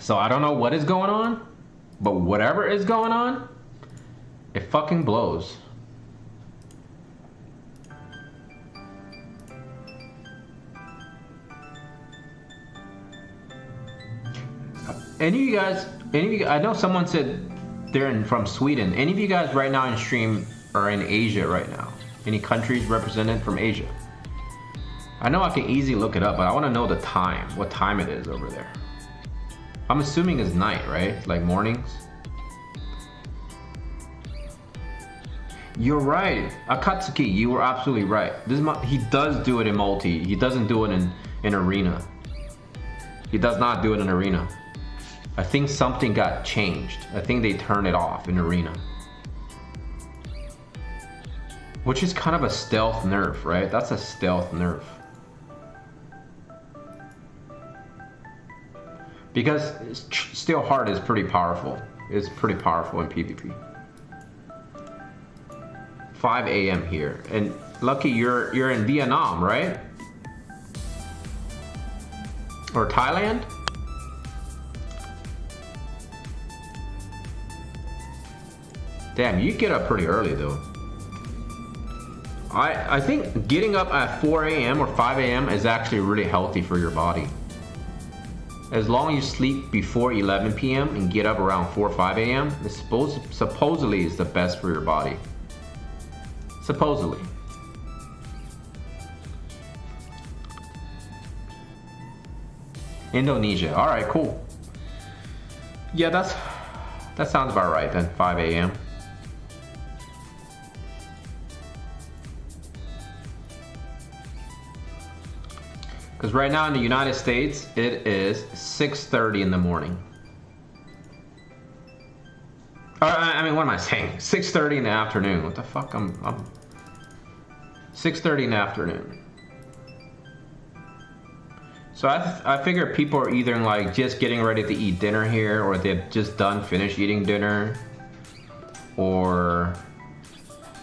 So I don't know what is going on, but whatever is going on, it fucking blows. Any of you guys, I know someone said they're from Sweden. Any of you guys right now in stream are in Asia right now? Any countries represented from Asia? I know I can easily look it up, but I want to know the time, what time it is over there. I'm assuming it's night, right? Like mornings? You're right, Akatsuki, you were absolutely right. He does do it in multi. He doesn't do it in arena. He does not do it in arena. I think something got changed. I think they turned it off in arena. Which is kind of a stealth nerf, right? That's a stealth nerf. Because Steel Heart is pretty powerful. It's pretty powerful in PvP. 5 a.m. here. And Lucky, you're in Vietnam, right? Or Thailand? Damn, you get up pretty early though. I think getting up at 4 a.m. or 5 a.m. is actually really healthy for your body. As long as you sleep before 11 p.m. and get up around 4 or 5 a.m., supposedly is the best for your body. Supposedly. Indonesia. All right, cool. Yeah, that sounds about right then. 5 a.m. Because right now in the United States, it is 6:30 in the morning. I mean, what am I saying? 6:30 in the afternoon. What the fuck? I'm 6:30 in the afternoon. So I figure people are either like just getting ready to eat dinner here, or they've just finished eating dinner, or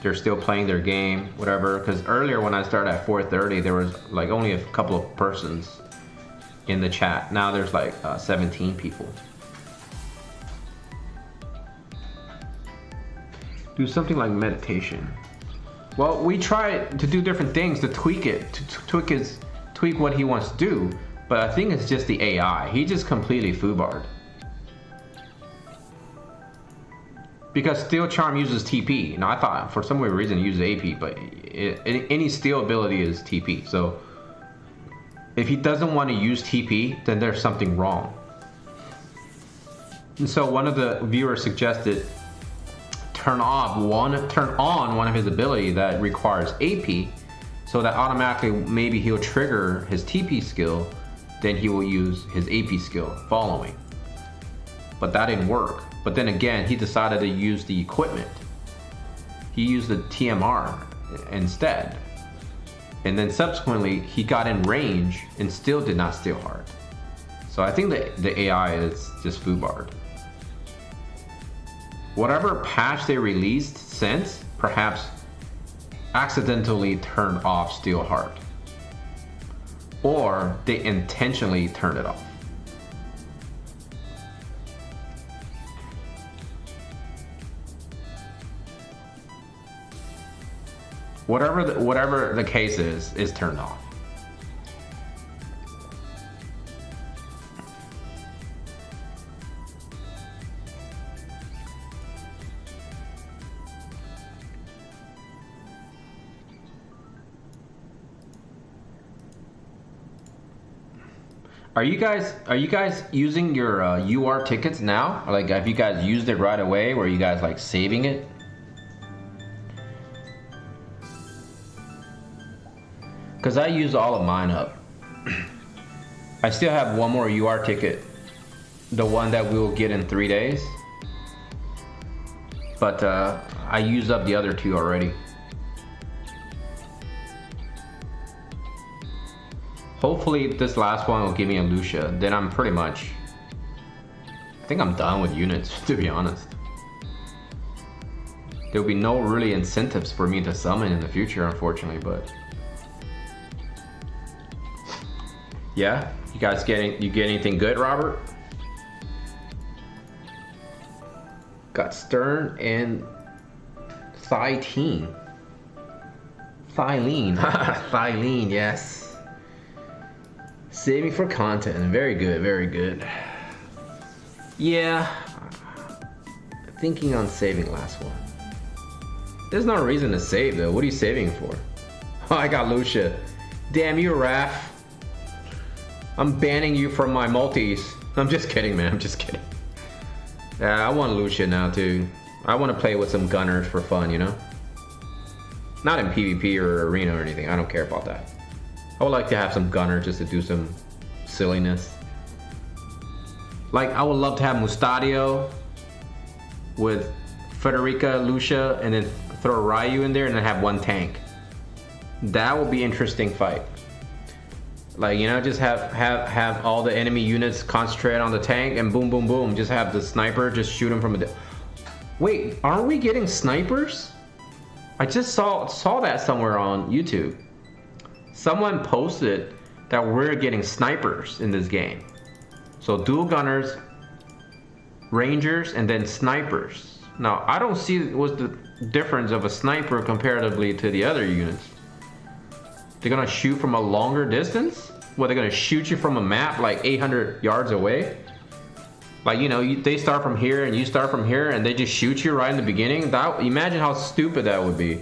they're still playing their game, whatever. Because earlier when I started at 4:30, there was like only a couple of persons in the chat. Now there's like 17 people. Do something like meditation. Well, we try to do different things to tweak it, to tweak what he wants to do. But I think it's just the AI. He just completely foobarred. Because Steel Charm uses TP. Now I thought for some weird reason it uses AP, but any steel ability is TP. So if he doesn't want to use TP, then there's something wrong. And so one of the viewers suggested turn on one of his ability that requires AP, so that automatically maybe he'll trigger his TP skill, then he will use his AP skill following. But that didn't work. But then again, he decided to use the equipment. He used the TMR instead. And then subsequently, he got in range and still did not steal hard. So I think the AI is just foobarred. Whatever patch they released since, perhaps accidentally turned off Steel Heart. Or they intentionally turned it off. Whatever the case is turned off. Are you guys using your UR tickets now? Like, have you guys used it right away? Or are you guys like saving it? Because I used all of mine up. I still have one more UR ticket. The one that we will get in 3 days. But I used up the other two already. Hopefully this last one will give me a Lucia. Then I'm pretty much... I think I'm done with units, to be honest. There will be no really incentives for me to summon in the future, unfortunately, but... Yeah? You guys get anything good, Robert? Got Stern and Thylene. Thylene, yes. Saving for content. Very good, very good. Yeah. Thinking on saving last one. There's no reason to save though. What are you saving for? Oh, I got Lucia. Damn you, Raph. I'm banning you from my multis. I'm just kidding, man. I'm just kidding. Yeah, I want Lucia now too. I want to play with some gunners for fun, you know? Not in PvP or arena or anything. I don't care about that. I would like to have some gunners just to do some silliness. Like, I would love to have Mustadio with Federica, Lucia, and then throw Ryu in there and then have one tank. That would be interesting fight. Like, you know, just have all the enemy units concentrate on the tank and boom, boom, boom. Just have the sniper just shoot him from a... Wait, aren't we getting snipers? I just saw that somewhere on YouTube. Someone posted that we're getting snipers in this game. So dual gunners, rangers, and then snipers. Now, I don't see difference of a sniper comparatively to the other units? They're gonna shoot from a longer distance? Well, they're gonna shoot you from a map like 800 yards away? Like, you know, they start from here and you start from here and they just shoot you right in the beginning? Imagine how stupid that would be.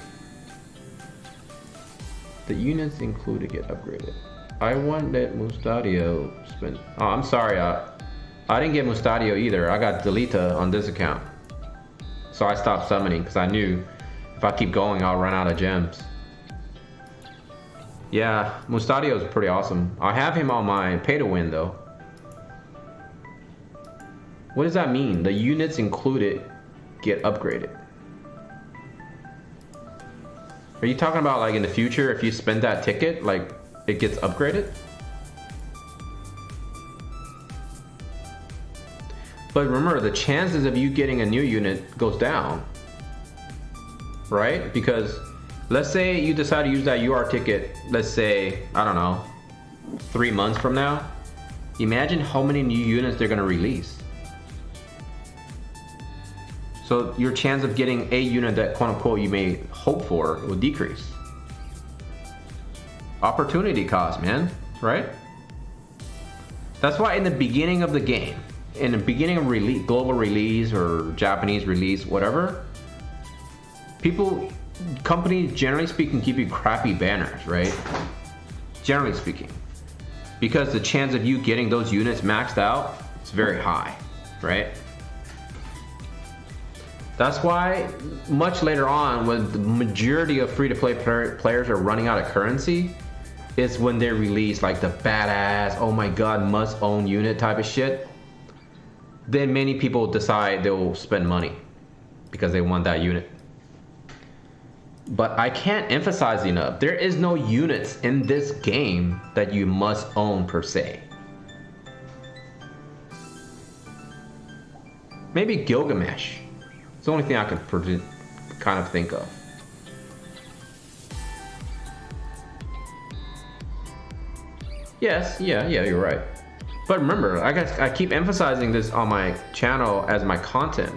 The units included get upgraded. I want that Mustadio spin. Oh, I'm sorry. I didn't get Mustadio either. I got Delita on this account. So I stopped summoning because I knew if I keep going, I'll run out of gems. Yeah, Mustadio is pretty awesome. I have him on my pay to win though. What does that mean? The units included get upgraded. Are you talking about like in the future if you spend that ticket, like it gets upgraded? But remember, the chances of you getting a new unit goes down, right? Because let's say you decide to use that UR ticket, let's say, I don't know, 3 months from now. Imagine how many new units they're gonna release. So your chance of getting a unit that quote unquote you may hope for will decrease. Opportunity cost, man, right? That's why in the beginning of the game, in the beginning of release, global release or Japanese release, whatever, companies generally speaking give you crappy banners, right? Generally speaking. Because the chance of you getting those units maxed out is very high, right? That's why much later on, when the majority of free-to-play players are running out of currency, is when they release like the badass, oh my god, must-own unit type of shit. Then many people decide they'll spend money because they want that unit. But I can't emphasize enough, there is no units in this game that you must own per se. Maybe Gilgamesh. It's the only thing I could kind of think of. Yes, yeah, you're right. But remember, I keep emphasizing this on my channel as my content,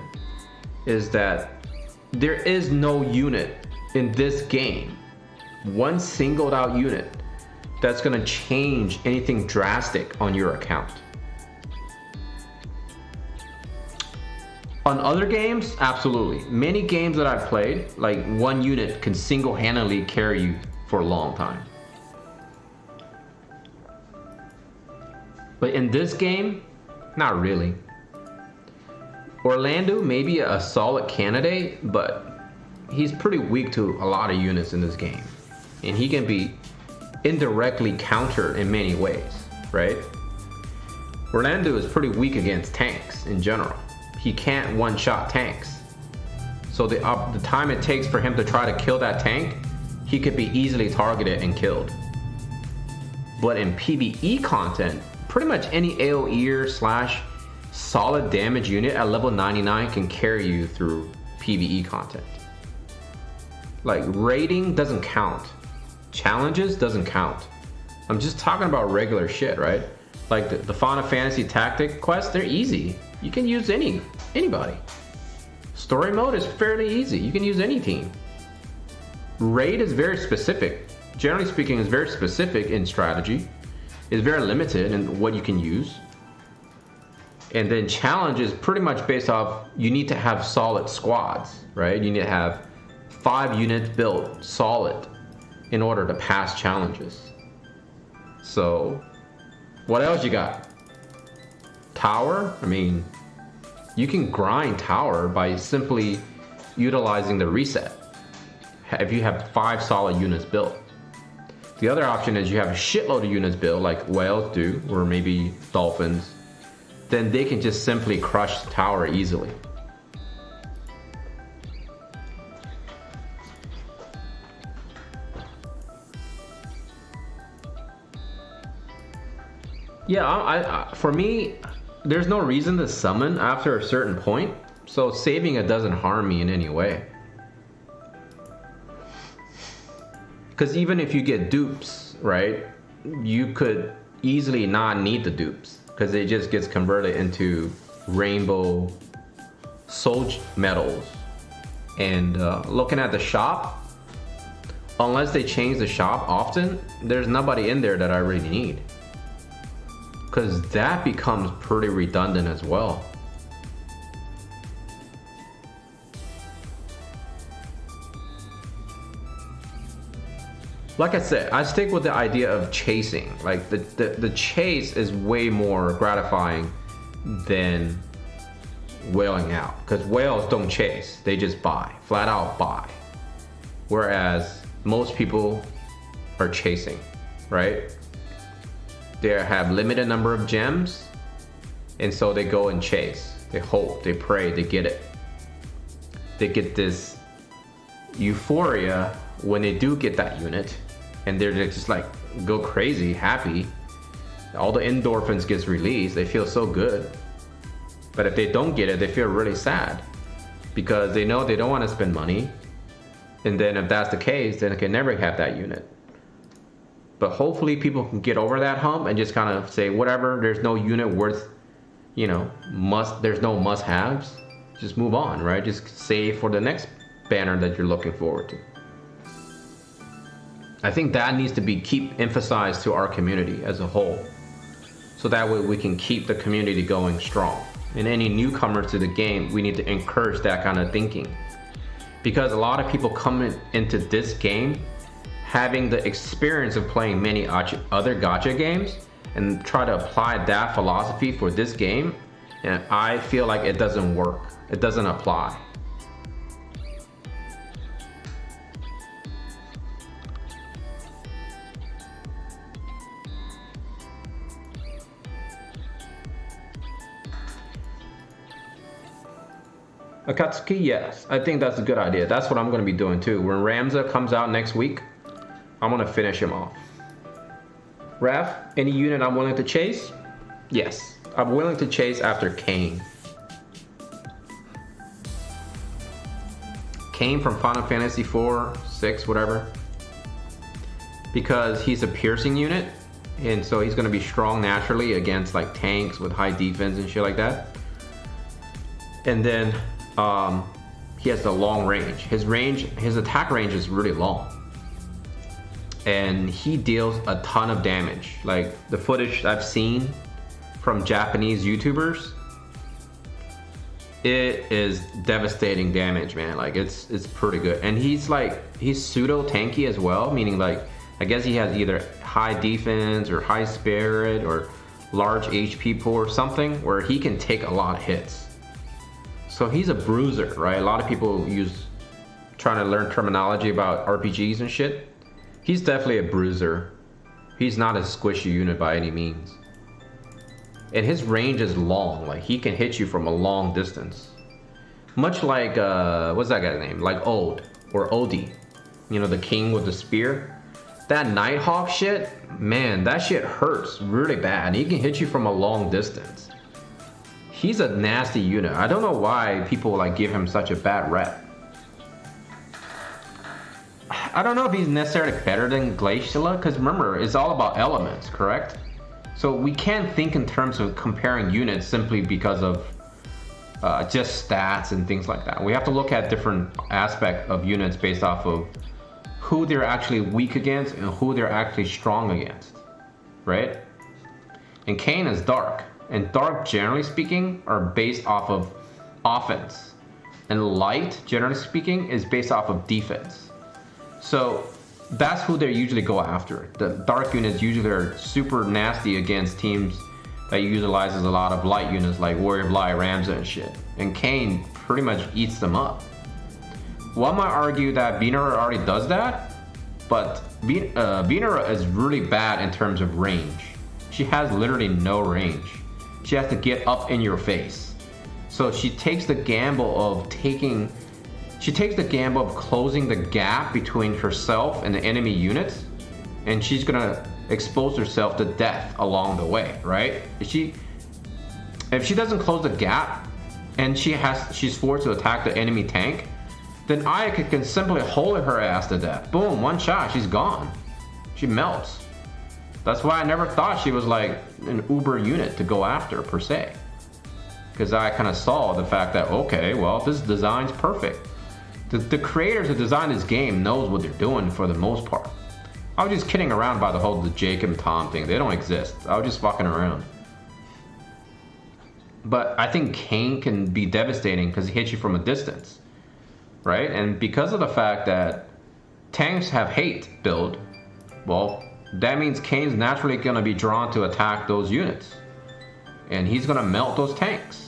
is that there is no unit in this game, one singled out unit, that's gonna change anything drastic on your account. On other games, absolutely. Many games that I've played, like one unit can single-handedly carry you for a long time. But in this game, not really. Orlando may be a solid candidate, but he's pretty weak to a lot of units in this game. And he can be indirectly countered in many ways, right? Orlando is pretty weak against tanks in general. He can't one-shot tanks. So the time it takes for him to try to kill that tank, he could be easily targeted and killed. But in PvE content, pretty much any AoE / solid damage unit at level 99 can carry you through PvE content. Like raiding doesn't count. Challenges doesn't count. I'm just talking about regular shit, right? Like the Final Fantasy Tactic quests, they're easy. You can use anybody. Story mode is fairly easy. You can use any team. Raid is very specific. Generally speaking, is very specific in strategy. It's very limited in what you can use. And then challenge is pretty much based off, you need to have solid squads, right? You need to have 5 units built solid in order to pass challenges. So, what else you got? Tower? I mean, you can grind tower by simply utilizing the reset. If you have 5 solid units built. The other option is you have a shitload of units built like whales do, or maybe dolphins. Then they can just simply crush the tower easily. Yeah, for me, there's no reason to summon after a certain point, so saving it doesn't harm me in any way. Because even if you get dupes, right, you could easily not need the dupes because it just gets converted into rainbow soul medals And looking at the shop, unless they change the shop often, there's nobody in there that I really need. Because that becomes pretty redundant as well. Like I said, I stick with the idea of chasing. Like the chase is way more gratifying than whaling out. Because whales don't chase, they just buy, flat out buy. Whereas most people are chasing, right? They have limited number of gems, and so they go and chase. They hope, they pray, they get it. They get this euphoria when they do get that unit, and they're just like go crazy, happy. All the endorphins gets released. They feel so good. But if they don't get it, they feel really sad because they know they don't want to spend money. And then if that's the case, then they can never have that unit. But hopefully people can get over that hump and just kind of say, whatever, there's no unit worth, you know, there's no must-haves. Just move on, right? Just save for the next banner that you're looking forward to. I think that needs to be keep emphasized to our community as a whole. So that way we can keep the community going strong. And any newcomers to the game, we need to encourage that kind of thinking. Because a lot of people come into this game having the experience of playing many other gacha games and try to apply that philosophy for this game, and I feel like it doesn't work. It doesn't apply. Akatsuki, yes. I think that's a good idea. That's what I'm going to be doing too. When Ramza comes out next week, I'm going to finish him off. Raf, any unit I'm willing to chase? Yes. I'm willing to chase after Kane. Kane from Final Fantasy 4, 6, whatever. Because he's a piercing unit, and so he's going to be strong naturally against like tanks with high defense and shit like that. And then he has the long range. His attack range is really long. And he deals a ton of damage. Like the footage I've seen from Japanese YouTubers, it is devastating damage, man. Like it's pretty good. And he's pseudo tanky as well, meaning like I guess he has either high defense or high spirit or large HP pool or something where he can take a lot of hits. So he's a bruiser, right? A lot of people trying to learn terminology about RPGs and shit. He's definitely a bruiser. He's not a squishy unit by any means. And his range is long. Like he can hit you from a long distance. Much like, what's that guy's name? Like Ode or Odie. You know, the king with the spear. That Nighthawk shit, man, that shit hurts really bad. He can hit you from a long distance. He's a nasty unit. I don't know why people like give him such a bad rep. I don't know if he's necessarily better than Glaciala, because remember, it's all about elements, correct? So we can't think in terms of comparing units simply because of just stats and things like that. We have to look at different aspects of units based off of who they're actually weak against and who they're actually strong against, right? And Kane is dark. And dark, generally speaking, are based off of offense. And light, generally speaking, is based off of defense. So that's who they usually go after. The dark units usually are super nasty against teams that utilizes a lot of light units like Warrior of Light, Ramza and shit. And Kane pretty much eats them up. One might argue that Venera already does that, but Venera is really bad in terms of range. She has literally no range. She has to get up in your face. So she takes the gamble of closing the gap between herself and the enemy units, and she's gonna expose herself to death along the way, right? If she doesn't close the gap and she's forced to attack the enemy tank, then Ayaka can simply hold her ass to death. Boom, one shot, she's gone. She melts. That's why I never thought she was like an uber unit to go after per se. Because I kind of saw the fact that, okay, well, this design's perfect. The creators who designed this game knows what they're doing for the most part. I was just kidding around about the Jacob and Tom thing. They don't exist. I was just fucking around. But I think Kane can be devastating because he hits you from a distance, right? And because of the fact that tanks have hate build, well, that means Kane's naturally going to be drawn to attack those units. And he's going to melt those tanks.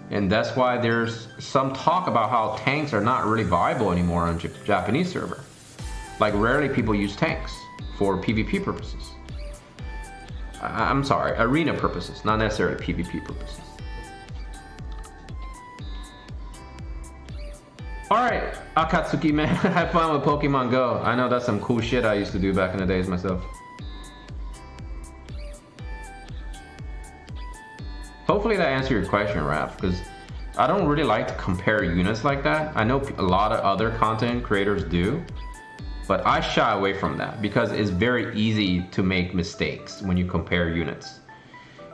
And that's why there's some talk about how tanks are not really viable anymore on Japanese server. Like, rarely people use tanks for PvP purposes. I'm sorry, arena purposes, not necessarily PvP purposes. Alright, Akatsuki, man, have fun with Pokemon Go. I know that's some cool shit I used to do back in the days myself. Hopefully that answered your question, Raph, because I don't really like to compare units like that. I know a lot of other content creators do, but I shy away from that because it's very easy to make mistakes when you compare units.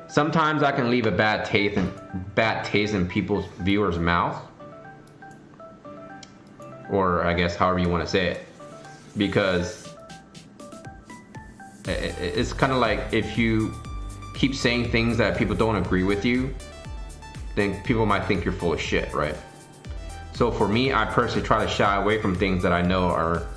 Sometimes I can leave a bad taste in people's viewers' mouth, or I guess however you want to say it, because it's kind of like if you keep saying things that people don't agree with you, then people might think you're full of shit, right? So for me, I personally try to shy away from things that I know are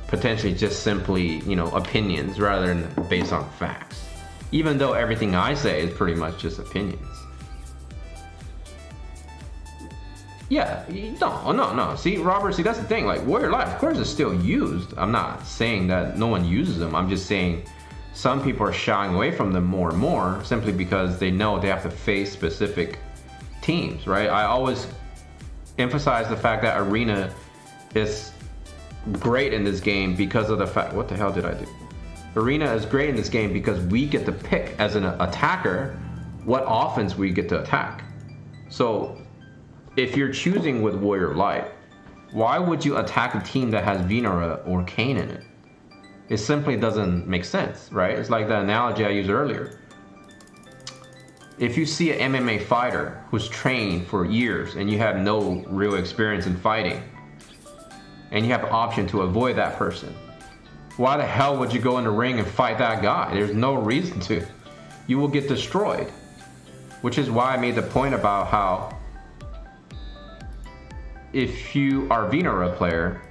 potentially just simply, you know, opinions rather than based on facts. Even though everything I say is pretty much just opinions. Yeah, no. See, Robert, that's the thing. Like, Warrior Life, of course, is still used. I'm not saying that no one uses them. I'm just saying some people are shying away from them more and more simply because they know they have to face specific teams, right? I always emphasize the fact that Arena is great in this game because of the fact... What the hell did I do? Arena is great in this game because we get to pick as an attacker what offense we get to attack. So if you're choosing with Warrior Light, why would you attack a team that has Venera or Kane in it? It simply doesn't make sense, right? It's like the analogy I used earlier. If you see an MMA fighter who's trained for years and you have no real experience in fighting, and you have an option to avoid that person, why the hell would you go in the ring and fight that guy? There's no reason to. You will get destroyed. Which is why I made the point about how if you are a Venera player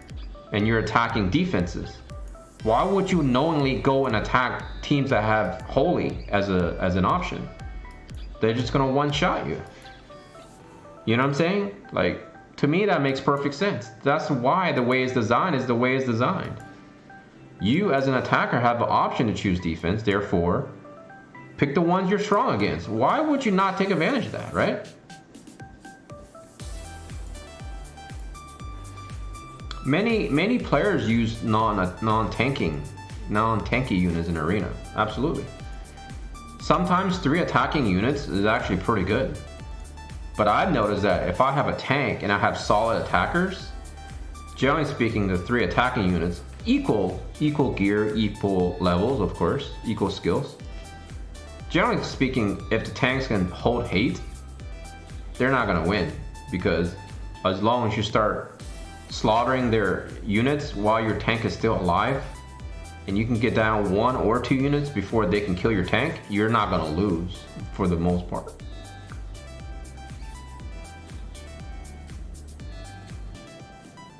and you're attacking defenses, why would you knowingly go and attack teams that have Holy as an option? They're just gonna one-shot you. You know what I'm saying? Like, to me that makes perfect sense. That's why the way it's designed is the way it's designed. You as an attacker have the option to choose defense, therefore pick the ones you're strong against. Why would you not take advantage of that, right? Many players use non-tanky units in Arena. Absolutely. Sometimes 3 attacking units is actually pretty good. But I've noticed that if I have a tank and I have solid attackers, generally speaking, the 3 attacking units equal gear, equal levels, of course, equal skills. Generally speaking, if the tanks can hold hate, they're not gonna win, because as long as you start slaughtering their units while your tank is still alive, and you can get down 1 or 2 units before they can kill your tank, you're not gonna lose for the most part.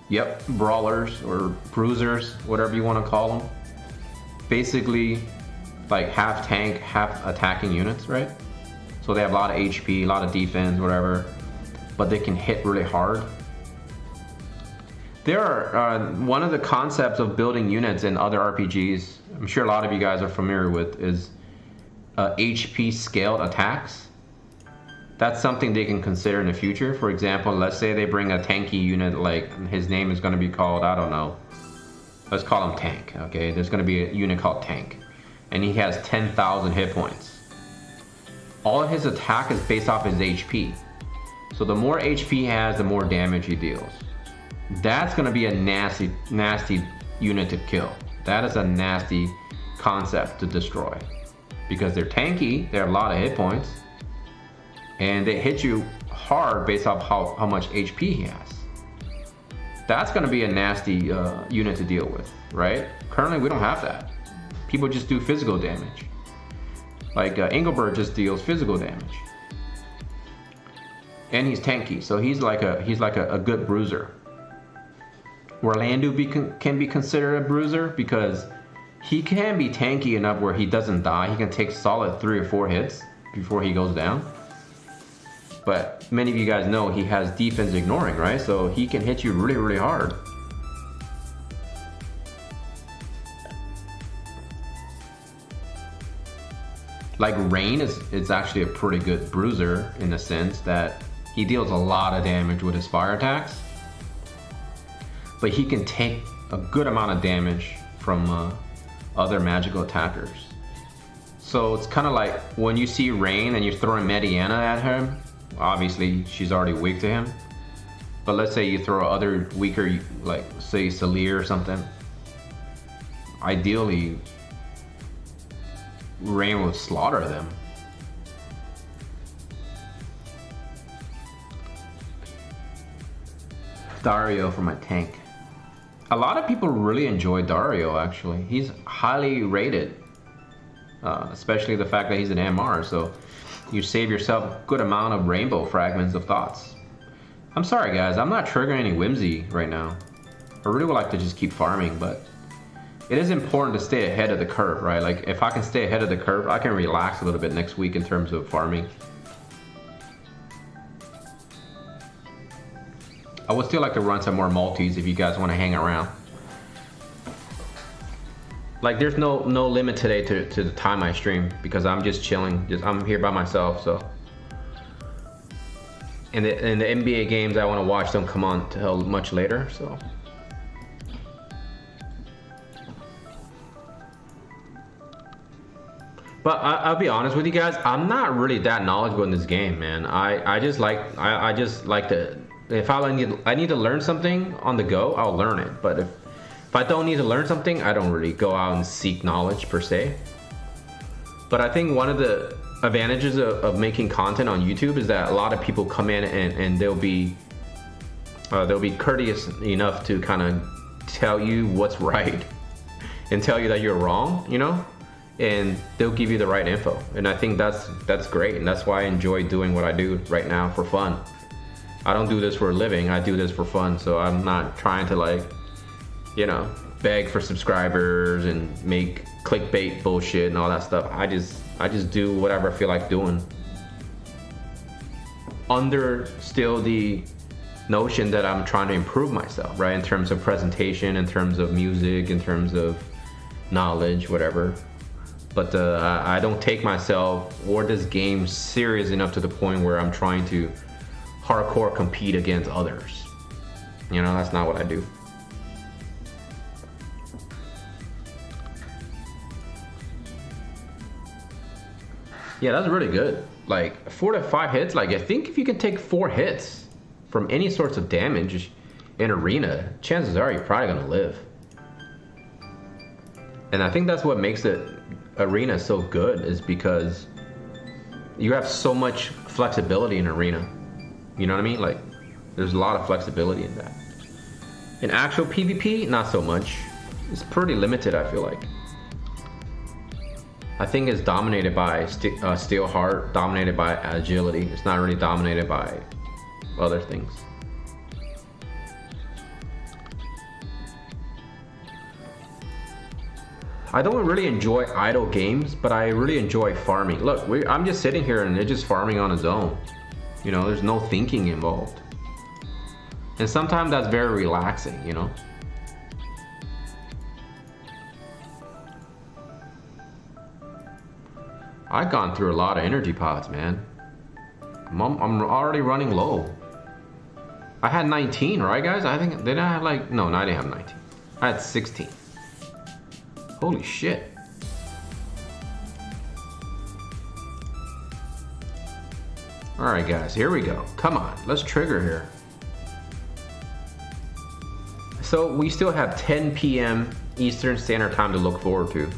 Yep, brawlers or bruisers, whatever you want to call them. Basically, like half tank, half attacking units, right? So they have a lot of HP, a lot of defense, whatever, but they can hit really hard. There are one of the concepts of building units in other RPGs, I'm sure a lot of you guys are familiar with, is HP scaled attacks. That's something they can consider in the future. For example, let's say they bring a tanky unit, like his name is going to be called, I don't know, let's call him Tank, okay? There's going to be a unit called Tank, and he has 10,000 hit points. All of his attack is based off his HP. So the more HP he has, the more damage he deals. That's going to be a nasty unit to kill. That is a nasty concept to destroy, because they're tanky, they have a lot of hit points, and they hit you hard based off how much HP he has. that's going to be a nasty unit to deal with, right? Currently, we don't have that. People just do physical damage. Like Engelbert just deals physical damage, and he's tanky, so he's like a good bruiser. Orlando can be considered a bruiser because he can be tanky enough where he doesn't die. He can take solid 3 or 4 hits before he goes down. But many of you guys know he has defense ignoring, right? So he can hit you really, really hard. Like Rain is actually a pretty good bruiser in the sense that he deals a lot of damage with his fire attacks. But he can take a good amount of damage from other magical attackers. So it's kind of like when you see Rain and you're throwing Mediana at him, obviously she's already weak to him. But let's say you throw other weaker, like say Salir or something. Ideally, Rain will slaughter them. Dario for my tank. A lot of people really enjoy Dario, actually. He's highly rated, especially the fact that he's an MR, so you save yourself a good amount of rainbow fragments of thoughts. I'm sorry guys, I'm not triggering any Whimsy right now. I really would like to just keep farming, but it is important to stay ahead of the curve, right? Like if I can stay ahead of the curve, I can relax a little bit next week in terms of farming. I would still like to run some more multis if you guys want to hang around. Like there's no limit today to the time I stream because I'm just chilling. I'm here by myself, so. And the NBA games I want to watch don't come on till much later, so. But I'll be honest with you guys, I'm not really that knowledgeable in this game, man. I just like to. If I need to learn something on the go, I'll learn it. But if I don't need to learn something, I don't really go out and seek knowledge per se. But I think one of the advantages of making content on YouTube is that a lot of people come in and they'll be courteous enough to kind of tell you what's right and tell you that you're wrong, you know? And they'll give you the right info. And I think that's great. And that's why I enjoy doing what I do right now for fun. I don't do this for a living, I do this for fun, so I'm not trying to like, you know, beg for subscribers and make clickbait bullshit and all that stuff. I just do whatever I feel like doing. Under still the notion that I'm trying to improve myself, right? In terms of presentation, in terms of music, in terms of knowledge, whatever. But I don't take myself or this game serious enough to the point where I'm trying to hardcore compete against others. You know, that's not what I do. Yeah, that's really good. Like 4 to 5 hits. Like I think if you can take 4 hits from any sorts of damage in arena, chances are you're probably gonna live. And I think that's what makes it arena so good, is because you have so much flexibility in arena. You know what I mean? Like, there's a lot of flexibility in that. In actual PvP, not so much. It's pretty limited, I feel like. I think it's dominated by Steel Heart, dominated by agility. It's not really dominated by other things. I don't really enjoy idle games, but I really enjoy farming. Look, I'm just sitting here and they're just farming on its own. You know, there's no thinking involved. And sometimes that's very relaxing, you know? I've gone through a lot of energy pods, man. I'm already running low. I had 19, right guys? I think, did I have like, no, I didn't have 19. I had 16. Holy shit. Alright guys, here we go. Come on, let's trigger here. So we still have 10 p.m. Eastern Standard Time to look forward to.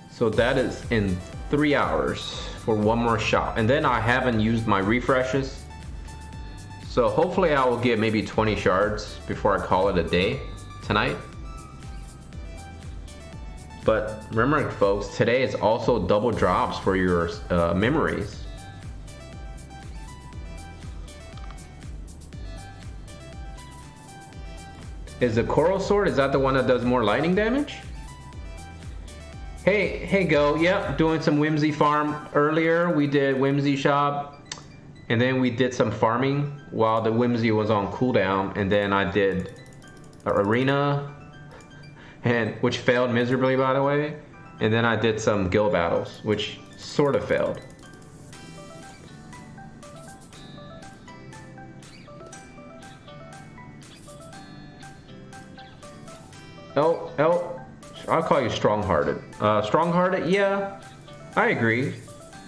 So that is in 3 hours for one more shot. And then I haven't used my refreshes. So hopefully I will get maybe 20 shards before I call it a day tonight. But remember folks, today is also double drops for your memories. Is the coral sword, is that the one that does more lightning damage? Hey Go, yep, doing some Whimsy farm earlier. We did Whimsy shop. And then we did some farming while the Whimsy was on cooldown, and then I did arena, which failed miserably, by the way. And then I did some guild battles, which sort of failed. I'll call you strong-hearted. Strong-hearted, yeah, I agree,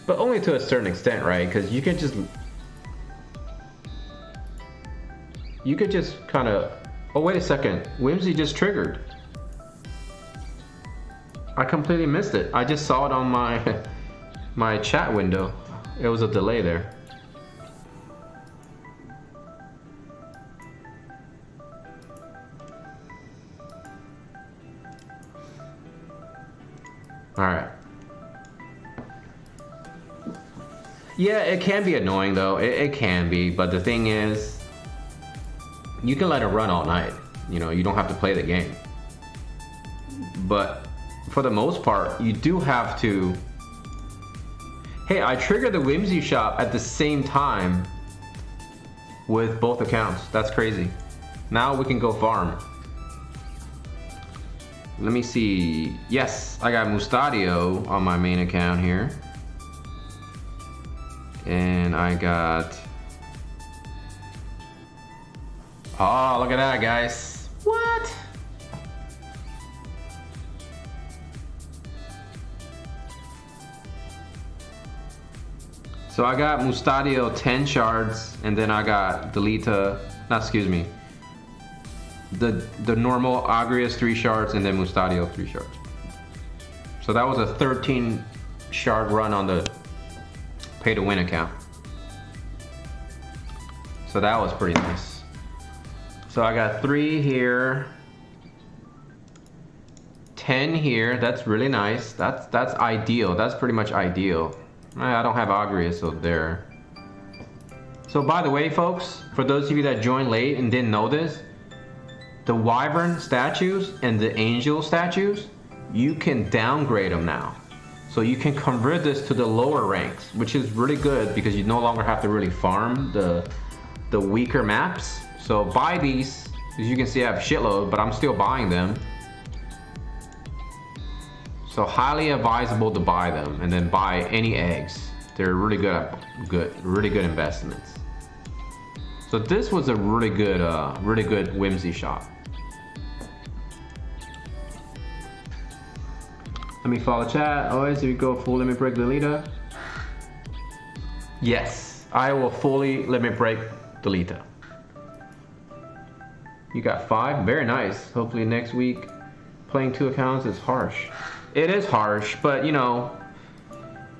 but only to a certain extent, right? Because you could just kind of... Oh, wait a second. Whimsy just triggered. I completely missed it. I just saw it on my chat window. It was a delay there. Alright. Yeah, it can be annoying though. It can be, but the thing is, you can let it run all night. You know, you don't have to play the game. But for the most part, you do have to... Hey, I triggered the Whimsy shop at the same time with both accounts. That's crazy. Now we can go farm. Let me see. Yes, I got Mustadio on my main account here. And I got... Oh, look at that, guys. What? So I got Mustadio 10 shards, and then I got Delita, the normal Agrias 3 shards, and then Mustadio 3 shards. So that was a 13 shard run on the pay to win account. So that was pretty nice. So I got 3 here, 10 here. That's really nice. That's ideal. That's pretty much ideal. I don't have Agrias, so there. So by the way, folks, for those of you that joined late and didn't know this, the Wyvern statues and the Angel statues, you can downgrade them now. So you can convert this to the lower ranks, which is really good because you no longer have to really farm the weaker maps. So buy these. As you can see, I have shitload, but I'm still buying them. So highly advisable to buy them, and then buy any eggs. They're really really good investments. So this was a really good Whimsy shop. Let me follow chat. Always, if you go full limit break Delita. Yes, I will fully limit break Delita. You got 5, very nice. Hopefully next week, playing 2 accounts is harsh. It is harsh, but you know,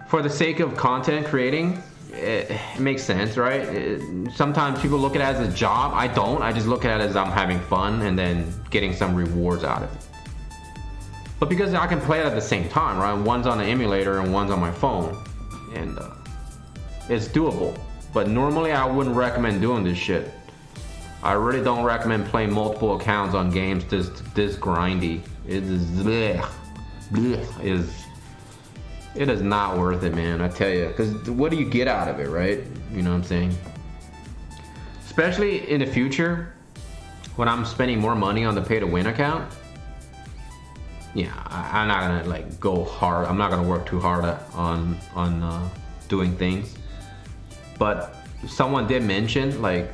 for the sake of content creating, it makes sense, right? Sometimes people look at it as a job. I don't. I just look at it as I'm having fun and then getting some rewards out of it. But because I can play it at the same time, right? One's on the emulator and one's on my phone, and it's doable. But normally I wouldn't recommend doing this shit. I really don't recommend playing multiple accounts on games this grindy. It is bleh, bleh, it is not worth it, man. I tell you, because what do you get out of it, right? You know what I'm saying? Especially in the future, when I'm spending more money on the pay to win account. Yeah, I'm not gonna like go hard. I'm not gonna work too hard on doing things. But someone did mention, like,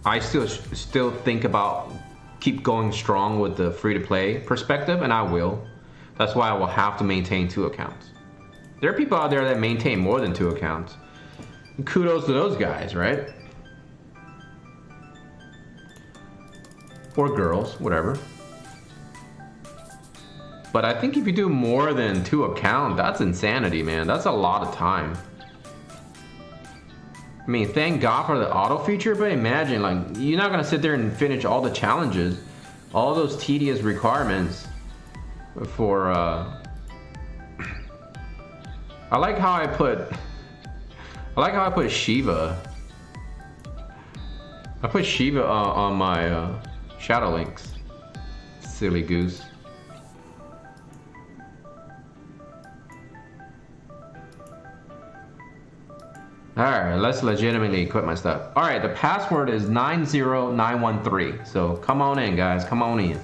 I still think about keep going strong with the free to play perspective, and I will. That's why I will have to maintain 2 accounts. There are people out there that maintain more than 2 accounts. Kudos to those guys, right? Or girls, whatever. But I think if you do more than 2 accounts, that's insanity, man. That's a lot of time. I mean, thank God for the auto feature, but imagine, like, you're not gonna sit there and finish all the challenges, all those tedious requirements for, I like how I put Shiva. I put Shiva on my shadow links. Silly goose. Alright, let's legitimately equip my stuff. Alright, the password is 90913. So come on in, guys. Come on in.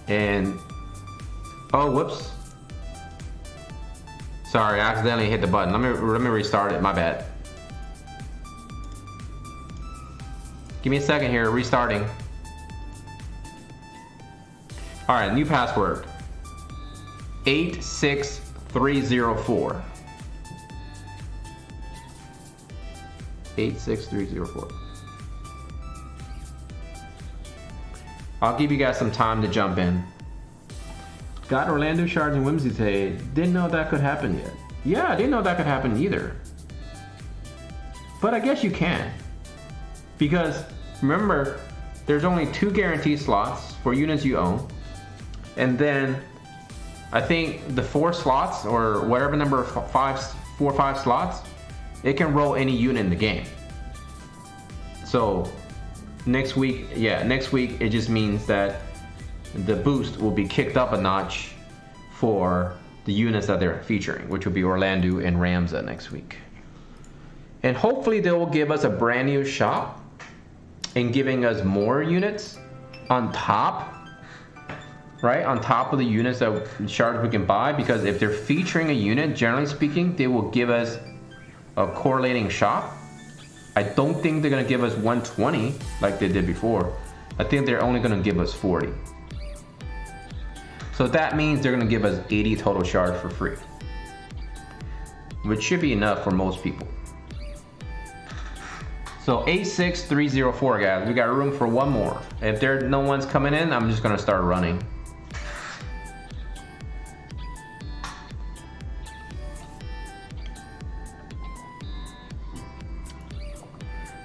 And oh, whoops. Sorry, I accidentally hit the button. Let me restart it. My bad. Give me a second here. Restarting. Alright, new password. 86304. 86304. I'll give you guys some time to jump in. Got Orlando shards and Whimsy today. Didn't know that could happen yet. Yeah, I didn't know that could happen either. But I guess you can. Because remember, there's only 2 guaranteed slots for units you own. And then I think the 4 slots or whatever number of 4 or 5 slots, it can roll any unit in the game. So next week it just means that the boost will be kicked up a notch for the units that they're featuring, which will be Orlando and Ramza next week. And hopefully they will give us a brand new shop and giving us more units on top, right? On top of the units that shards we can buy, because if they're featuring a unit, generally speaking, they will give us a correlating shop. I don't think they're gonna give us 120 like they did before. I think they're only gonna give us 40. So that means they're gonna give us 80 total shards for free, which should be enough for most people. So 86304, guys, we got room for one more. If no one's coming in, I'm just gonna start running.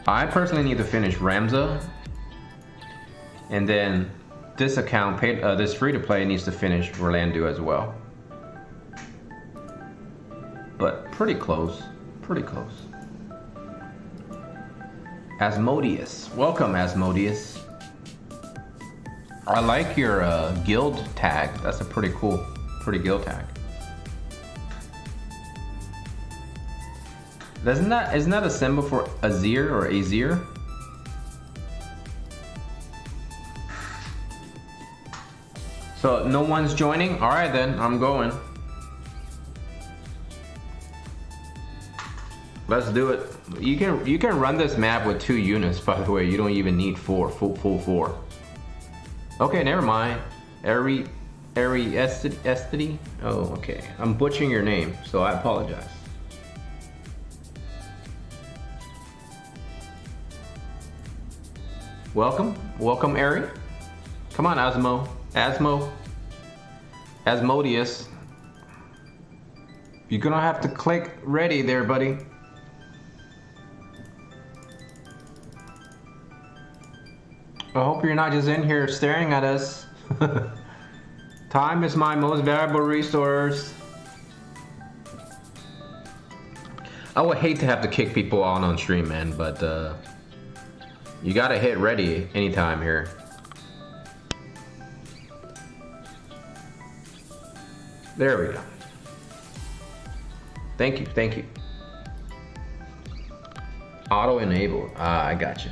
I personally need to finish Ramza, and then this account, this free-to-play, needs to finish Orlando as well. But pretty close, pretty close. Asmodeus, welcome Asmodeus. I like your guild tag. That's a pretty cool, guild tag. Isn't that a symbol for Azir or Azir? So no one's joining? All right then, I'm going. Let's do it. You can run this map with 2 units, by the way. You don't even need 4, full 4. Okay, never mind. Eri Estity? Oh, okay. I'm butchering your name, so I apologize. Welcome, Eri. Come on, Asmodeus. You're gonna have to click ready there, buddy. I hope you're not just in here staring at us. Time is my most valuable resource. I would hate to have to kick people out on stream, man, but you gotta hit ready anytime here. There we go. Thank you. Auto enabled. Ah, I got you.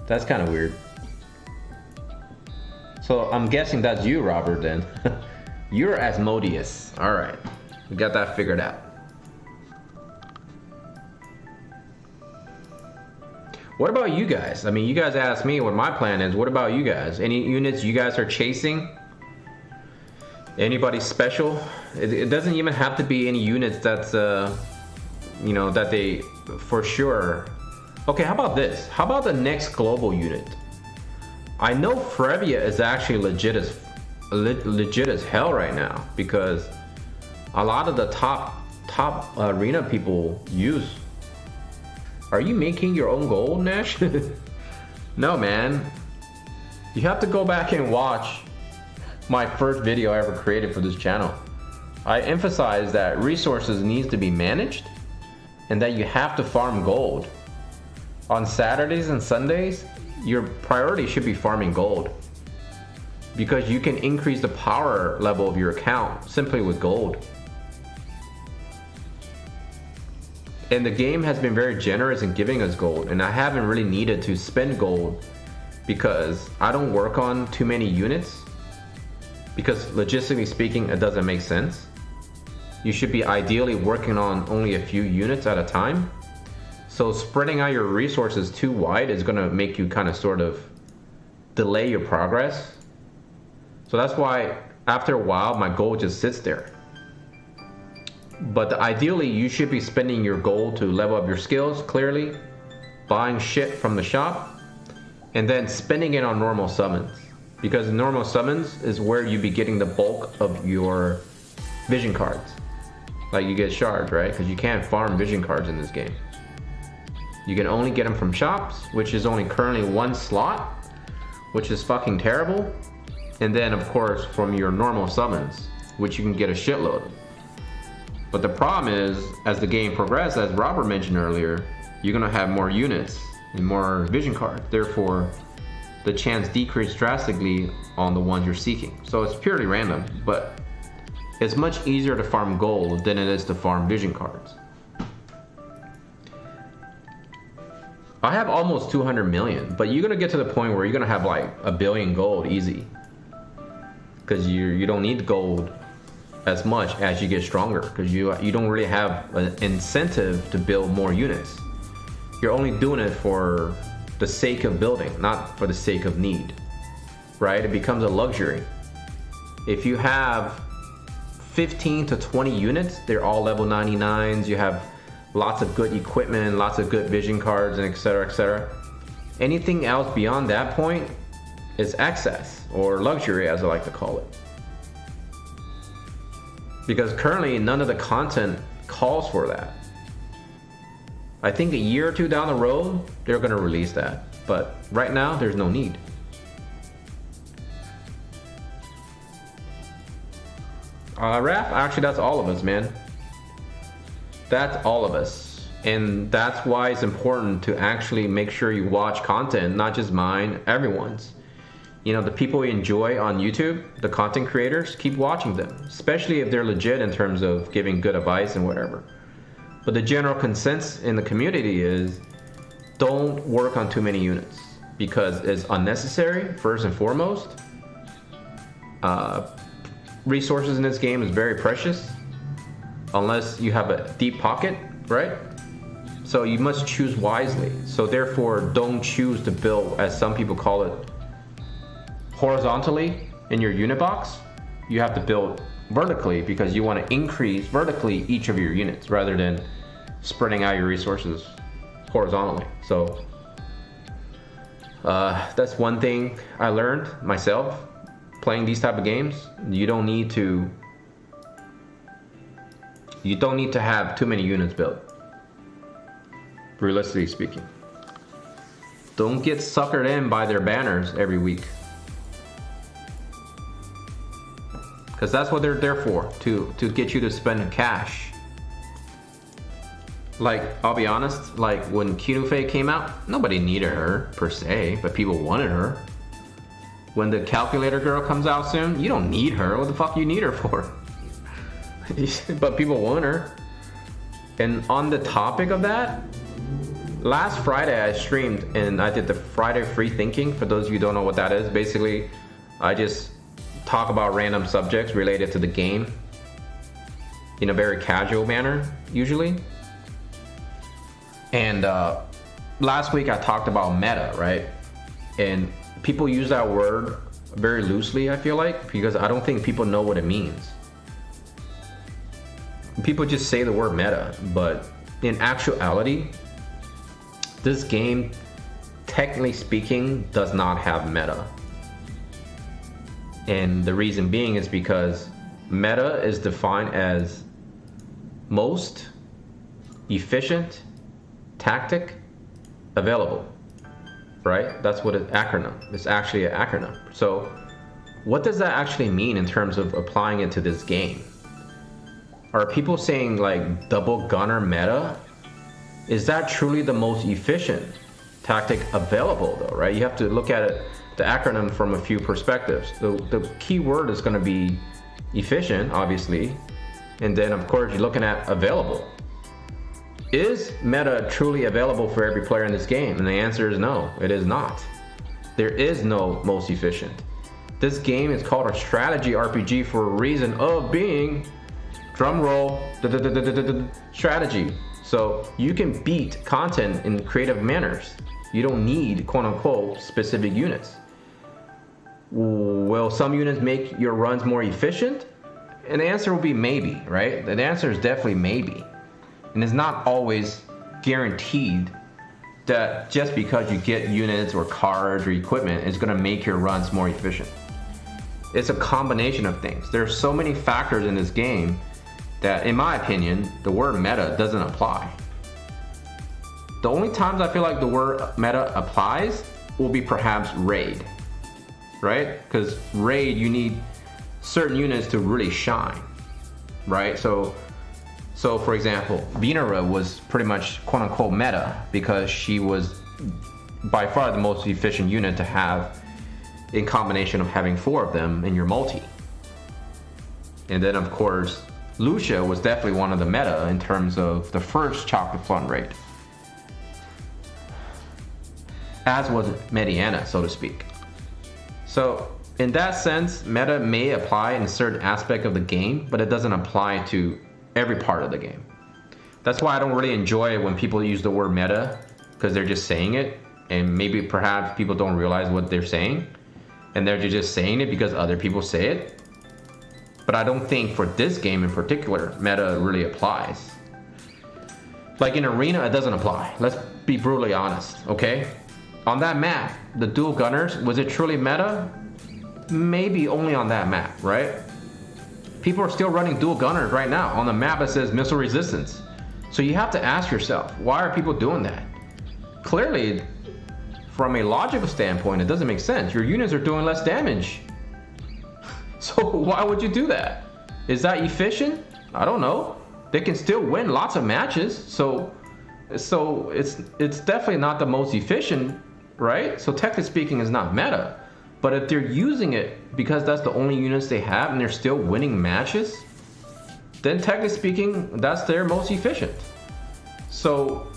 That's kind of weird. So I'm guessing that's you, Robert, then. You're Asmodeus. All right, we got that figured out. What about you guys? I mean, you guys asked me what my plan is. What about you guys? Any units you guys are chasing? Anybody special? It doesn't even have to be any units that's, you know, that they for sure. Okay, how about this? How about the next global unit? I know Frevia is actually legit as hell right now, because a lot of the top arena people use. Are you making your own gold, Nash? No, man. You have to go back and watch my first video I ever created for this channel. I emphasize that resources needs to be managed and that you have to farm gold. On Saturdays and Sundays, your priority should be farming gold, because you can increase the power level of your account simply with gold. And the game has been very generous in giving us gold, and I haven't really needed to spend gold because I don't work on too many units, because logistically speaking it doesn't make sense. You should be ideally working on only a few units at a time. So spreading out your resources too wide is going to make you kind of sort of delay your progress. So that's why after a while my gold just sits there. But ideally you should be spending your gold to level up your skills, clearly, buying shit from the shop, and then spending it on normal summons. Because normal summons is where you be getting the bulk of your vision cards. Like you get shards, right? Because you can't farm vision cards in this game. You can only get them from shops, which is only currently one slot, which is fucking terrible. And then of course from your normal summons, which you can get a shitload. But the problem is, as the game progresses, as Robert mentioned earlier, you're gonna have more units and more vision cards. Therefore, the chance decreases drastically on the ones you're seeking. So it's purely random, but it's much easier to farm gold than it is to farm vision cards. I have almost 200 million, but you're gonna get to the point where you're gonna have like 1 billion gold easy, because you don't need gold as much as you get stronger, because you don't really have an incentive to build more units. You're only doing it for the sake of building, not for the sake of need, right? It becomes a luxury. If you have 15 to 20 units, they're all level 99s, you have lots of good equipment, lots of good vision cards, and etc, etc. Anything else beyond that point is excess, or luxury as I like to call it. Because currently none of the content calls for that. I think a year or two down the road they're gonna release that, but right now there's no need. Raph, actually that's all of us, man. That's all of us. And that's why it's important to actually make sure you watch content, not just mine, everyone's. You know, the people we enjoy on YouTube, the content creators, keep watching them, especially if they're legit in terms of giving good advice and whatever. But the general consensus in the community is don't work on too many units, because it's unnecessary, first and foremost. Resources in this game is very precious, unless you have a deep pocket, right? So you must choose wisely. So therefore, don't choose to build, as some people call it, horizontally in your unit box. You have to build vertically, because you want to increase vertically each of your units rather than spreading out your resources horizontally. So that's one thing I learned myself playing these type of games. You don't need to have too many units built, realistically speaking. Don't get suckered in by their banners every week, because that's what they're there for, to get you to spend cash. Like, I'll be honest, like when Kinufei came out, nobody needed her per se, but people wanted her. When the calculator girl comes out soon, you don't need her. What the fuck you need her for? But people want her. And on the topic of that, last Friday I streamed and I did the Friday Free Thinking. For those of you who don't know what that is, basically I just talk about random subjects related to the game in a very casual manner, usually. And last week I talked about meta, right? And people use that word very loosely, I feel like, because I don't think people know what it means. People just say the word meta, but in actuality, this game, technically speaking, does not have meta. And the reason being is because meta is defined as most efficient tactic available, right? That's what an acronym. It's actually an acronym. So what does that actually mean in terms of applying it to this game? Are people saying like double gunner meta? Is that truly the most efficient tactic available though, right? You have to look at it, the acronym, from a few perspectives. The key word is going to be efficient, obviously. And then of course you're looking at available. Is meta truly available for every player in this game? And the answer is no, it is not. There is no most efficient. This game is called a strategy RPG for a reason of being, drum roll, strategy. So you can beat content in creative manners. You don't need quote unquote specific units. Will some units make your runs more efficient? And the answer will be maybe, right? The answer is definitely maybe. And it's not always guaranteed that just because you get units or cards or equipment is going to make your runs more efficient. It's a combination of things. There are so many factors in this game that, in my opinion, the word meta doesn't apply. The only times I feel like the word meta applies will be perhaps raid, right? Because raid, you need certain units to really shine, right? So for example, Venera was pretty much quote unquote meta because she was by far the most efficient unit to have in combination of having 4 of them in your multi. And then of course, Lucia was definitely one of the meta in terms of the first Chocolate Fun raid. As was Mediana, so to speak. So in that sense, meta may apply in a certain aspect of the game, but it doesn't apply to every part of the game. That's why I don't really enjoy it when people use the word meta, because they're just saying it, and maybe perhaps people don't realize what they're saying, and they're just saying it because other people say it. But I don't think for this game in particular, meta really applies. Like in Arena, it doesn't apply. Let's be brutally honest, okay? On that map, the dual gunners, was it truly meta? Maybe only on that map, right? People are still running dual gunners right now on the map that says missile resistance. So you have to ask yourself, why are people doing that? Clearly, from a logical standpoint, it doesn't make sense. Your units are doing less damage. So why would you do that? Is that efficient? I don't know. They can still win lots of matches. So it's definitely not the most efficient, right? So technically speaking, it's not meta. But if they're using it because that's the only units they have and they're still winning matches, then technically speaking, that's their most efficient. So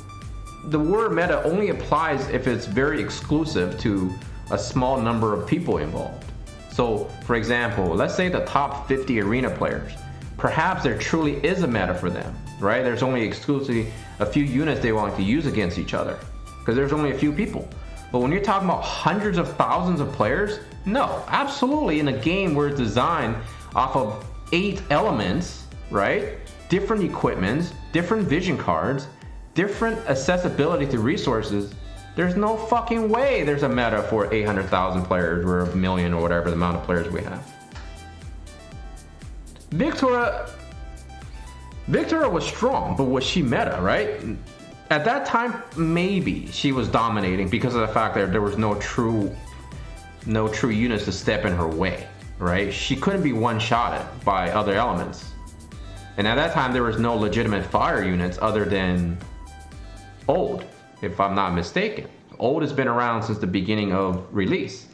the word meta only applies if it's very exclusive to a small number of people involved. So for example, let's say the top 50 arena players, perhaps there truly is a meta for them, right? There's only exclusively a few units they want to use against each other because there's only a few people. But when you're talking about hundreds of thousands of players, no, absolutely. In a game where it's designed off of 8 elements, right? Different equipments, different vision cards, different accessibility to resources, there's no fucking way there's a meta for 800,000 players or 1 million or whatever the amount of players we have. Victoria was strong, but was she meta, right? At that time, maybe she was dominating because of the fact that there was no true units to step in her way, right? She couldn't be one-shotted by other elements. And at that time, there was no legitimate fire units other than Old, if I'm not mistaken. Old has been around since the beginning of release.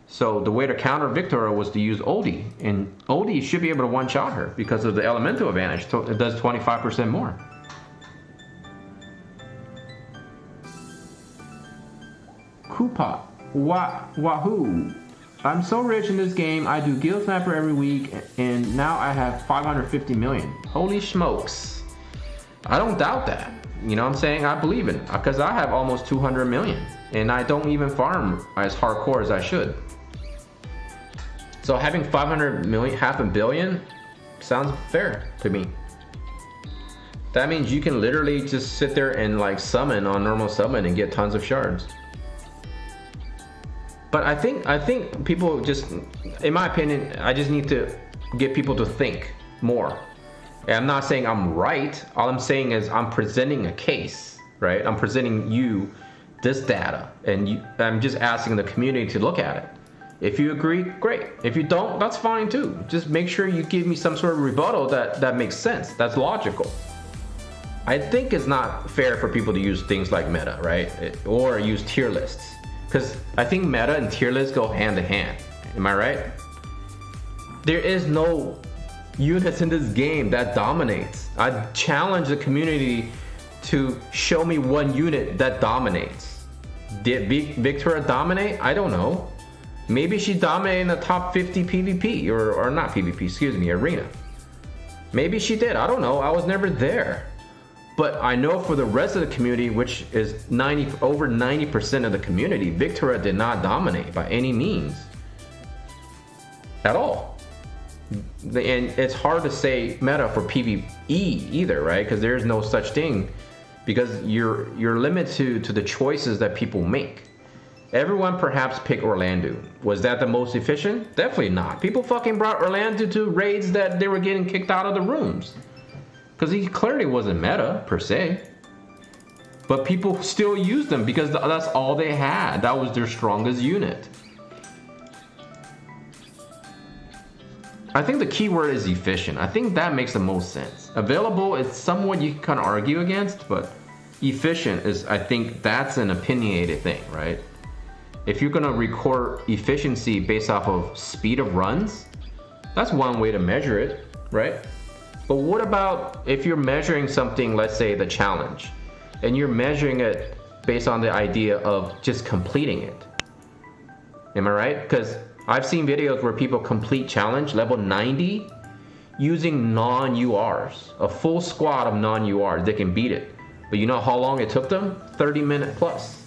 So the way to counter Victoria was to use Oldie, and Oldie should be able to one-shot her because of the elemental advantage. It does 25% more. Koopa, wahoo! I'm so rich in this game, I do Guild Snapper every week, and now I have 550 million. Holy smokes. I don't doubt that. You know what I'm saying? I believe it, because I have almost 200 million, and I don't even farm as hardcore as I should. So having 500 million, half a billion, sounds fair to me. That means you can literally just sit there and like summon on normal summon and get tons of shards. But I think people just, in my opinion, I just need to get people to think more. And I'm not saying I'm right. All I'm saying is I'm presenting a case, right? I'm presenting you this data, and I'm just asking the community to look at it. If you agree, great. If you don't, that's fine too. Just make sure you give me some sort of rebuttal that makes sense, that's logical. I think it's not fair for people to use things like meta, right? Or use tier lists. Because I think meta and tier lists go hand in hand. Am I right? There is no units in this game that dominates. I challenge the community to show me one unit that dominates. Did Victoria dominate? I don't know. Maybe she dominated in the top 50 PvP, or not PvP, excuse me, arena. Maybe she did, I don't know, I was never there. But I know for the rest of the community, which is over 90% of the community, Victoria did not dominate by any means. At all. And it's hard to say meta for PvE either, right? Because there's no such thing, because you're limited to the choices that people make. Everyone perhaps picked Orlando. Was that the most efficient? Definitely not. People fucking brought Orlando to raids that they were getting kicked out of the rooms. Because he clearly wasn't meta, per se. But people still used them because that's all they had. That was their strongest unit. I think the key word is efficient. I think that makes the most sense. Available is somewhat you can argue against, but efficient is, I think that's an opinionated thing, right? If you're gonna record efficiency based off of speed of runs, that's one way to measure it, right? But what about if you're measuring something, let's say the challenge, and you're measuring it based on the idea of just completing it? Am I right? Because I've seen videos where people complete challenge level 90 using non-URs, a full squad of non-URs. They can beat it. But you know how long it took them? 30-minute plus.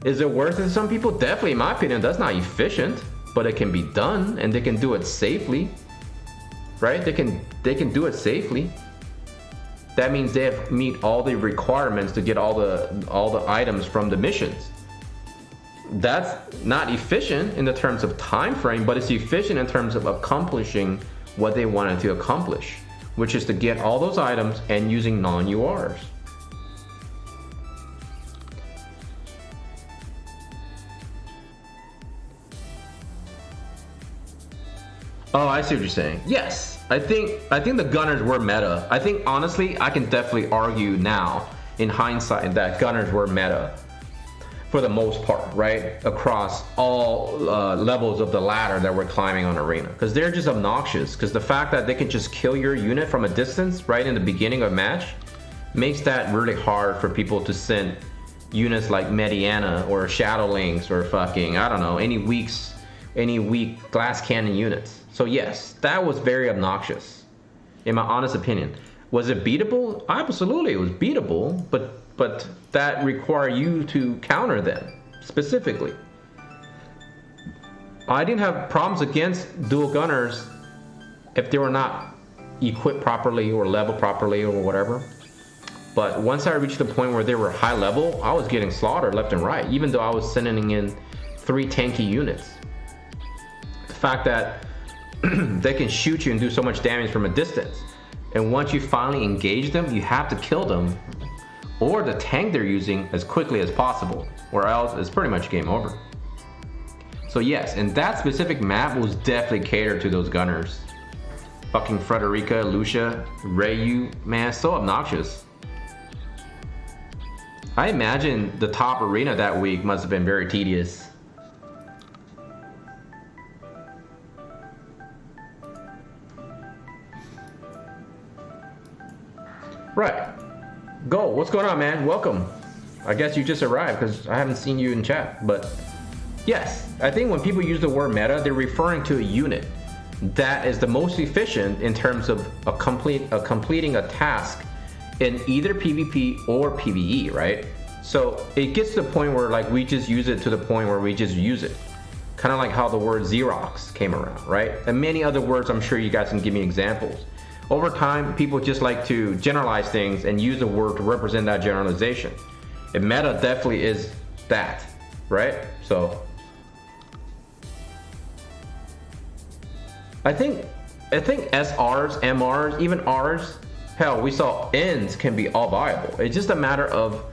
Is it worth it to some people? Definitely, in my opinion, that's not efficient, but it can be done, and they can do it safely, right? They can do it safely. That means they have meet all the requirements to get all the items from the missions. That's not efficient in the terms of time frame, but it's efficient in terms of accomplishing what they wanted to accomplish, which is to get all those items and using non-URs. Oh, I see what you're saying. Yes, I think the gunners were meta. I think honestly, I can definitely argue now, in hindsight, that gunners were meta for the most part, right? Across all levels of the ladder that we're climbing on arena, because they're just obnoxious. Because the fact that they can just kill your unit from a distance right in the beginning of a match makes that really hard for people to send units like Mediana or Shadowlings or fucking, I don't know, any weak glass cannon units. So yes, that was very obnoxious, in my honest opinion. Was it beatable? Absolutely, it was beatable, but that required you to counter them specifically. I didn't have problems against dual gunners if they were not equipped properly or leveled properly or whatever. But once I reached the point where they were high level, I was getting slaughtered left and right, even though I was sending in 3 tanky units. The fact that they can shoot you and do so much damage from a distance, and once you finally engage them, you have to kill them or the tank they're using as quickly as possible, or else it's pretty much game over. So yes, and that specific map was definitely catered to those gunners. Fucking Frederica, Lucia, Rayu, man, so obnoxious. I imagine the top arena that week must have been very tedious. Right. Go. What's going on, man? Welcome. I guess you just arrived because I haven't seen you in chat. But yes, I think when people use the word meta, they're referring to a unit that is the most efficient in terms of completing a task in either PvP or PvE, right? So it gets to the point where like we just use it to the point where we just use it. Kind of like how the word Xerox came around, right? And many other words, I'm sure you guys can give me examples. Over time, people just like to generalize things and use the word to represent that generalization. And meta definitely is that, right? So I think SRs, MRs, even Rs, hell, we saw Ns can be all viable. It's just a matter of,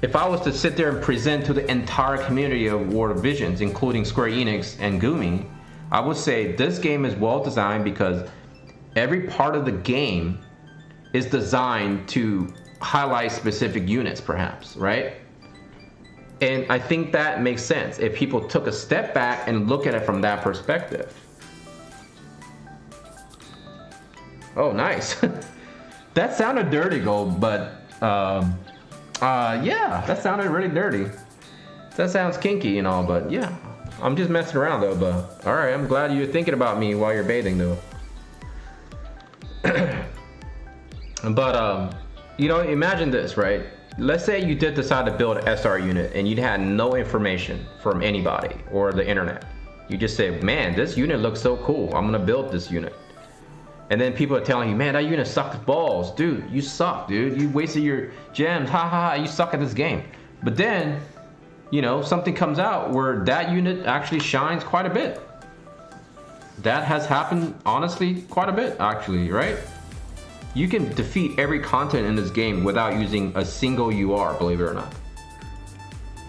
if I was to sit there and present to the entire community of World of Visions, including Square Enix and Gumi, I would say this game is well designed because every part of the game is designed to highlight specific units, perhaps, right? And I think that makes sense if people took a step back and look at it from that perspective. Oh, nice. That sounded dirty, Gold, but yeah, that sounded really dirty. That sounds kinky and all, but yeah, I'm just messing around though. But all right, I'm glad you're thinking about me while you're bathing though. But you know, imagine this, right? Let's say you did decide to build an SR unit and you had no information from anybody or the internet. You just said, man, this unit looks so cool, I'm gonna build this unit. And then people are telling you, man, that unit sucks balls. Dude, you suck, dude. You wasted your gems. Ha ha ha, you suck at this game. But then, you know, something comes out where that unit actually shines quite a bit. That has happened, honestly, quite a bit, actually, right? You can defeat every content in this game without using a single UR, believe it or not.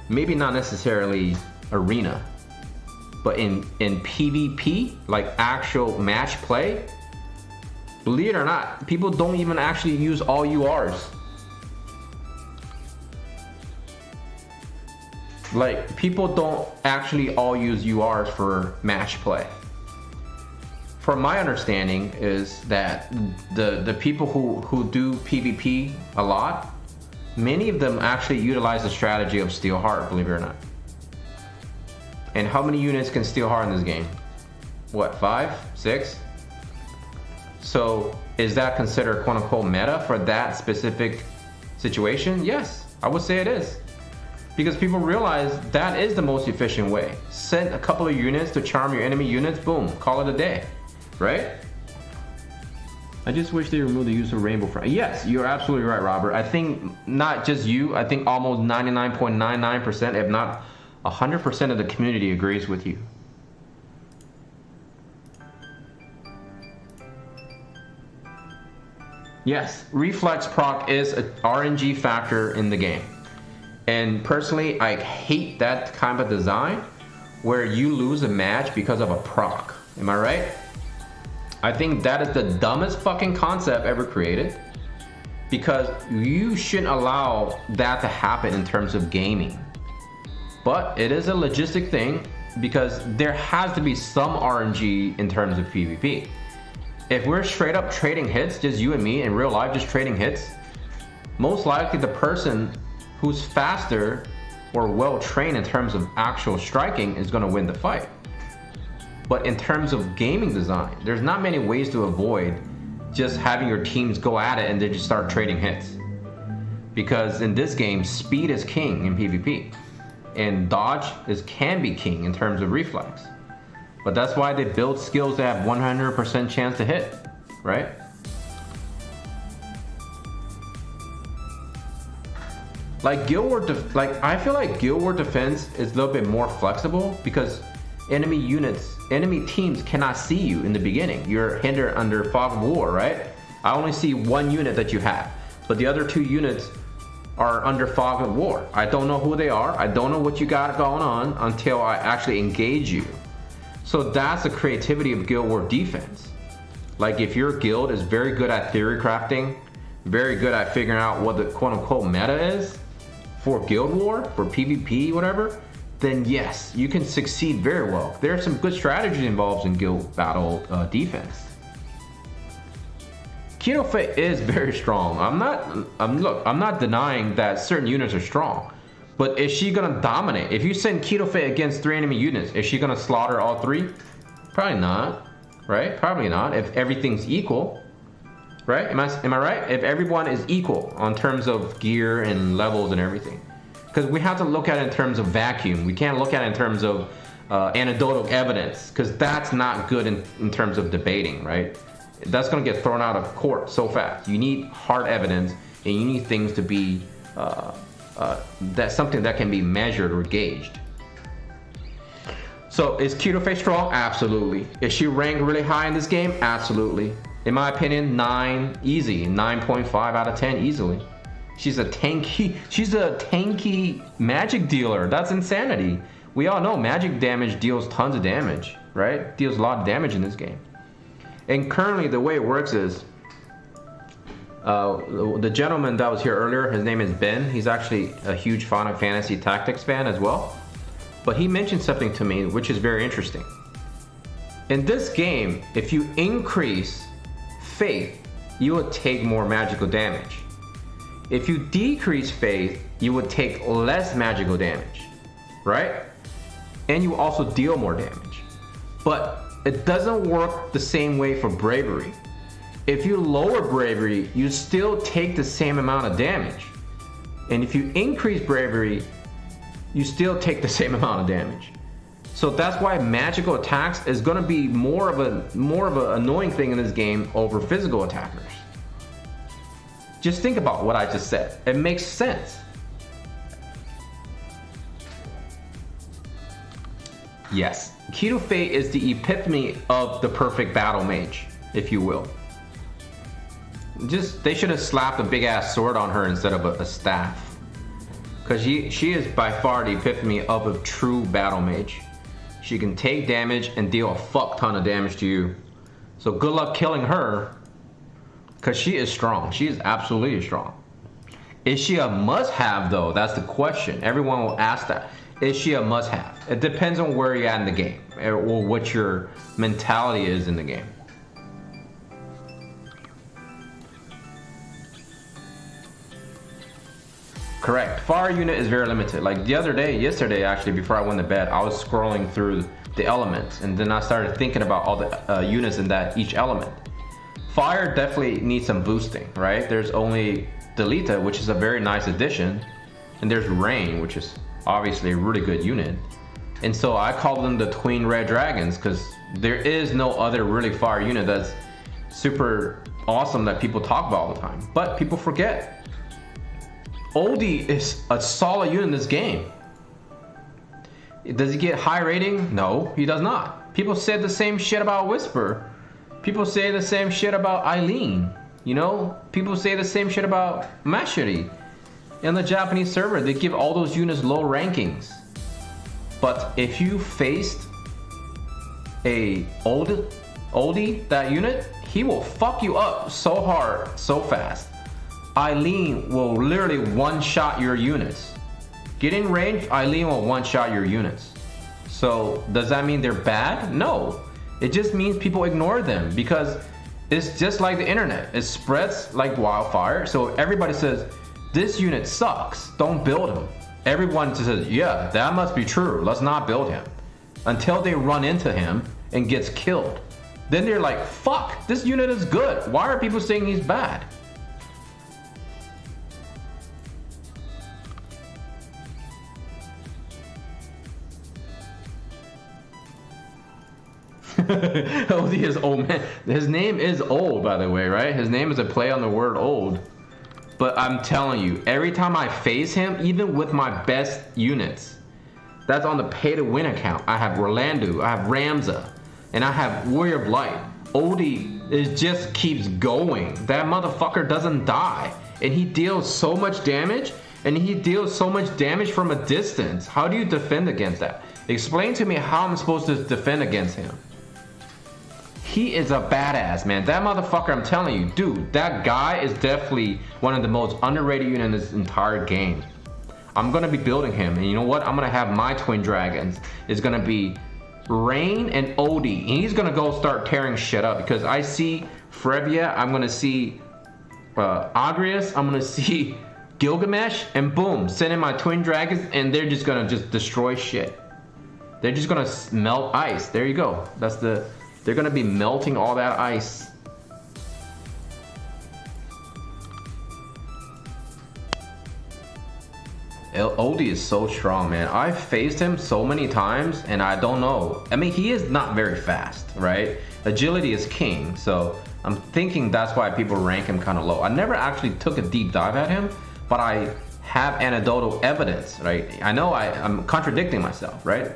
Maybe not necessarily arena, but in PvP, like actual match play, believe it or not, people don't even actually use all URs. Like, people don't actually all use URs for match play. From my understanding is that the people who do PvP a lot, many of them actually utilize the strategy of Steel Heart, believe it or not. And how many units can Steel Heart in this game? What, 5? 6? So is that considered quote unquote meta for that specific situation? Yes, I would say it is. Because people realize that is the most efficient way. Send a couple of units to charm your enemy units, boom, call it a day, right? I just wish they removed the use of rainbow frame. Yes, you're absolutely right, Robert. I think not just you, I think almost 99.99%, if not 100% of the community agrees with you. Yes, reflex proc is an RNG factor in the game. And personally, I hate that kind of design where you lose a match because of a proc. Am I right? I think that is the dumbest fucking concept ever created, because you shouldn't allow that to happen in terms of gaming. But it is a logistic thing because there has to be some RNG in terms of PvP. If we're straight up trading hits, just you and me in real life, just trading hits, most likely the person who's faster or well trained in terms of actual striking is going to win the fight. But in terms of gaming design, there's not many ways to avoid just having your teams go at it and then just start trading hits. Because in this game, speed is king in PvP, and dodge can be king in terms of reflex. But that's why they build skills that have 100% chance to hit, right? Like Guild War, I feel like Guild War defense is a little bit more flexible because enemy teams cannot see you in the beginning. You're hindered under Fog of War, right? I only see one unit that you have, but the other two units are under Fog of War. I don't know who they are. I don't know what you got going on until I actually engage you. So that's the creativity of Guild War defense. Like if your guild is very good at theory crafting, very good at figuring out what the quote unquote meta is for Guild War, for PvP, whatever, then yes, you can succeed very well. There are some good strategies involved in guild battle defense. Keto Fit is very strong. I'm not denying that certain units are strong. But is she gonna dominate? If you send Keto Fit against 3 enemy units, is she gonna slaughter all 3? Probably not, right? Probably not, if everything's equal, right? Am I right? If everyone is equal on terms of gear and levels and everything. Because we have to look at it in terms of vacuum. We can't look at it in terms of anecdotal evidence, because that's not good in terms of debating, right? That's gonna get thrown out of court so fast. You need hard evidence, and you need things to be that's something that can be measured or gauged. So is Kito strong? Absolutely. Is she ranked really high in this game? Absolutely. In my opinion, 9 easy, 9.5 out of 10 easily. She's a tanky magic dealer. That's insanity. We all know magic damage deals tons of damage, right? Deals a lot of damage in this game. And currently the way it works is, the gentleman that was here earlier, his name is Ben. He's actually a huge Final Fantasy Tactics fan as well. But he mentioned something to me which is very interesting. In this game, if you increase faith, you will take more magical damage. If you decrease faith, you would take less magical damage, right? And you also deal more damage. But it doesn't work the same way for bravery. If you lower bravery, you still take the same amount of damage. And if you increase bravery, you still take the same amount of damage. So that's why magical attacks is going to be more of an annoying thing in this game over physical attackers. Just think about what I just said. It makes sense. Yes, Kito Fate is the epitome of the perfect battle mage, if you will. They should have slapped a big ass sword on her instead of a staff. Because she is by far the epitome of a true battle mage. She can take damage and deal a fuck ton of damage to you. So good luck killing her. Because she is strong. She is absolutely strong. Is she a must-have though? That's the question. Everyone will ask that. Is she a must-have? It depends on where you're at in the game. Or what your mentality is in the game. Correct. Fire unit is very limited. Like the other day, yesterday actually, before I went to bed, I was scrolling through the elements, and then I started thinking about all the units in each element. Fire definitely needs some boosting, right? There's only Delita, which is a very nice addition, and there's Rain, which is obviously a really good unit. And so I call them the Twin Red Dragons because there is no other really fire unit that's super awesome that people talk about all the time. But people forget. Oldie is a solid unit in this game. Does he get high rating? No, he does not. People said the same shit about Whisper. People say the same shit about Eileen. You know, people say the same shit about Mashiri. In the Japanese server, they give all those units low rankings. But if you faced a oldie, that unit, he will fuck you up so hard, so fast. Eileen will literally one-shot your units. Get in range, Eileen will one-shot your units. So does that mean they're bad? No. It just means people ignore them because it's just like the internet. It spreads like wildfire. So everybody says, this unit sucks, don't build him. Everyone just says, yeah, that must be true, let's not build him. Until they run into him and gets killed. Then they're like, fuck, this unit is good. Why are people saying he's bad? Oh, he is old man. His name is old, by the way, right? His name is a play on the word old. But I'm telling you, every time I face him, even with my best units, that's on the pay to win account. I have Orlando, I have Ramza, and I have Warrior of Light. Oldie just keeps going. That motherfucker doesn't die. And he deals so much damage, and he deals so much damage from a distance. How do you defend against that? Explain to me how I'm supposed to defend against him. He is a badass, man. That motherfucker, I'm telling you, dude, that guy is definitely one of the most underrated units in this entire game. I'm gonna be building him, and you know what? I'm gonna have my twin dragons. It's gonna be Rain and Odie, and he's gonna go start tearing shit up because I see Frevia, I'm gonna see Agrius, I'm gonna see Gilgamesh, and boom, send in my twin dragons, and they're just gonna destroy shit. They're just gonna melt ice. There you go. They're gonna be melting all that ice. Oldie is so strong, man. I've faced him so many times and I don't know. I mean, he is not very fast, right? Agility is king, so I'm thinking that's why people rank him kind of low. I never actually took a deep dive at him, but I have anecdotal evidence, right? I know I'm contradicting myself, right?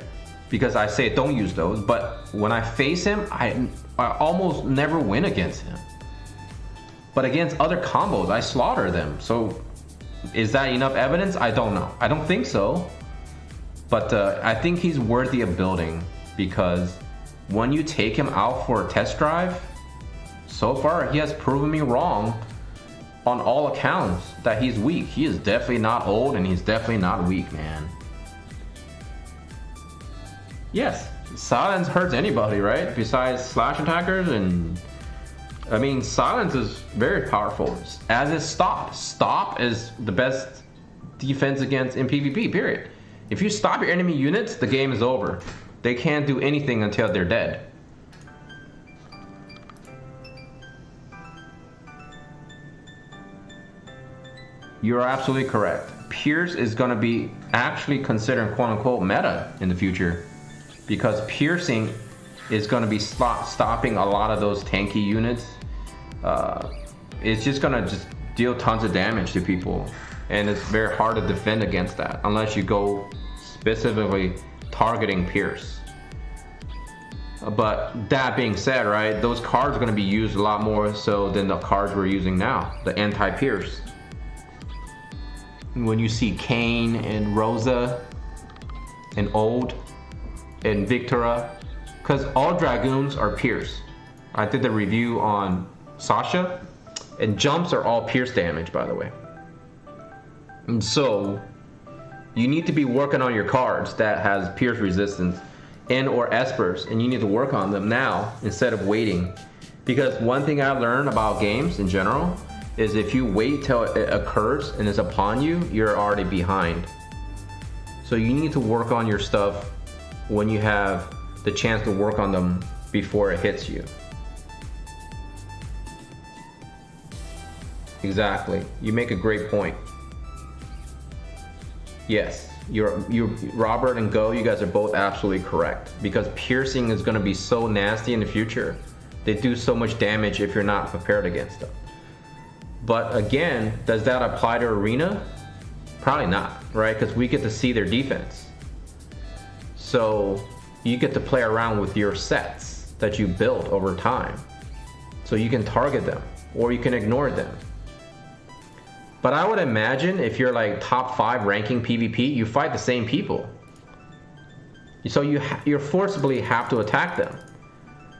because I say don't use those, but when I face him, I almost never win against him. But against other combos, I slaughter them. So is that enough evidence? I don't know. I don't think so. But I think he's worthy of building, because when you take him out for a test drive, so far he has proven me wrong on all accounts that he's weak. He is definitely not old, and he's definitely not weak, man. Yes, silence hurts anybody, right? Besides slash attackers, and I mean, silence is very powerful, as is stop. Stop is the best defense against in PvP, period. If you stop your enemy units, the game is over. They can't do anything until they're dead. You're absolutely correct. Pierce is going to be actually considered quote-unquote meta in the future, because piercing is going to be stopping a lot of those tanky units. It's just going to just deal tons of damage to people, and it's very hard to defend against that unless you go specifically targeting Pierce. But that being said, right, those cards are going to be used a lot more so than the cards we're using now, the anti-Pierce. When you see Kane and Rosa and Old and Victora, because all Dragoons are Pierce. I did the review on Sasha, and jumps are all Pierce damage, by the way. And so you need to be working on your cards that has Pierce resistance and or Espers, and you need to work on them now instead of waiting. Because one thing I learned about games in general is if you wait till it occurs and is upon you, you're already behind. So you need to work on your stuff when you have the chance to work on them before it hits you. Exactly. You make a great point. Yes, you Robert and Go, you guys are both absolutely correct, because piercing is going to be so nasty in the future. They do so much damage if you're not prepared against them. But again, does that apply to Arena? Probably not, right? Because we get to see their defense. So you get to play around with your sets that you built over time. So you can target them or you can ignore them. But I would imagine if you're like top 5 ranking PvP, you fight the same people. So you forcibly have to attack them.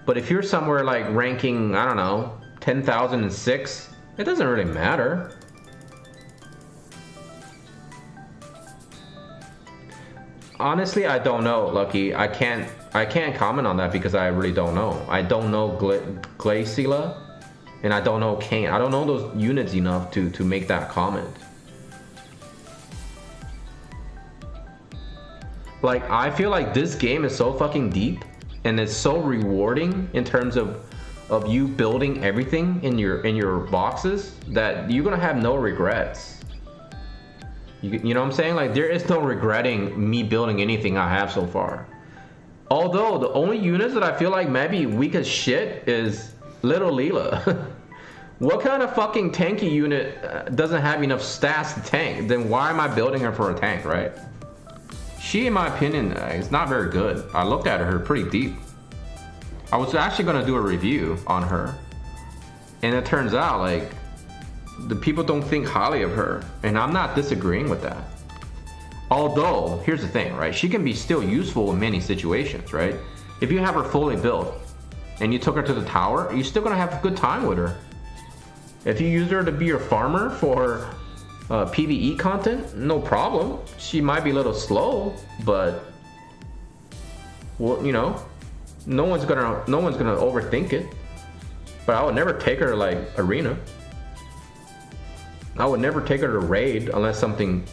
But if you're somewhere like ranking, I don't know, 10,006, it doesn't really matter. Honestly, I don't know, Lucky. I can't comment on that because I really don't know. I don't know Glaciela, and I don't know Kane. I don't know those units enough to make that comment. Like, I feel like this game is so fucking deep and it's so rewarding in terms of you building everything in your boxes that you're gonna have no regrets. You know what I'm saying? Like, there is no regretting me building anything I have so far. Although the only units that I feel like might be weak as shit is Little Leela. What kind of fucking tanky unit doesn't have enough stats to tank? Then why am I building her for a tank, right? She, in my opinion, is not very good. I looked at her pretty deep. I was actually gonna do a review on her, and it turns out like the people don't think highly of her, and I'm not disagreeing with that. Although, here's the thing, right? She can be still useful in many situations, right? If you have her fully built and you took her to the tower, you're still gonna have a good time with her. If you use her to be your farmer for PvE content, no problem. She might be a little slow, but well, you know, no one's gonna overthink it. But I would never take her to like Arena. I would never take her to raid unless something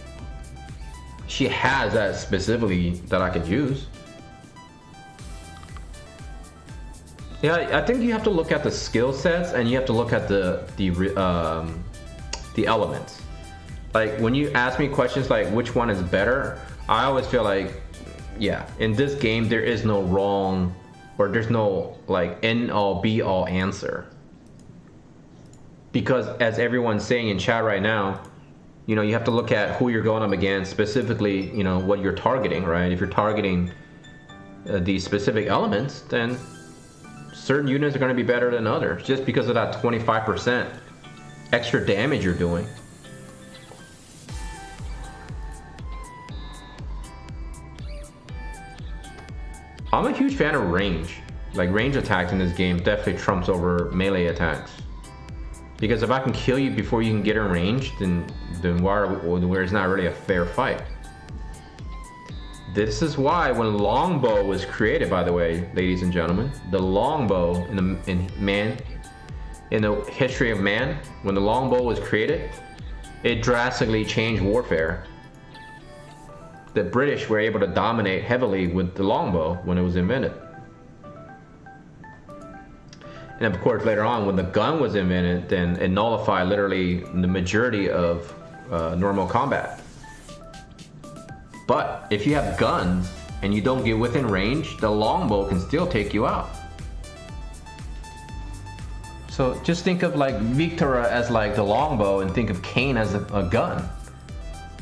she has that specifically that I could use. Yeah, I think you have to look at the skill sets and you have to look at the elements. Like, when you ask me questions like which one is better, I always feel like, yeah, in this game there is no wrong, or there's no like end all be all answer. Because as everyone's saying in chat right now, you know, you have to look at who you're going up against, specifically, you know, what you're targeting, right? If you're targeting these specific elements, then certain units are going to be better than others just because of that 25% extra damage you're doing. I'm a huge fan of range. Like, range attacks in this game definitely trumps over melee attacks. Because if I can kill you before you can get in range, then where it's not really a fair fight. This is why when longbow was created, by the way, ladies and gentlemen, the longbow in the history of man, when the longbow was created, it drastically changed warfare. The British were able to dominate heavily with the longbow when it was invented. And of course, later on, when the gun was invented, then it nullified literally the majority of normal combat. But if you have guns and you don't get within range, the longbow can still take you out. So just think of like Victora as like the longbow and think of Kane as a gun.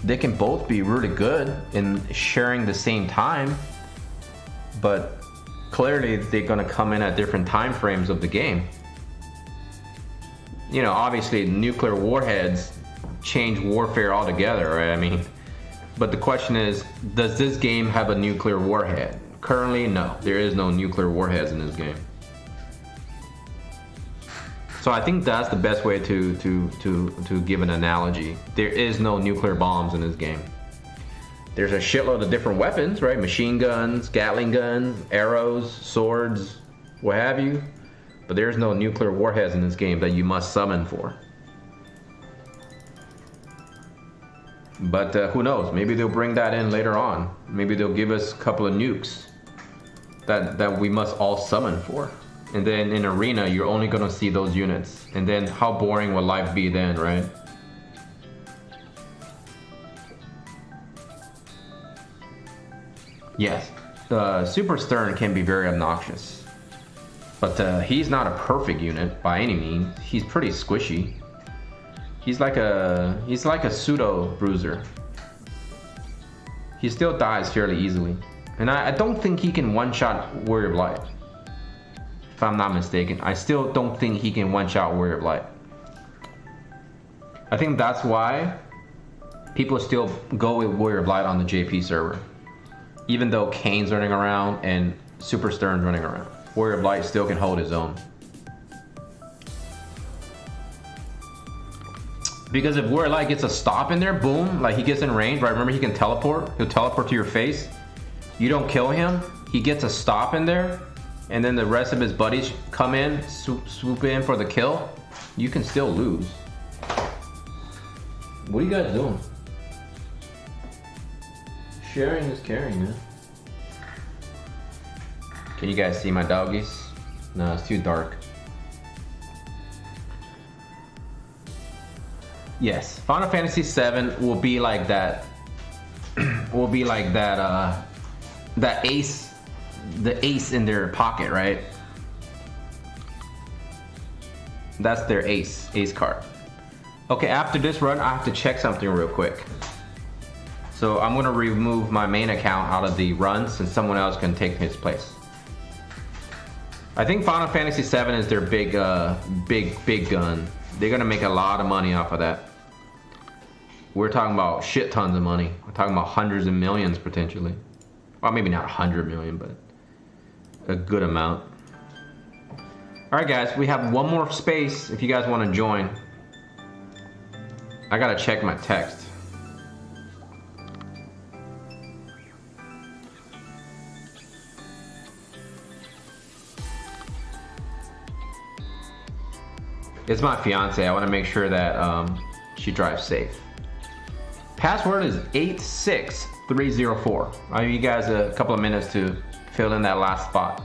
They can both be really good in sharing the same time, but clearly they're going to come in at different time frames of the game. You know, obviously nuclear warheads change warfare altogether, right? I mean, but the question is, does this game have a nuclear warhead? Currently, no. There is no nuclear warheads in this game. So I think that's the best way to give an analogy. There is no nuclear bombs in this game. There's a shitload of different weapons, right? Machine guns, Gatling guns, arrows, swords, what have you. But there's no nuclear warheads in this game that you must summon for. But who knows? Maybe they'll bring that in later on. Maybe they'll give us a couple of nukes that we must all summon for. And then in arena, you're only gonna see those units. And then how boring will life be then, right? Yes, Super Stern can be very obnoxious. But he's not a perfect unit by any means. He's pretty squishy. He's like a pseudo bruiser. He still dies fairly easily. And I don't think he can one-shot Warrior of Light. If I'm not mistaken. I still don't think he can one-shot Warrior of Light. I think that's why people still go with Warrior of Light on the JP server. Even though Kane's running around and Super Stern's running around. Warrior of Light still can hold his own. Because if Warrior of Light gets a stop in there, boom, like he gets in range, right? Remember he can teleport? He'll teleport to your face. You don't kill him, he gets a stop in there, and then the rest of his buddies come in, swoop in for the kill. You can still lose. What are you guys doing? Sharing is caring, man. Can you guys see my doggies? No, it's too dark. Yes, Final Fantasy VII will be like that. Will be like that. That ace, the ace in their pocket, right? That's their ace card. Okay, after this run, I have to check something real quick. So I'm gonna remove my main account out of the run since someone else can take his place. I think Final Fantasy VII is their big gun. They're gonna make a lot of money off of that. We're talking about shit tons of money. We're talking about hundreds of millions potentially. Well, maybe not 100 million, but a good amount. All right, guys, we have one more space if you guys want to join. I gotta check my text. It's my fiance. I want to make sure that she drives safe. Password is 86304. I'll give you guys a couple of minutes to fill in that last spot.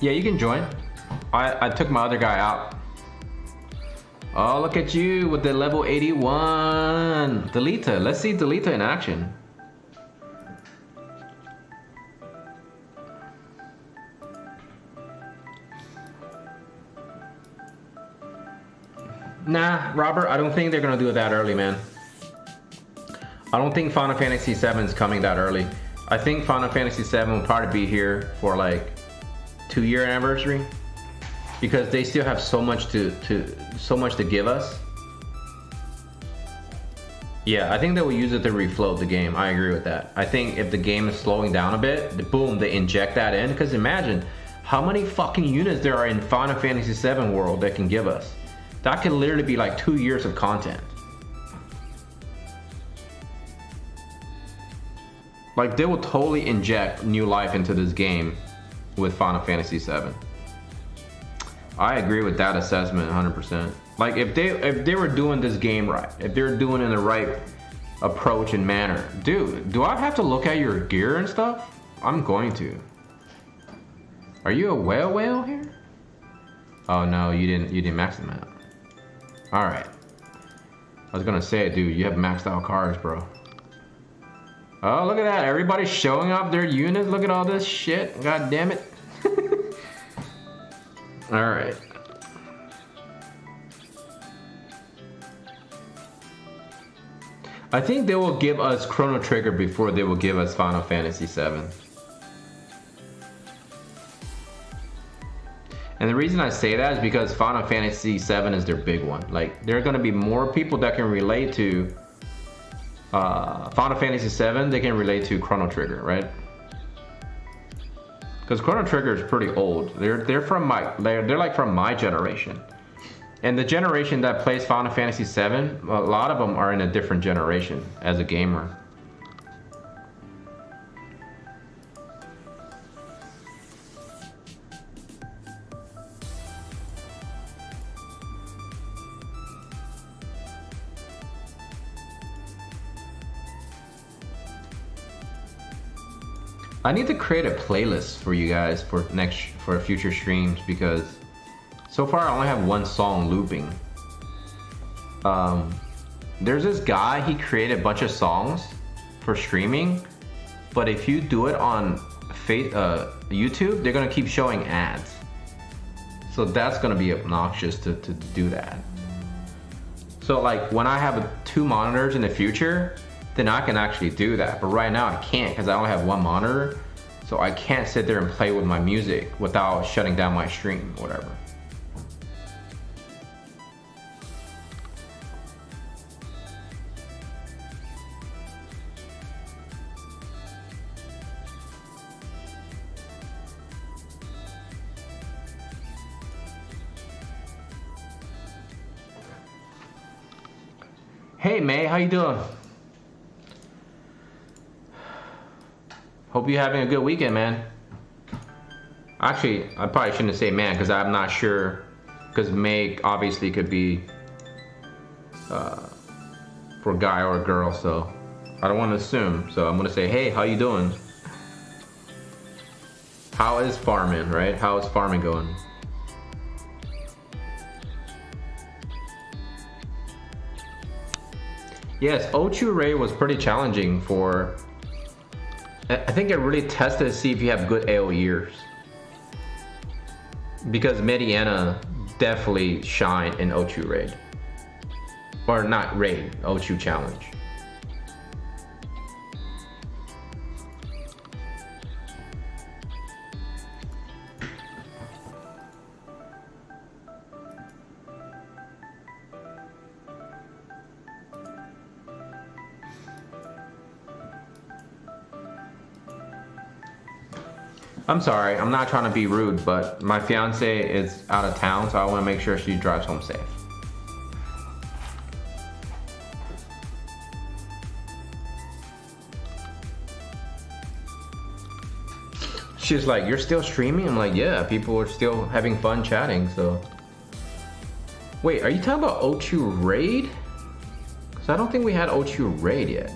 Yeah, you can join. I took my other guy out. Oh, look at you with the level 81. Delita. Let's see Delita in action. Nah, Robert, I don't think they're gonna do it that early, man. I don't think Final Fantasy VII is coming that early. I think Final Fantasy VII will probably be here for like 2-year anniversary, because they still have so much to give us. Yeah, I think they will use it to refloat the game. I agree with that. I think if the game is slowing down a bit, boom, they inject that in. Because imagine how many fucking units there are in Final Fantasy VII world that can give us. That could literally be like 2 years of content. Like, they will totally inject new life into this game with Final Fantasy VII. I agree with that assessment 100%. Like, if they were doing this game right, if they were doing it in the right approach and manner, dude, do I have to look at your gear and stuff? I'm going to. Are you a whale here? Oh no, you didn't max them out. All right. I was gonna say, dude, you have maxed out cars, bro. Oh, look at that! Everybody's showing off their units. Look at all this shit. God damn it. All right. I think they will give us Chrono Trigger before they will give us Final Fantasy VII. And the reason I say that is because Final Fantasy VII is their big one. Like, there are going to be more people that can relate to Final Fantasy VII. They can relate to Chrono Trigger, right? Because Chrono Trigger is pretty old. They're like from my generation. And the generation that plays Final Fantasy VII, a lot of them are in a different generation as a gamer. I need to create a playlist for you guys for future streams, because so far I only have one song looping. There's this guy, he created a bunch of songs for streaming, but if you do it on YouTube, they're gonna keep showing ads. So that's gonna be obnoxious to do that. So like when I have 2 monitors in the future, then I can actually do that. But right now I can't, because I only have 1 monitor. So I can't sit there and play with my music without shutting down my stream or whatever. Hey May, how you doing? Hope you're having a good weekend, man. Actually, I probably shouldn't say man, because I'm not sure. Because May obviously could be for a guy or a girl, so I don't want to assume. So I'm gonna say, hey, how you doing? How is farming, right? How is farming going? Yes, Ochu Ray was pretty challenging for... I think it really tested to see if you have good AoEers. Because Mediana definitely shined in Ochu Raid. Or not Raid, Ochu Challenge. I'm sorry, I'm not trying to be rude, but my fiance is out of town, so I want to make sure she drives home safe. She's like, you're still streaming? I'm like, yeah, people are still having fun chatting, so. Wait, are you talking about Ochu Raid? Because I don't think we had Ochu Raid yet.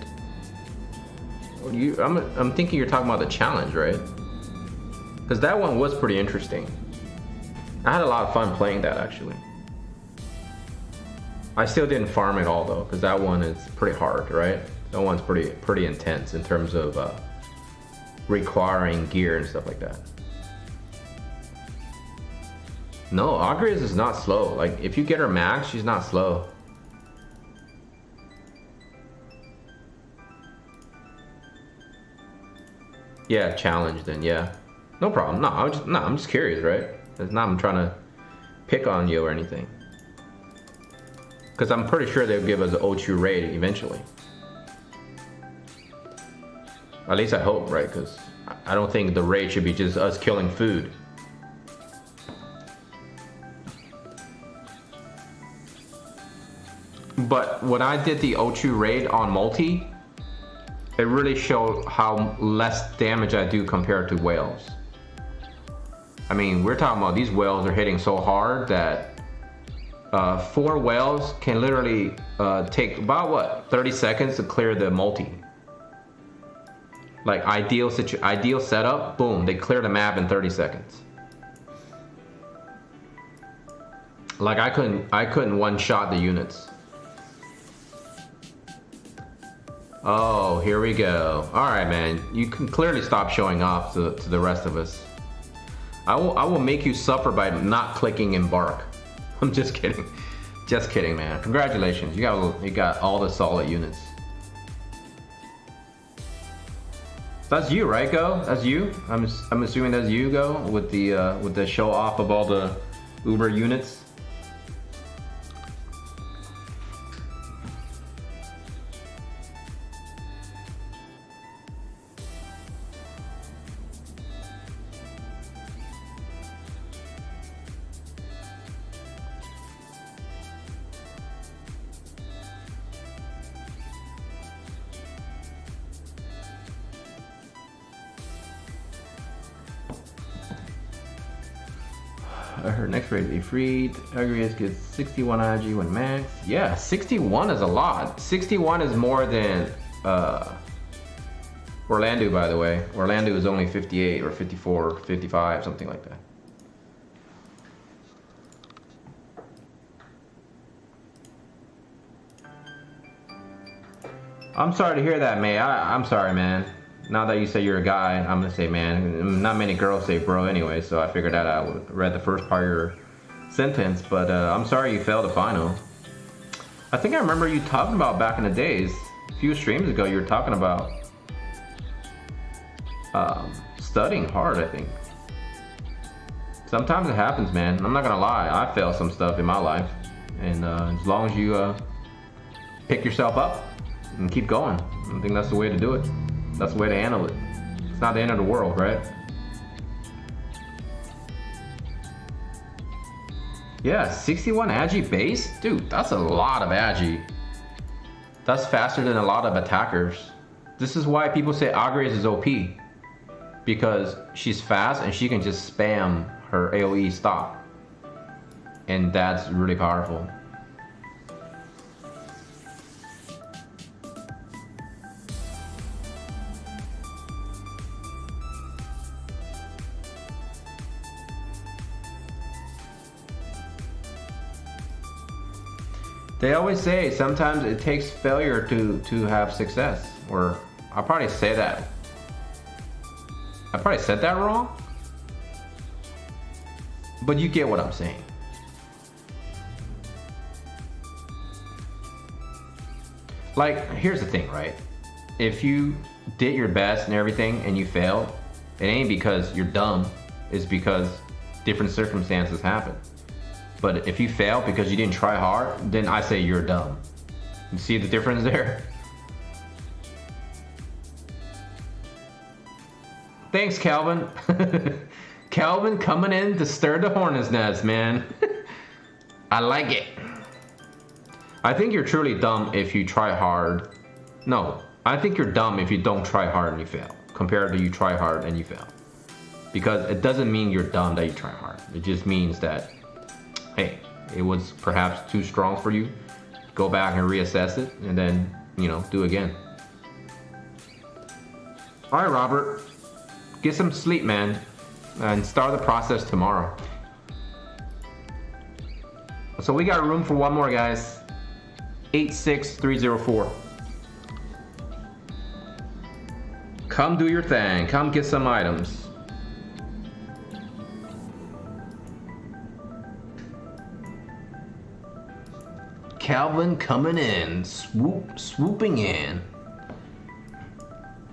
I'm thinking you're talking about the challenge, right? Because that one was pretty interesting. I had a lot of fun playing that, actually. I still didn't farm at all though, because that one is pretty hard, right? That one's pretty intense in terms of requiring gear and stuff like that. No, Agrias is not slow. Like, if you get her max, she's not slow. Yeah, challenge then, yeah. No problem. No, I'm just curious, right? It's not I'm trying to pick on you or anything. Because I'm pretty sure they'll give us an O2 raid eventually. At least I hope, right? Because I don't think the raid should be just us killing food. But when I did the O2 raid on multi, it really showed how less damage I do compared to whales. I mean, we're talking about these whales are hitting so hard that 4 whales can literally take about what, 30 seconds to clear the multi. Like ideal setup, boom, they clear the map in 30 seconds. Like I couldn't one shot the units. Oh, here we go. All right, man. You can clearly stop showing off to the rest of us. I will make you suffer by not clicking embark. I'm just kidding. Just kidding, man. Congratulations. You got all the solid units. That's you, right, Go? That's you? I'm assuming that's you, Go, with the show off of all the Uber units. Her next raid be freed. Agrias gets 61 IG when max. Yeah, 61 is a lot. 61 is more than Orlando, by the way. Orlando is only 58 or 54, 55, something like that. I'm sorry to hear that, May. I'm sorry, man. Now that you say you're a guy, I'm gonna say man. Not many girls say bro anyway, so I figured that out. I read the first part of your sentence, but I'm sorry you failed the final. I think I remember you talking about back in the days, a few streams ago, you were talking about studying hard, I think. Sometimes it happens, man. I'm not gonna lie, I failed some stuff in my life. And as long as you pick yourself up and keep going, I think that's the way to do it. That's the way to handle it. It's not the end of the world, right? Yeah, 61 agi base? Dude, that's a lot of agi. That's faster than a lot of attackers. This is why people say Agrias is OP. Because she's fast and she can just spam her AoE stop. And that's really powerful. They always say sometimes it takes failure to have success. Or I'll probably say that. I probably said that wrong. But you get what I'm saying. Like, here's the thing, right? If you did your best and everything and you failed, it ain't because you're dumb. It's because different circumstances happen. But if you fail because you didn't try hard, then I say you're dumb. You see the difference there? Thanks, Calvin. Calvin coming in to stir the hornet's nest, man. I like it. I think you're truly dumb if you try hard. No, I think you're dumb if you don't try hard and you fail, compared to you try hard and you fail. Because it doesn't mean you're dumb that you try hard. It just means that, hey, it was perhaps too strong for you. Go back and reassess it and then, you know, do again. All right, Robert, get some sleep, man, and start the process tomorrow. So we got room for one more, guys. 86304. Come do your thing. Come get some items. Calvin coming in, swooping in.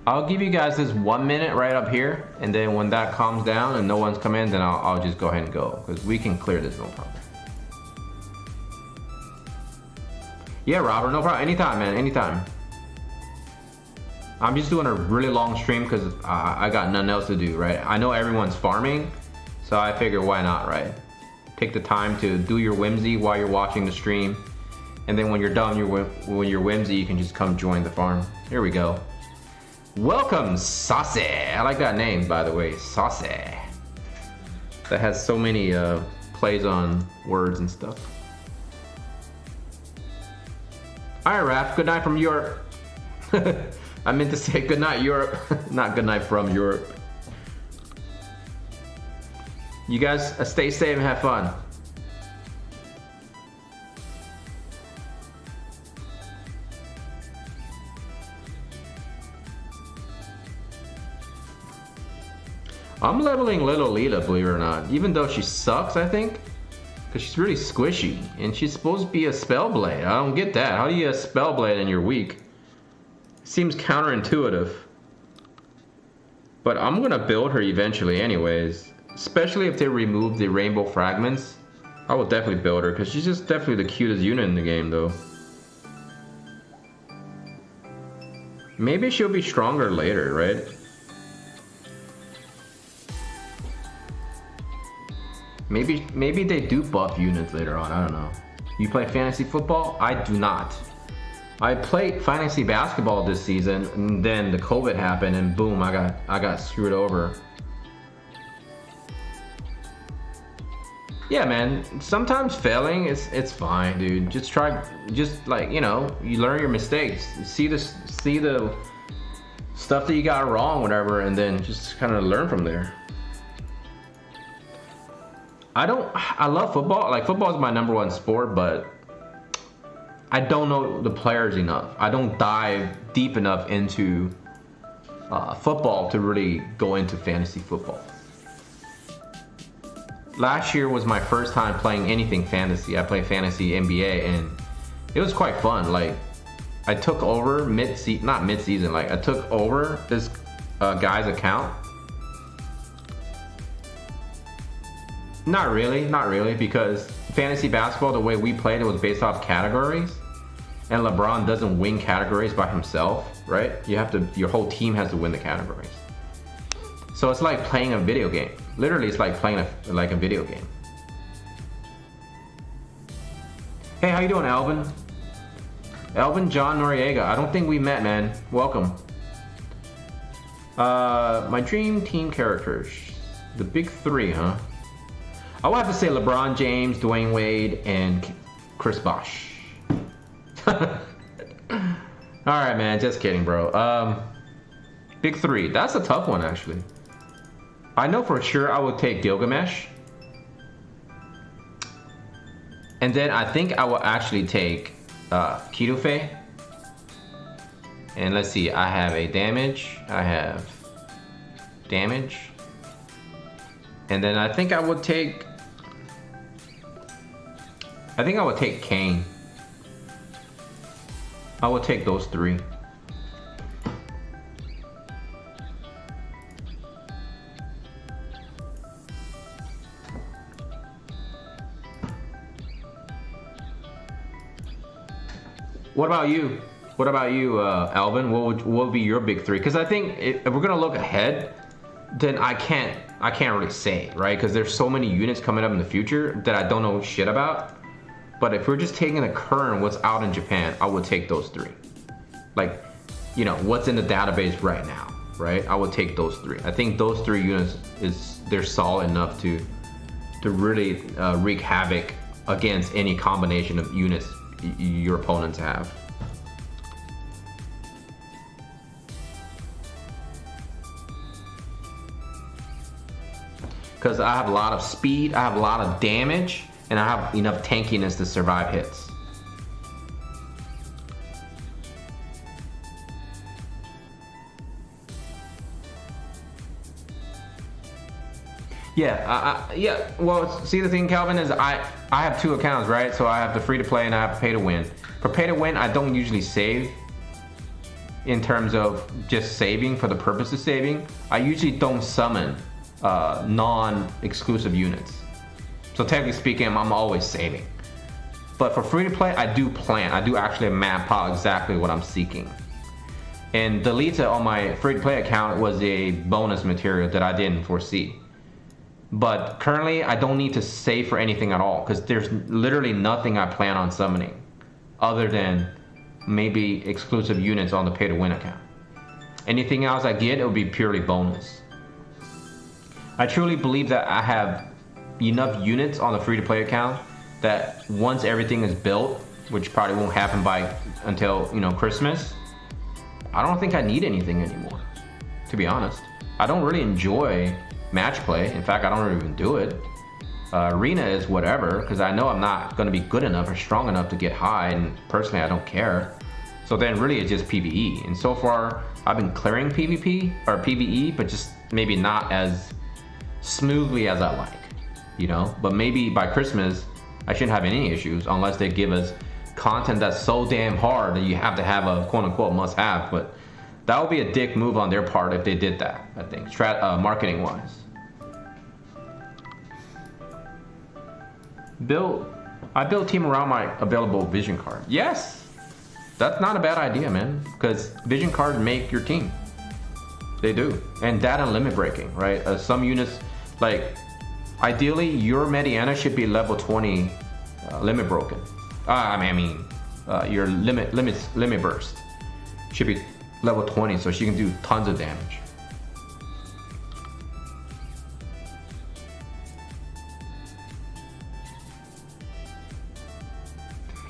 I'll give you guys this 1 minute right up here, and then when that calms down and no one's come in, then I'll just go ahead and go, because we can clear this, no problem. Yeah, Robert, no problem. Anytime, man, anytime. I'm just doing a really long stream because I got nothing else to do, right? I know everyone's farming, so I figure why not, right? Take the time to do your Whimsy while you're watching the stream, and then when you're done when you're Whimsy, you can just come join the farm. Here we go. Welcome, Saucy. I like that name, by the way, Saucy. That has so many plays on words and stuff. All right, Raph. Good night from Europe. I meant to say good night, Europe, not good night from Europe. You guys stay safe and have fun. I'm leveling Little Lita, believe it or not, even though she sucks, I think, because she's really squishy, and she's supposed to be a Spellblade. I don't get that. How do you get a Spellblade and you're weak? Seems counterintuitive. But I'm gonna build her eventually anyways, especially if they remove the rainbow fragments. I will definitely build her, because she's just definitely the cutest unit in the game, though. Maybe she'll be stronger later, right? Maybe they do buff units later on, I don't know. You play fantasy football? I do not. I played fantasy basketball this season, and then the COVID happened, and boom, I got screwed over. Yeah, man, sometimes failing it's fine, dude. Just try, just like, you know, you learn your mistakes. See the stuff that you got wrong, whatever, and then just kind of learn from there. I love football. Like, football is my #1 sport, but I don't know the players enough. I don't dive deep enough into football to really go into fantasy football. Last year was my first time playing anything fantasy. I played fantasy NBA, and it was quite fun. Like, I took over not mid-season, like I took over this guy's account. Not really, because fantasy basketball, the way we played it was based off categories, and LeBron doesn't win categories by himself, right? Your whole team has to win the categories. So it's like playing a video game. Literally, it's like playing a video game. Hey, how you doing, Alvin? Alvin John Noriega. I don't think we met, man. Welcome. My dream team characters. The big three, huh? I would have to say LeBron James, Dwayne Wade, and Chris Bosh. Alright, man. Just kidding, bro. Big three. That's a tough one, actually. I know for sure I would take Gilgamesh. And then I think I will actually take Kitufe. And let's see. I have a damage. I have damage. And then I think I would take... Kane. I would take those three. What about you? What about you, Alvin? What would be your big three? Because I think if we're gonna look ahead, then I can't really say, right? Because there's so many units coming up in the future that I don't know shit about. But if we're just taking the current what's out in Japan, I would take those three. Like, you know, what's in the database right now, right? I would take those three. I think those three units they're solid enough to really wreak havoc against any combination of units your opponents have. Because I have a lot of speed, I have a lot of damage, and I have enough tankiness to survive hits. Yeah, yeah. Well, see, the thing, Calvin, is I have 2 accounts, right? So I have the free to play and I have pay to win. For pay to win, I don't usually save in terms of just saving for the purpose of saving. I usually don't summon non-exclusive units. So technically speaking, I'm always saving. But for free to play, I do plan. I do actually map out exactly what I'm seeking. And Delita on my free to play account was a bonus material that I didn't foresee. But currently, I don't need to save for anything at all because there's literally nothing I plan on summoning other than maybe exclusive units on the pay to win account. Anything else I get, it will be purely bonus. I truly believe that I have enough units on the free to play account that once everything is built, which probably won't happen until Christmas, I don't think I need anything anymore, to be honest. I don't really enjoy match play. In fact, I don't even do it. Arena is whatever, because I know I'm not going to be good enough or strong enough to get high, and personally I don't care. So then really it's just PvE. And so far I've been clearing PvP or PvE, but just maybe not as smoothly as I like, But maybe by Christmas I shouldn't have any issues unless they give us content that's so damn hard that you have to have a quote-unquote must-have. But that would be a dick move on their part if they did that, I think, marketing-wise. I build team around my available vision card. Yes, that's not a bad idea, man, because vision cards make your team. They do. And data limit breaking, right? Some units, like, ideally your Mediana should be level 20 limit broken. Your limit burst should be level 20, so she can do tons of damage.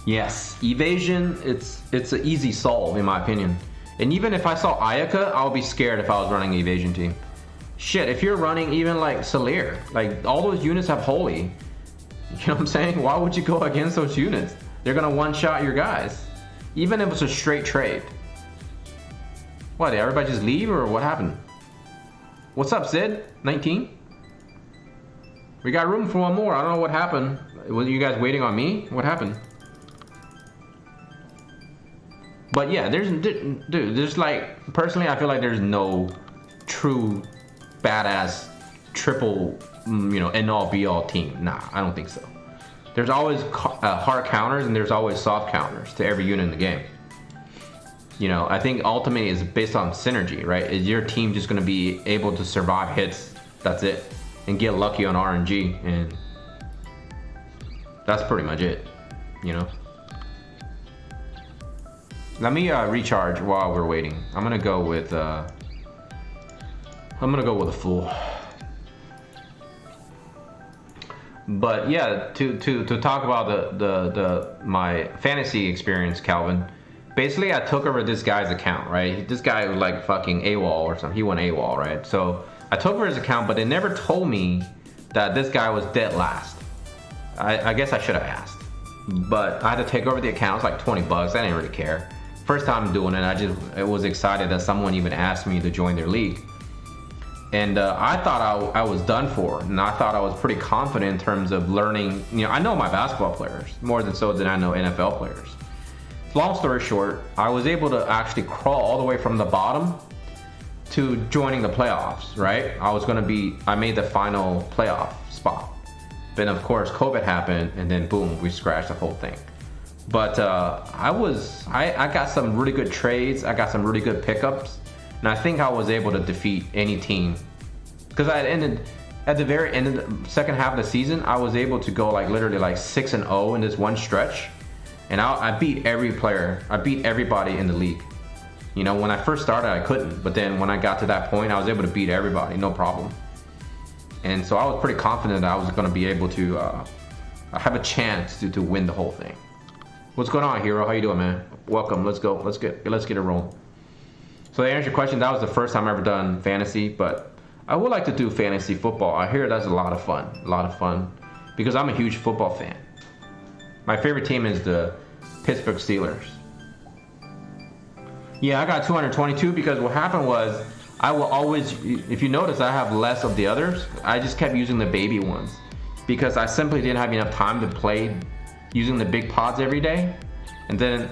Yes, evasion, it's an easy solve in my opinion. And even if I saw Ayaka, I would be scared if I was running an evasion team. Shit, if you're running even like Salir, like all those units have holy. You know what I'm saying? Why would you go against those units? They're gonna one-shot your guys. Even if it's a straight trade. What, did everybody just leave or what happened? What's up, Sid? 19? We got room for one more. I don't know what happened. Was you guys waiting on me? What happened? But yeah, there's like, personally, I feel like there's no true badass triple, end-all be-all team. Nah, I don't think so. There's always hard counters and there's always soft counters to every unit in the game. I think ultimately is based on synergy, right? Is your team just going to be able to survive hits? That's it. And get lucky on RNG, and that's pretty much it, Let me recharge while we're waiting. I'm gonna go with a full. But yeah, to talk about my fantasy experience, Calvin. Basically, I took over this guy's account, right? This guy was like fucking AWOL or something. He went AWOL, right? So I took over his account, but they never told me that this guy was dead last. I guess I should have asked. But I had to take over the account. It's like 20 bucks. I didn't really care. First time doing it, I was excited that someone even asked me to join their league. And I thought I was done for, and I thought I was pretty confident in terms of learning. I know my basketball players more than I know NFL players. Long story short, I was able to actually crawl all the way from the bottom to joining the playoffs, right? I made the final playoff spot. Then of course COVID happened, and then boom, we scratched the whole thing. But I got some really good trades. I got some really good pickups, and I think I was able to defeat any team. Because at the very end of the second half of the season, I was able to go like literally like 6-0 in this one stretch, and I beat every player. I beat everybody in the league. When I first started, I couldn't, but then when I got to that point, I was able to beat everybody, no problem. And so I was pretty confident that I was going to be able to have a chance to win the whole thing. What's going on, Hero? How you doing, man? Welcome. Let's go. Let's get it rolling. So to answer your question, that was the first time I ever done fantasy, but I would like to do fantasy football. I hear that's a lot of fun, because I'm a huge football fan. My favorite team is the Pittsburgh Steelers. Yeah, I got 222 because what happened was I will always, if you notice, I have less of the others. I just kept using the baby ones because I simply didn't have enough time to play using the big pods every day. And then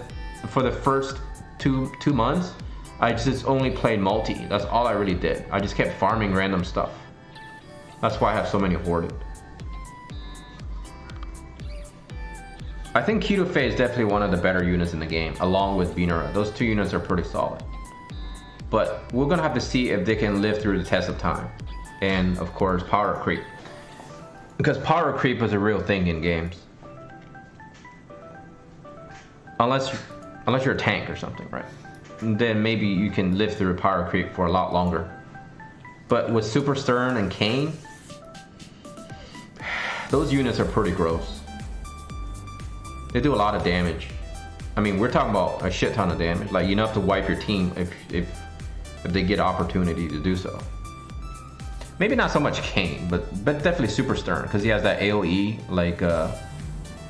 for the first two months, I just only played multi. That's all I really did. I just kept farming random stuff. That's why I have so many hoarded. I think Keto Fae is definitely one of the better units in the game, along with Venera. Those two units are pretty solid. But we're gonna have to see if they can live through the test of time. And of course, power creep. Because power creep is a real thing in games. Unless you're a tank or something, right? And then maybe you can live through power creep for a lot longer. But with Super Stern and Kane, those units are pretty gross. They do a lot of damage. I mean, we're talking about a shit ton of damage. Like enough to wipe your team if they get opportunity to do so. Maybe not so much Kane, but definitely Super Stern, because he has that AoE like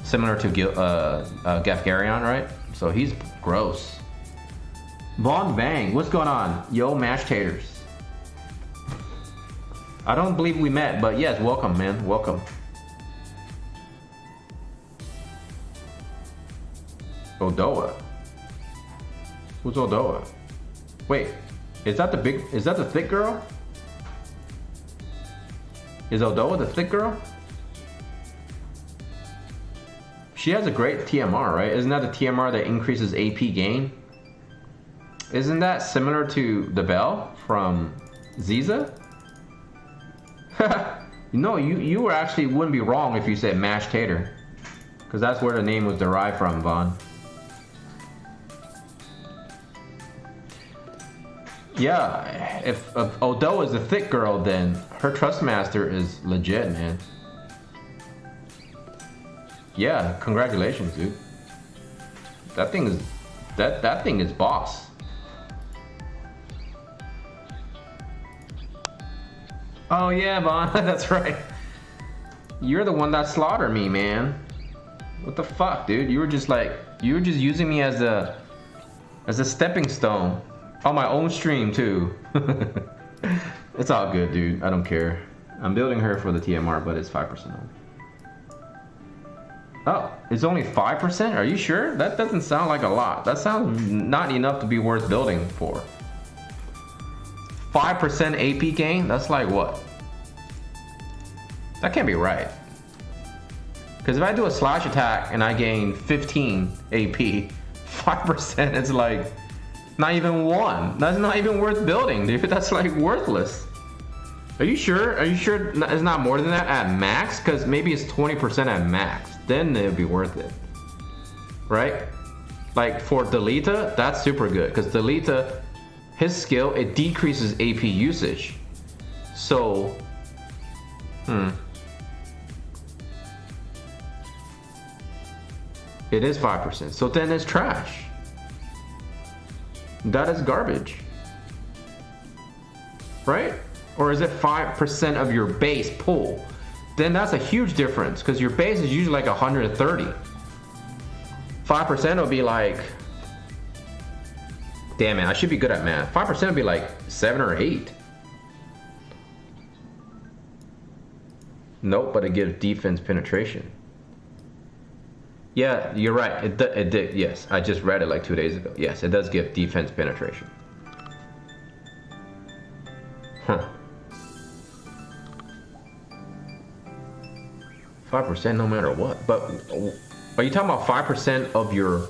similar to Gafgarion, right? So he's gross. Von Bang, what's going on? Yo, Mash Taters. I don't believe we met, but yes, welcome, man, welcome. Odoa. Who's Odoa? Wait, is that the thick girl? Is Odoa the thick girl? She has a great TMR, right? Isn't that the TMR that increases AP gain? Isn't that similar to the Bell from Ziza? No, you were actually wouldn't be wrong if you said Mash Tater, because that's where the name was derived from, Vaughn. Yeah, if Odo is the thick girl, then her Trustmaster is legit, man. Yeah, congratulations, dude. That thing is that thing is boss. Oh yeah, Vaughn, that's right. You're the one that slaughtered me, man. What the fuck, dude? You were just using me as a stepping stone. On my own stream too. It's all good, dude. I don't care. I'm building her for the TMR, but it's 5% only. Oh, it's only 5%? Are you sure? That doesn't sound like a lot. That sounds not enough to be worth building for. 5% AP gain? That's like what? That can't be right. Because if I do a slash attack and I gain 15 AP, 5% is like not even one. That's not even worth building, dude. That's like worthless. Are you sure? Are you sure it's not more than that at max? Because maybe it's 20% at max. Then it would be worth it. Right? Like for Delita, that's super good. Because Delita, his skill, it decreases AP usage. So, it is 5%. So then it's trash. That is garbage, right? Or is it 5% of your base pool? Then that's a huge difference, because your base is usually like 130. 5% will be like, damn it, I should be good at math. 5% would be like 7 or 8. Nope, but it gives defense penetration. Yeah, you're right. It did. Yes, I just read it like 2 days ago. Yes, it does give defense penetration. Huh. 5% no matter what. But are you talking about 5% of your...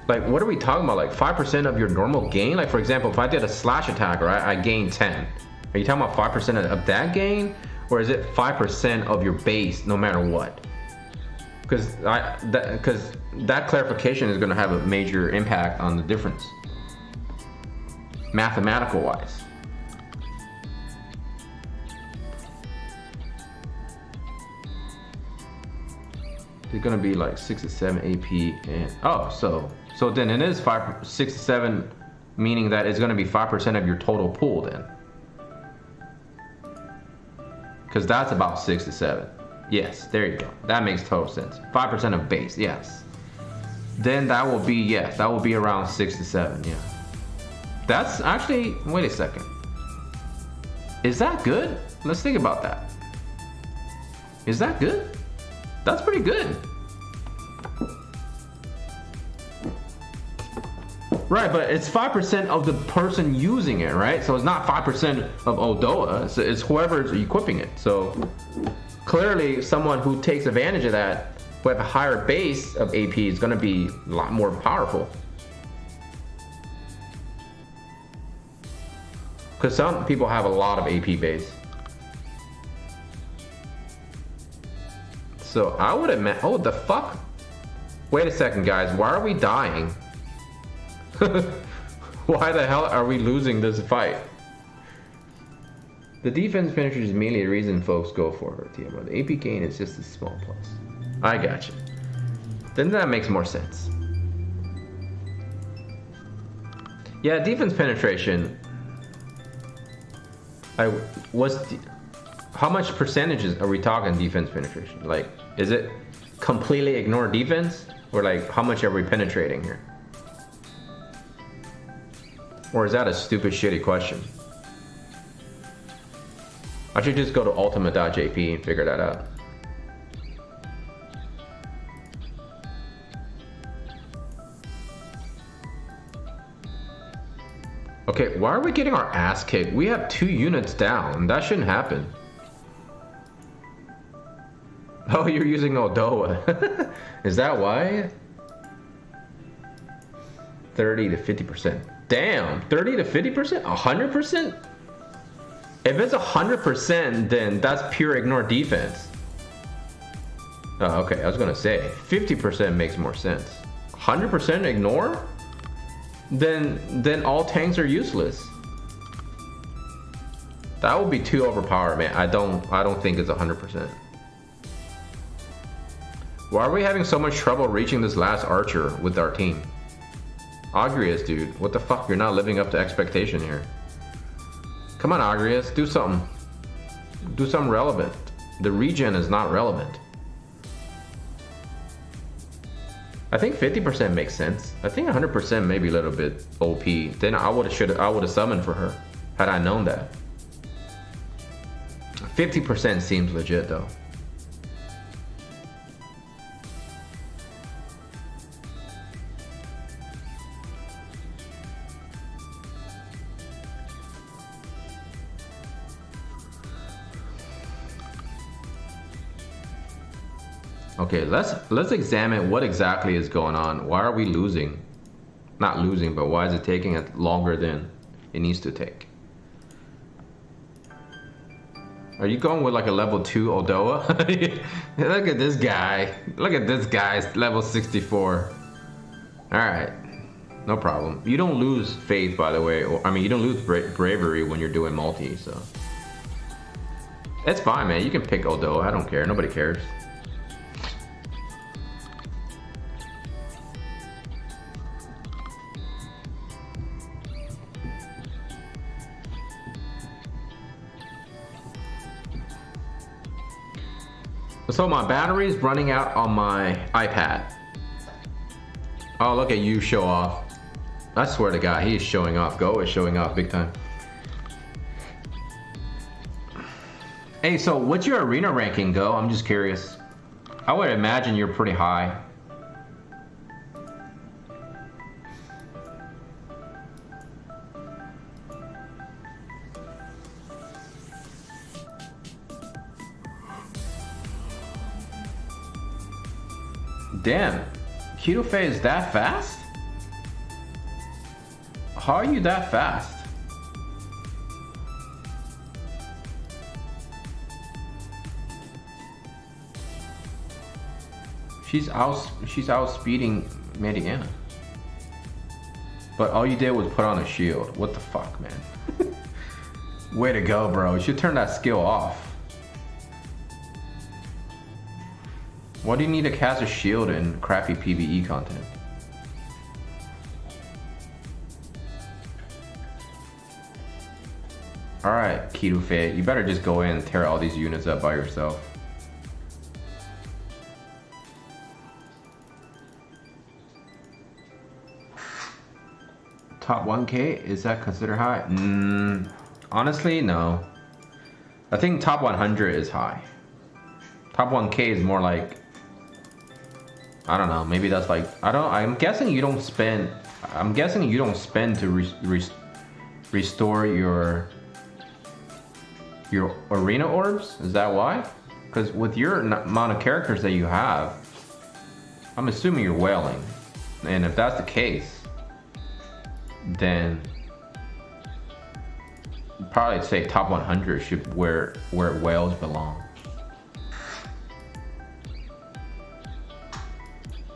Like, what are we talking about? Like 5% of your normal gain? Like, for example, if I did a slash attack, right, I gained 10. Are you talking about 5% of that gain? Or is it 5% of your base no matter what? Because that clarification is going to have a major impact on the difference, mathematical wise. It's going to be like 6 to 7 AP, and oh, so then it is 6 to 7, meaning that it's going to be 5% of your total pool then, because that's about 6 to 7. Yes, there you go. That makes total sense. 5% of base, yes. Then that will be, yes, that will be around 6 to 7, yeah. That's actually, wait a second. Is that good? Let's think about that. Is that good? That's pretty good. Right, but it's 5% of the person using it, right? So it's not 5% of Odoa, it's whoever's equipping it. So clearly someone who takes advantage of that, who have a higher base of AP, is gonna be a lot more powerful. Because some people have a lot of AP base. So I would admit, oh, the fuck? Wait a second, guys, why are we dying? Why the hell are we losing this fight? The defense finisher is mainly the reason folks go for her, TMO. The AP gain is just a small plus. I gotcha. Then that makes more sense. Yeah, defense penetration. How much percentages are we talking defense penetration? Like, is it completely ignore defense? Or like, how much are we penetrating here? Or is that a stupid, shitty question? I should just go to ultimate.jp and figure that out. Okay, why are we getting our ass kicked? We have 2 units down. That shouldn't happen. Oh, you're using Odoa. Is that why? 30 to 50%. Damn, 30 to 50%? 100%? If it's 100%, then that's pure ignore defense. Oh, okay, I was gonna say 50% makes more sense. 100% ignore? Then all tanks are useless. That would be too overpowered, man. I don't think it's 100%. Why are we having so much trouble reaching this last archer with our team? Agrius, dude, what the fuck? You're not living up to expectation here. Come on, Agrius, do something. Do something relevant. The regen is not relevant. I think 50% makes sense. I think 100% maybe a little bit OP. Then I would have summoned for her had I known that. 50% seems legit though. Okay, let's examine what exactly is going on. Why are we losing? Not losing, but why is it taking it longer than it needs to take? Are you going with like a level 2 Odoa? Look at this guy. Look at this guy's level 64. Alright, no problem. You don't lose faith, by the way. I mean, you don't lose bravery when you're doing multi, so. It's fine, man. You can pick Odoa. I don't care. Nobody cares. So my battery's running out on my iPad. Oh, look at you show off. I swear to God, he is showing off. Go is showing off big time. Hey, so what's your arena ranking, Go? I'm just curious. I would imagine you're pretty high. Damn, Keto Faye is that fast? How are you that fast? She's outspeeding Mediana. But all you did was put on a shield. What the fuck, man? Way to go, bro. You should turn that skill off. Why do you need to cast a shield in crappy PvE content? Alright, Keto Faye, you better just go in and tear all these units up by yourself. Top 1k, is that considered high? Honestly, no. I think top 100 is high. Top 1K is more like, I don't know, maybe that's like, I'm guessing you don't spend to restore your arena orbs. Is that why? Because with your amount of characters that you have, I'm assuming you're whaling. And if that's the case, then probably say top 100 should where whales belong.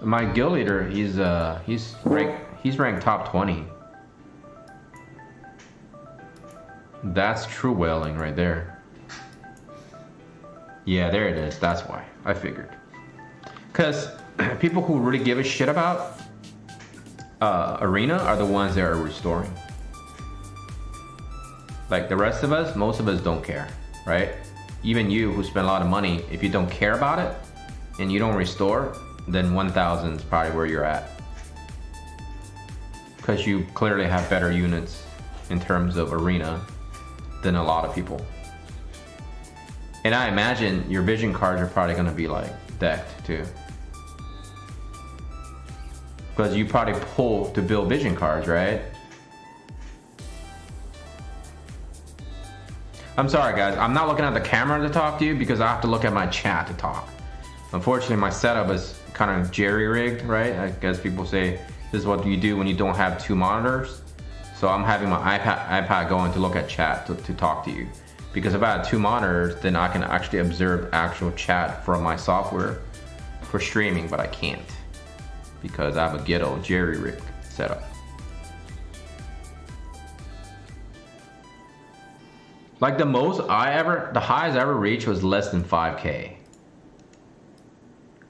My guild leader, he's ranked top 20. That's true whaling right there. Yeah, there it is. That's why I figured. Because people who really give a shit about arena are the ones that are restoring. Like the rest of us, most of us don't care, right? Even you who spend a lot of money, if you don't care about it and you don't restore, then 1000 is probably where you're at. Because you clearly have better units in terms of arena than a lot of people. And I imagine your vision cards are probably going to be like decked too. Because you probably pull to build vision cards, right? I'm sorry guys, I'm not looking at the camera to talk to you because I have to look at my chat to talk. Unfortunately, my setup is kind of jerry-rigged, right? I guess people say this is what you do when you don't have two monitors. So I'm having my iPad going to look at chat to talk to you. Because if I had two monitors, then I can actually observe actual chat from my software for streaming, but I can't. Because I have a ghetto jerry-rigged setup. Like the highest I ever reached was less than 5K.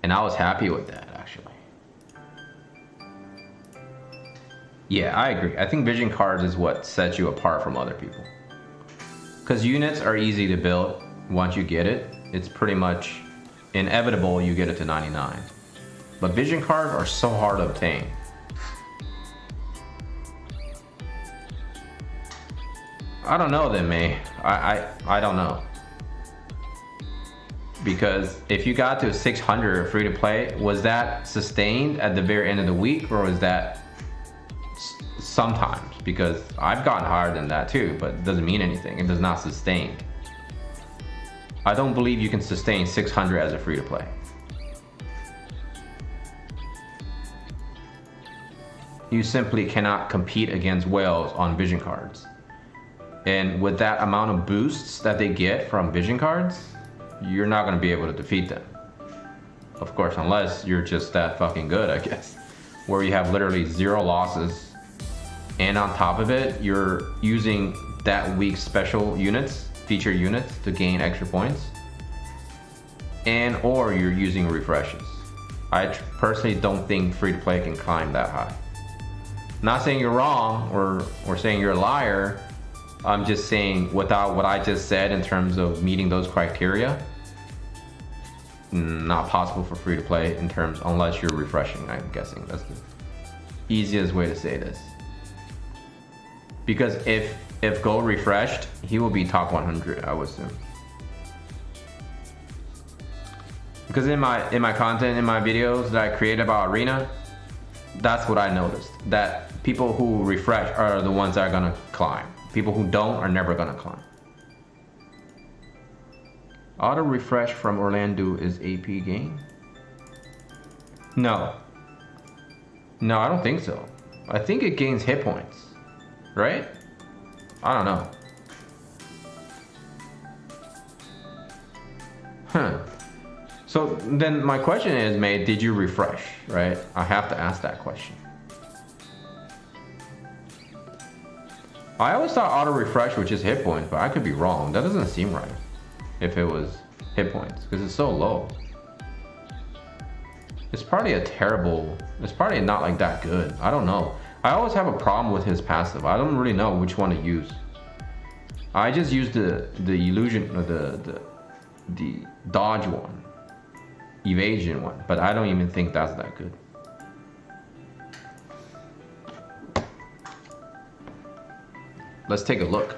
And I was happy with that, actually. Yeah, I agree. I think vision cards is what sets you apart from other people. Because units are easy to build once you get it. It's pretty much inevitable you get it to 99. But vision cards are so hard to obtain. I don't know then, May. I don't know. Because if you got to 600 free to play, was that sustained at the very end of the week, or was that sometimes? Because I've gotten higher than that too, but it doesn't mean anything. It does not sustain. I don't believe you can sustain 600 as a free to play. You simply cannot compete against whales on vision cards. And with that amount of boosts that they get from vision cards, you're not going to be able to defeat them. Of course, unless you're just that fucking good, I guess. Where you have literally 0 losses. And on top of it, you're using that week's special units, feature units, to gain extra points. And or you're using refreshes. I personally don't think free-to-play can climb that high. Not saying you're wrong or saying you're a liar. I'm just saying without what I just said in terms of meeting those criteria, not possible for free to play in terms, unless you're refreshing, I'm guessing. That's the easiest way to say this. Because if Gold refreshed, he will be top 100, I would assume. Because in my content, in my videos that I create about Arena, that's what I noticed. That people who refresh are the ones that are gonna climb. People who don't are never gonna climb. Auto refresh from Orlando is AP gain? No. No, I don't think so. I think it gains hit points. Right? I don't know. Huh. So then my question is, May, did you refresh? Right? I have to ask that question. I always thought auto refresh was just hit points, but I could be wrong. That doesn't seem right if it was hit points, because it's so low. It's probably it's probably not like that good. I don't know. I always have a problem with his passive. I don't really know which one to use. I just use the illusion, or the dodge one, evasion one, but I don't even think that's that good. Let's take a look.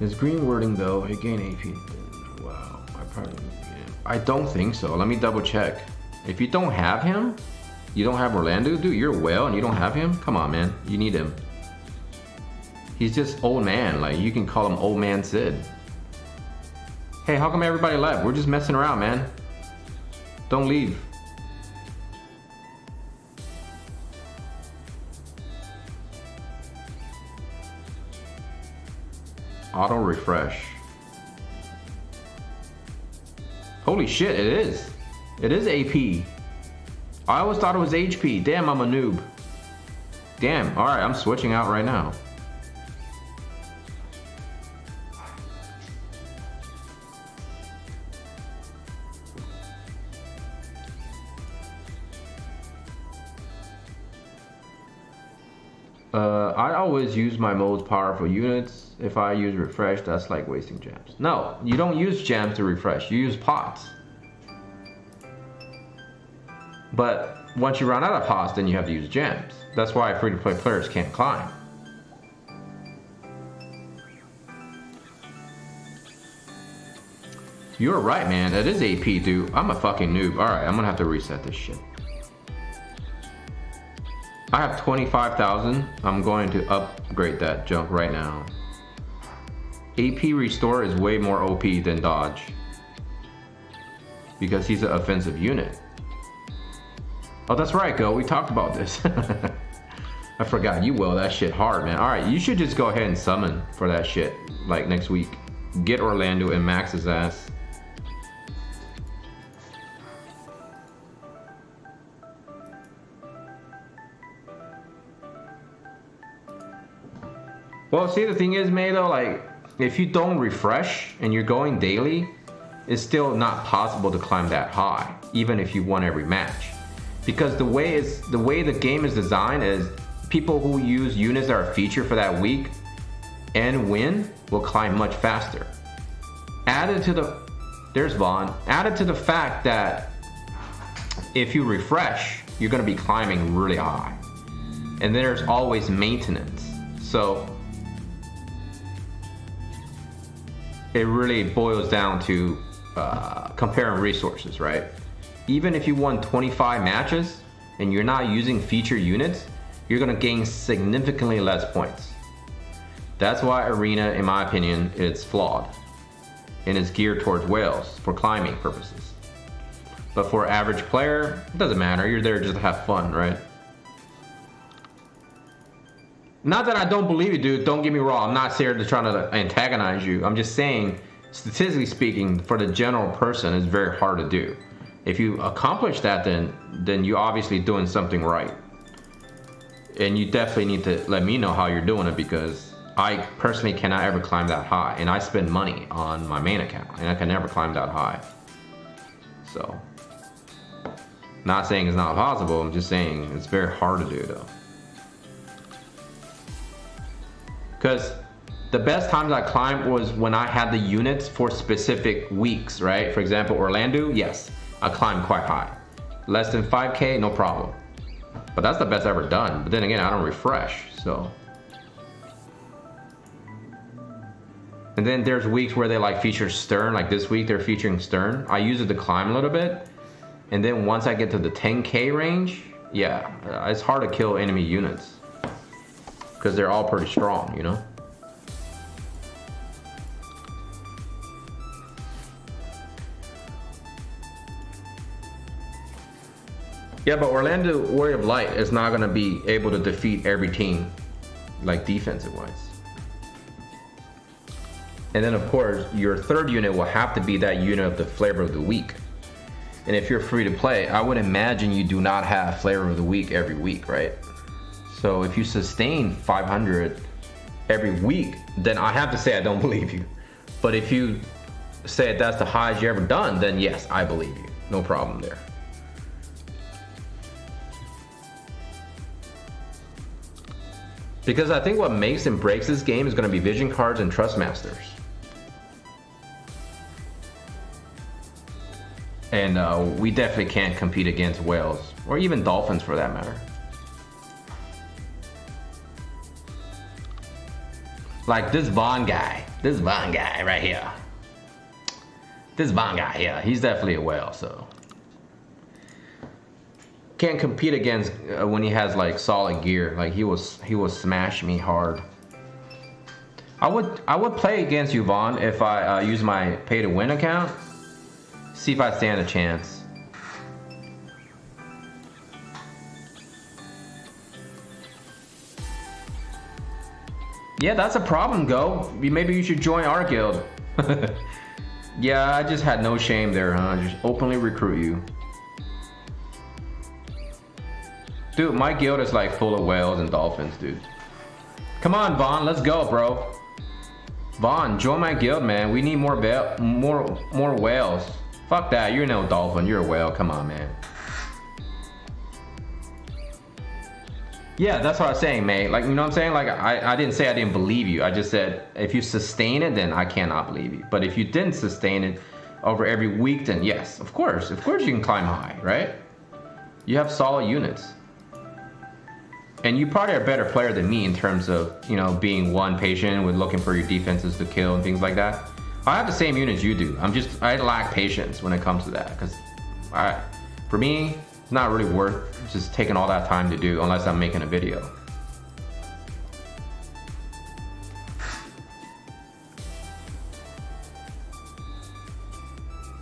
Is green wording though? It gain AP. Wow, I don't think so. Let me double check. If you don't have him, you don't have Orlando, dude. You're well, and you don't have him. Come on, man. You need him. He's just old man. Like you can call him Old Man Sid. Hey, how come everybody left? We're just messing around, man. Don't leave. Auto refresh. Holy shit, it is. It is AP. I always thought it was HP. Damn, I'm a noob. Damn, alright, I'm switching out right now. I always use my most powerful units. If I use refresh, that's like wasting gems. No, you don't use gems to refresh. You use pots. But once you run out of pots, then you have to use gems. That's why free-to-play players can't climb. You're right, man. That is AP, dude. I'm a fucking noob. Alright, I'm gonna have to reset this shit. I have 25,000. I'm going to upgrade that junk right now. AP restore is way more OP than dodge. Because he's an offensive unit. Oh, that's right, Go. We talked about this. I forgot. You will. That shit hard, man. Alright, you should just go ahead and summon for that shit. Like next week. Get Orlando and max his ass. Well, see, the thing is, May, though, like, if you don't refresh and you're going daily, it's still not possible to climb that high, even if you won every match. Because the way the game is designed is people who use units that are featured for that week and win will climb much faster. Added to the fact that if you refresh, you're going to be climbing really high. And there's always maintenance. So it really boils down to comparing resources, right? Even if you won 25 matches and you're not using feature units, you're gonna gain significantly less points. That's why Arena, in my opinion, is flawed and is geared towards whales for climbing purposes. But for an average player, it doesn't matter. You're there just to have fun, right? Not that I don't believe you, dude. Don't get me wrong. I'm not here to try to antagonize you. I'm just saying, statistically speaking, for the general person, it's very hard to do. If you accomplish that, then you're obviously doing something right. And you definitely need to let me know how you're doing it, because I personally cannot ever climb that high. And I spend money on my main account, and I can never climb that high. So, not saying it's not possible. I'm just saying it's very hard to do, though. Because the best times I climbed was when I had the units for specific weeks, right? For example, Orlando, yes, I climbed quite high. Less than 5K, no problem. But that's the best I've ever done. But then again, I don't refresh, so. And then there's weeks where they like feature Stern, like this week they're featuring Stern. I use it to climb a little bit. And then once I get to the 10K range, yeah, it's hard to kill enemy units. Because they're all pretty strong, you know? Yeah, but Orlando Warrior of Light is not going to be able to defeat every team, like defensive-wise. And then, of course, your third unit will have to be that unit of the flavor of the week. And if you're free to play, I would imagine you do not have flavor of the week every week, right? So if you sustain 500 every week, then I have to say I don't believe you. But if you say that's the highest you ever done, then yes, I believe you. No problem there. Because I think what makes and breaks this game is going to be vision cards and trust masters. And we definitely can't compete against whales, or even dolphins for that matter. Like this Vaughn guy right here. This Vaughn guy, yeah, he's definitely a whale, so. Can't compete against when he has like solid gear. Like he will smash me hard. I would play against you, Vaughn, if I use my pay to win account. See if I stand a chance. Yeah, that's a problem, Go. Maybe you should join our guild. Yeah, I just had no shame there, huh? Just openly recruit you. Dude, my guild is like full of whales and dolphins, dude. Come on, Vaughn, let's go, bro. Vaughn, join my guild, man. We need more whales. Fuck that, you're no dolphin, you're a whale. Come on, man. Yeah, that's what I was saying, mate. Like, you know what I'm saying? Like, I didn't say I didn't believe you. I just said, if you sustain it, then I cannot believe you. But if you didn't sustain it over every week, then yes, of course you can climb high, right? You have solid units. And you probably are a better player than me in terms of, you know, being one patient with looking for your defenses to kill and things like that. I have the same units you do. I lack patience when it comes to that. Because for me, it's not really worth just taking all that time to do unless I'm making a video.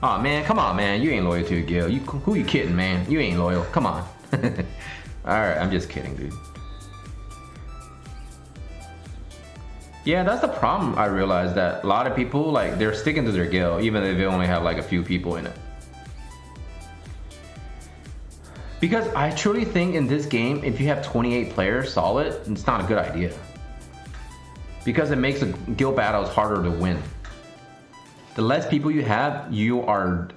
Oh man, come on, man. You ain't loyal to your guild. Who you kidding, man? You ain't loyal. Come on. Alright, I'm just kidding, dude. Yeah, that's the problem. I realized that a lot of people, like, they're sticking to their guild even if they only have like a few people in it. Because I truly think in this game, if you have 28 players solid, it's not a good idea. Because it makes the guild battles harder to win. The less people you have, you have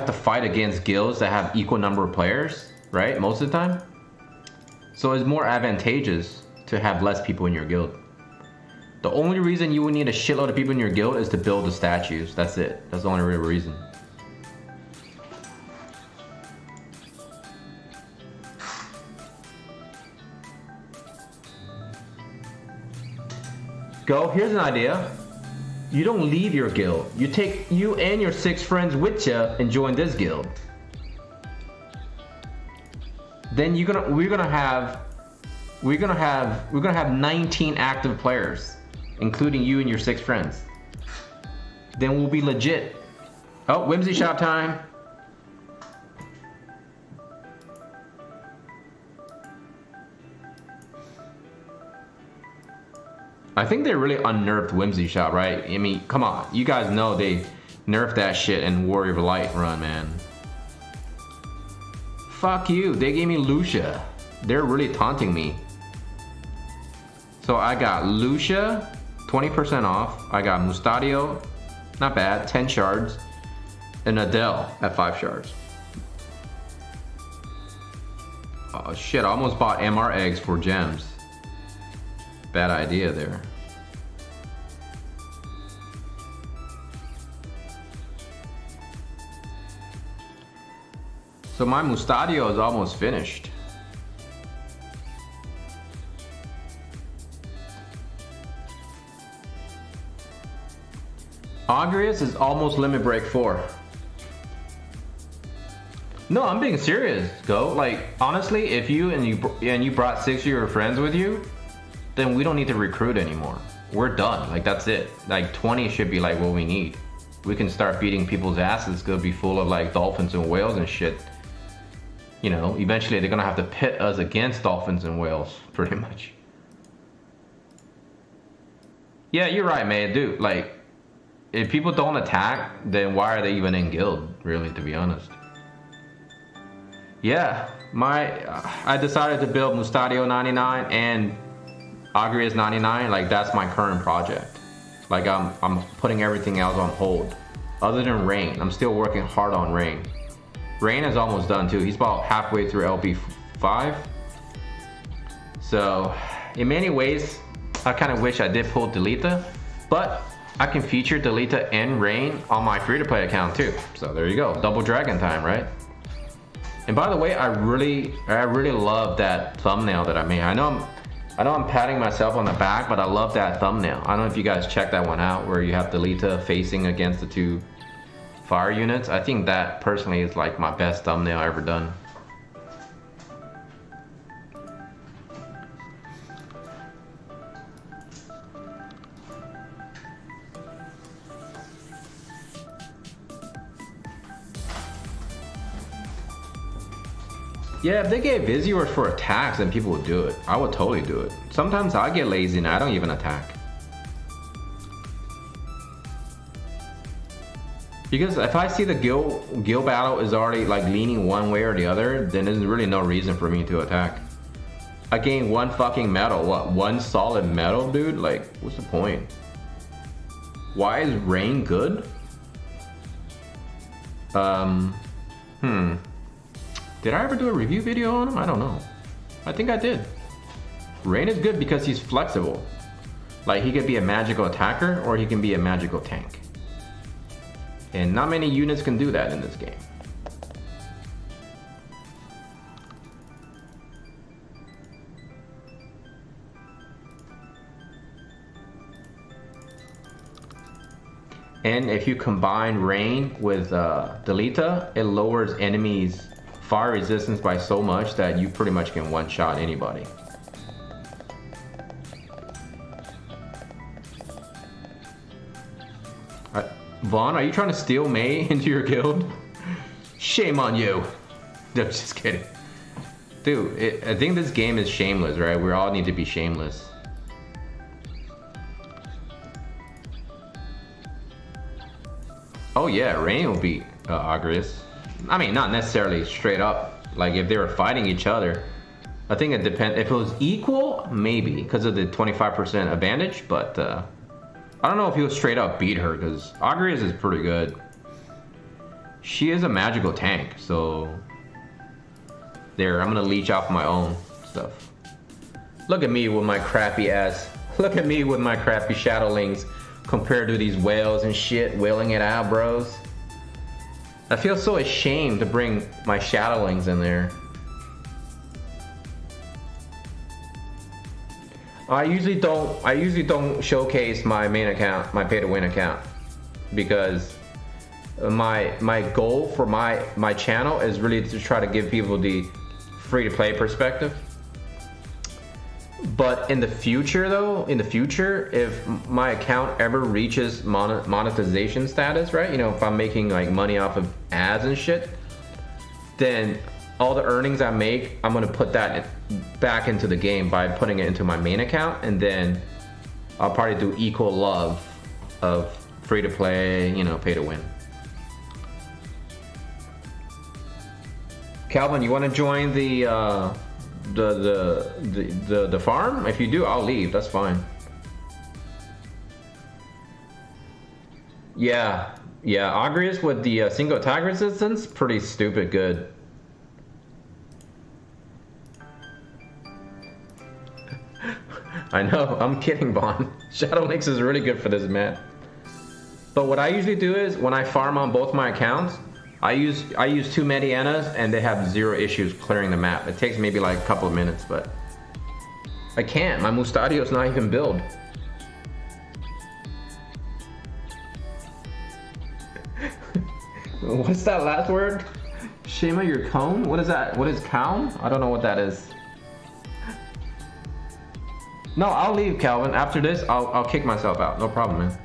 to fight against guilds that have equal number of players, right? Most of the time. So it's more advantageous to have less people in your guild. The only reason you would need a shitload of people in your guild is to build the statues. That's it. That's the only real reason. Go, here's an idea. You don't leave your guild. You take you and your 6 friends with you and join this guild. Then we're gonna have 19 active players, including you and your 6 friends. Then we'll be legit. Oh, Whimsy shop time. I think they really unnerfed Whimsy shop, right? I mean, come on. You guys know they nerfed that shit in Warrior of Light run, man. Fuck you. They gave me Lucia. They're really taunting me. So I got Lucia, 20% off. I got Mustadio, not bad, 10 shards. And Adele at 5 shards. Oh shit, I almost bought MR eggs for gems. Bad idea there. So my Mustadio is almost finished. Augureus is almost limit break 4. No, I'm being serious, Go. Like, honestly, if you brought 6 of your friends with you, then we don't need to recruit anymore. We're done. Like, that's it. Like, 20 should be like what we need. We can start beating people's asses. It's gonna be full of like dolphins and whales and shit. You know, eventually they're gonna have to pit us against dolphins and whales, pretty much. Yeah, you're right, man, dude. Like, if people don't attack, then why are they even in guild, really, to be honest? Yeah, I decided to build Mustadio 99 and Augureus 99. Like, that's my current project. Like, I'm putting everything else on hold. Other than Rain, I'm still working hard on Rain. Rain is almost done too. He's about halfway through LP5. So, in many ways, I kind of wish I did pull Delita, but I can feature Delita and Rain on my free-to-play account too. So there you go, double dragon time, right? And by the way, I really love that thumbnail that I made. I know I know I'm patting myself on the back, but I love that thumbnail. I don't know if you guys checked that one out where you have Delita facing against the two fire units. I think that personally is like my best thumbnail I've ever done. Yeah, if they gave visuals for attacks, then people would do it. I would totally do it. Sometimes I get lazy and I don't even attack. Because if I see the guild battle is already like leaning one way or the other, then there's really no reason for me to attack. I gain one fucking medal. What? One solid medal, dude? Like, what's the point? Why is Rain good? Did I ever do a review video on him? I don't know. I think I did. Rain is good because he's flexible. Like, he could be a magical attacker or he can be a magical tank. And not many units can do that in this game. And if you combine Rain with Delita, it lowers enemies' fire resistance by so much that you pretty much can one-shot anybody. Vaughn, are you trying to steal May into your guild? Shame on you. No, just kidding. Dude, I think this game is shameless, right? We all need to be shameless. Oh yeah, Rain will beat Agrius. I mean, not necessarily straight up. Like, if they were fighting each other, I think it depends. If it was equal, maybe, because of the 25% advantage, but I don't know if he would straight up beat her, because Agrius is pretty good. She is a magical tank, so there, I'm gonna leech off my own stuff. Look at me with my crappy ass. Look at me with my crappy shadowlings compared to these whales and shit, whaling it out, bros. I feel so ashamed to bring my shadowlings in there. I usually don't showcase my main account, my pay to win account, because my goal for my channel is really to try to give people the free to play perspective. But in the future though, if my account ever reaches monetization status, right? You know, if I'm making like money off of ads and shit, then all the earnings I make, I'm gonna put that back into the game by putting it into my main account, and then I'll probably do equal love of free to play, you know, pay to win. Calvin, you want to join the farm? If you do, I'll leave. That's fine. Yeah, Agrius with the single attack resistance, pretty stupid good. I know, I'm kidding, Bond. Shadow Lynx is really good for this map. But what I usually do is, when I farm on both my accounts, I use 2 Medianas and they have 0 issues clearing the map. It takes maybe like a couple of minutes, but I can't. My Mustadio's not even built. What's that last word? Shema your cone? What is that? What is cown? I don't know what that is. No, I'll leave, Calvin. After this, I'll kick myself out. No problem, man.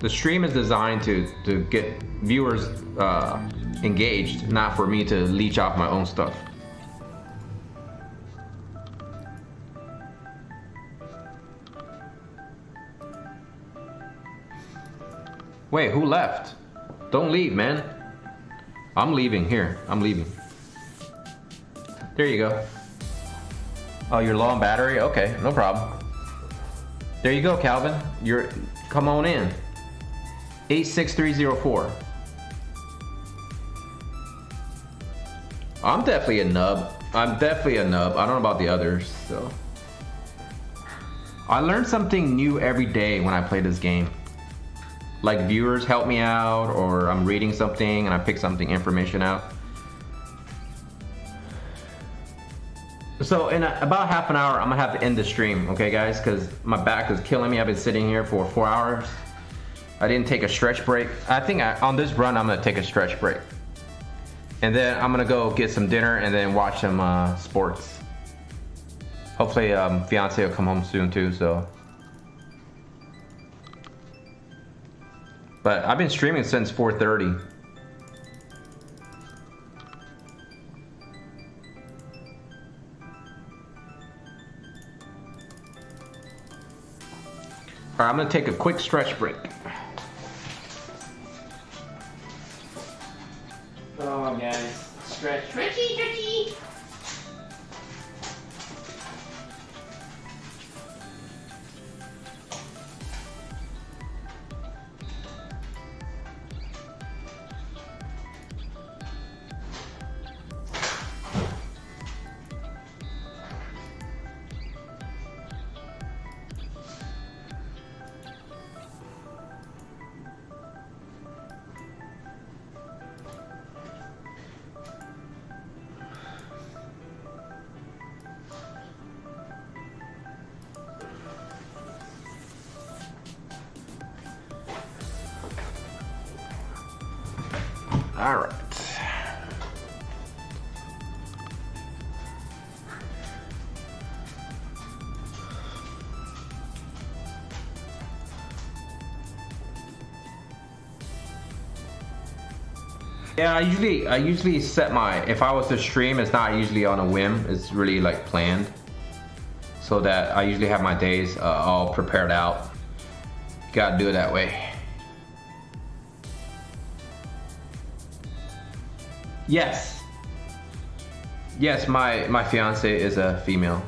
The stream is designed to get viewers engaged, not for me to leech off my own stuff. Wait, who left? Don't leave, man. I'm leaving. Here, I'm leaving. There you go. Oh, you're low on battery? Okay, no problem. There you go, Calvin. Come on in. 86304. I'm definitely a nub. I don't know about the others, so. I learn something new every day when I play this game. Like, viewers help me out, or I'm reading something and I pick something information out. So in about half an hour, I'm gonna have to end the stream, okay, guys? Because my back is killing me. I've been sitting here for 4 hours. I didn't take a stretch break. I think on this run, I'm gonna take a stretch break. And then I'm gonna go get some dinner and then watch some sports. Hopefully, fiance will come home soon too, so. But I've been streaming since 4:30. All right, I'm gonna take a quick stretch break. Oh, guys. Stretch. Stretchy, stretchy. All right. Yeah, I usually set my, if I was to stream, it's not usually on a whim. It's really like planned. So that I usually have my days all prepared out. You gotta do it that way. Yes. Yes, my fiance is a female.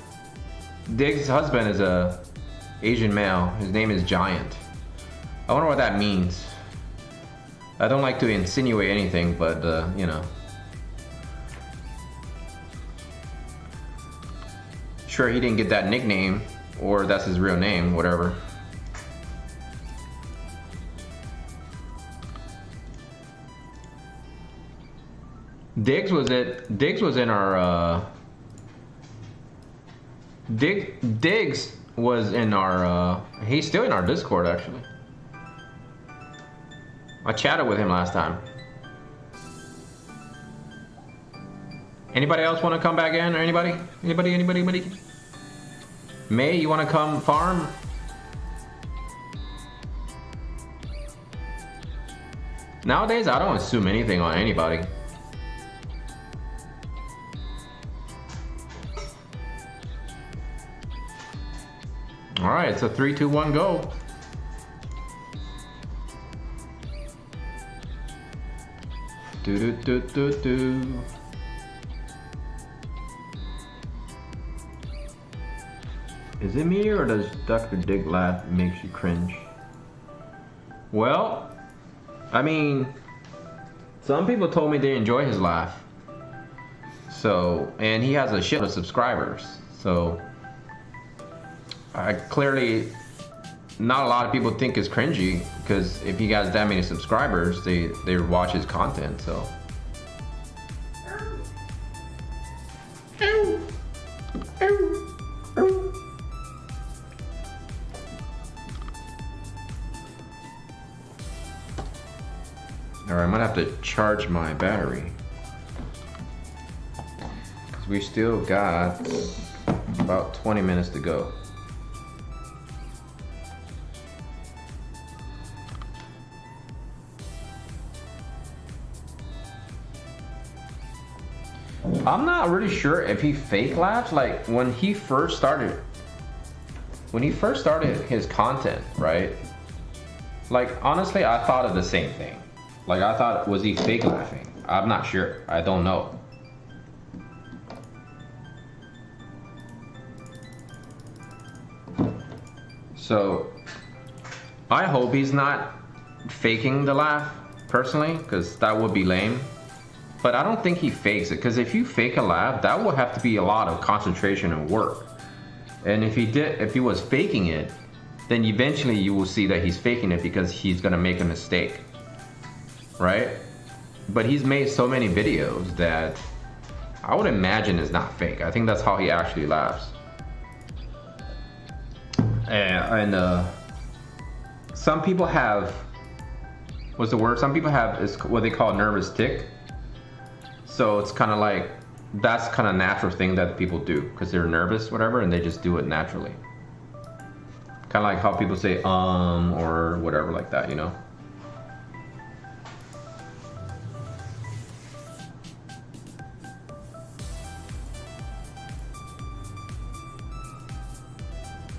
Diggs' husband is a Asian male. His name is Giant. I wonder what that means. I don't like to insinuate anything, but you know. Sure, he didn't get that nickname, or that's his real name, whatever. Diggs was in our Diggs was in our he's still in our Discord actually. I chatted with him last time. Anybody else want to come back in, or anybody? Anybody? May, you want to come farm? Nowadays, I don't assume anything on anybody. All right, it's a 3, 2, 1, go. Do. Is it me, or does Dr. Dig laugh makes you cringe? Well, I mean, some people told me they enjoy his laugh. So, and he has a shit of subscribers. So, I clearly, not a lot of people think it's cringy, because if he has that many subscribers, they watch his content, so. Alright, I'm gonna have to charge my battery. Because we still got about 20 minutes to go. I'm not really sure if he fake laughs. Like when he first started his content, right? Like honestly, I thought of the same thing. Like I thought, was he fake laughing? I'm not sure. I don't know. So I hope he's not faking the laugh personally, because that would be lame. But I don't think he fakes it, because if you fake a laugh, that will have to be a lot of concentration and work. And if he was faking it, then eventually you will see that he's faking it because he's gonna make a mistake, right? But he's made so many videos that I would imagine it's not fake. I think that's how he actually laughs. And some people have, what's the word? Some people have is what they call nervous tick. So it's kind of like, that's kind of natural thing that people do because they're nervous, whatever, and they just do it naturally. Kind of like how people say or whatever like that, you know?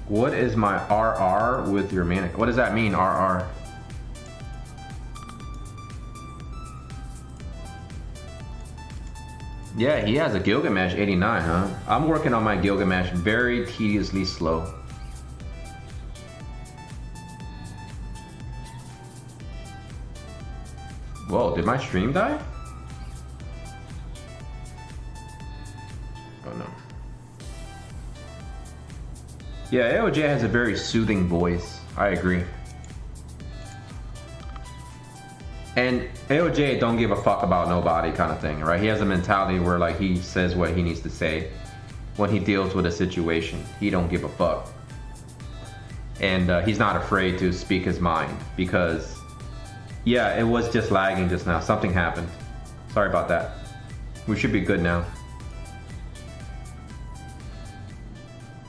What is my RR with your manic? What does that mean, RR? Yeah, he has a Gilgamesh 89, huh? I'm working on my Gilgamesh very tediously slow. Whoa, did my stream die? Oh no. Yeah, AOJ has a very soothing voice. I agree. And AOJ don't give a fuck about nobody kind of thing, right? He has a mentality where like he says what he needs to say when he deals with a situation. He don't give a fuck. And he's not afraid to speak his mind because, yeah, it was just lagging just now. Something happened. Sorry about that. We should be good now.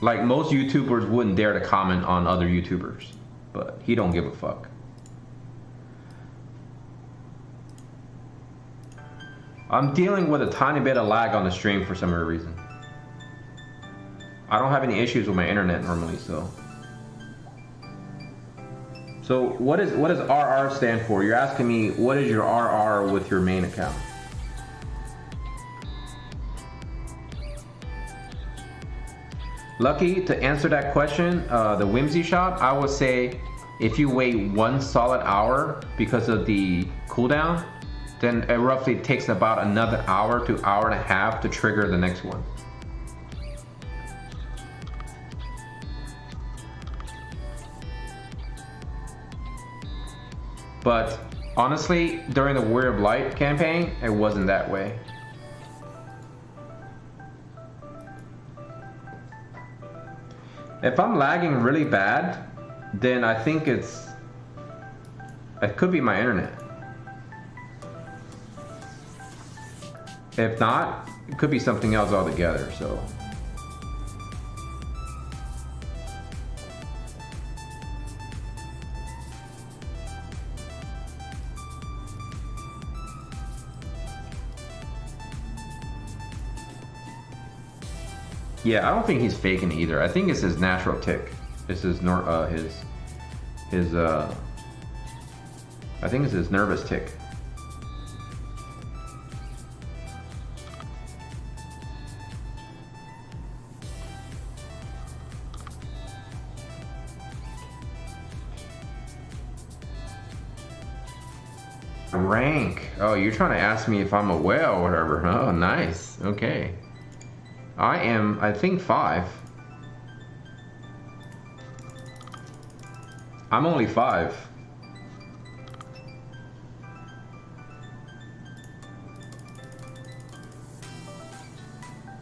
Like most YouTubers wouldn't dare to comment on other YouTubers, but he don't give a fuck. I'm dealing with a tiny bit of lag on the stream for some reason. I don't have any issues with my internet normally, so. So what does RR stand for? You're asking me what is your RR with your main account? Lucky, to answer that question, the Whimsy shop, I would say if you wait 1 solid hour because of the cooldown, then it roughly takes about another hour to hour and a half to trigger the next one. But honestly, during the Warrior of Light campaign, it wasn't that way. If I'm lagging really bad, then I think it could be my internet. If not, it could be something else altogether, so. Yeah, I don't think he's faking either. I think it's his natural tick. This is I think it's his nervous tick. Rank. Oh, you're trying to ask me if I'm a whale or whatever. Oh, nice. Okay. I am, I think, 5. I'm only 5.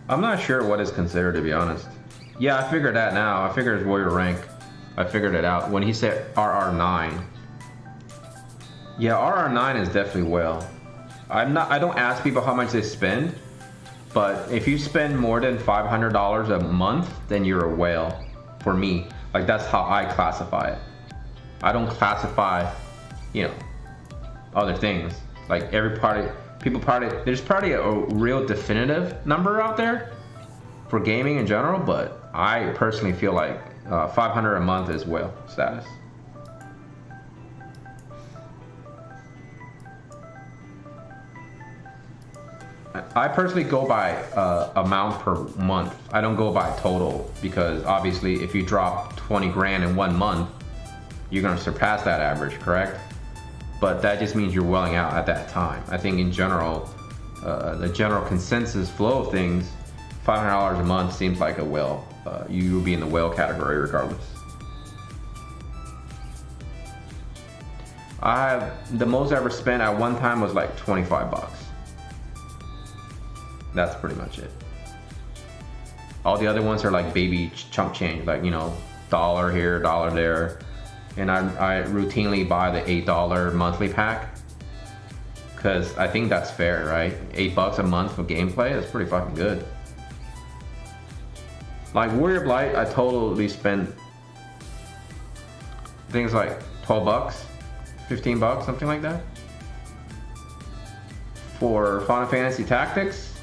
I'm not sure what is considered, to be honest. Yeah, I figured that now. I figured it's warrior rank. I figured it out. When he said RR9. Yeah, RR9 is definitely well. I don't ask people how much they spend, but if you spend more than $500 a month, then you're a whale. For me, like that's how I classify it. I don't classify, you know, other things. Like there's probably a real definitive number out there for gaming in general, but I personally feel like 500 a month is whale status. I personally go by amount per month. I don't go by total because obviously if you drop 20 grand in 1 month, you're gonna surpass that average, correct? But that just means you're welling out at that time. I think in general, the general consensus flow of things, $500 a month seems like a whale. You will be in the whale category regardless. The most I ever spent at one time was like 25 bucks. That's pretty much it. All the other ones are like baby chump change, like, you know, dollar here, dollar there. And I routinely buy the $8 monthly pack because I think that's fair, right? $8 a month for gameplay, that's pretty fucking good. Like Warrior Blight, I totally spent things like 12 bucks, 15 bucks, something like that. For Final Fantasy Tactics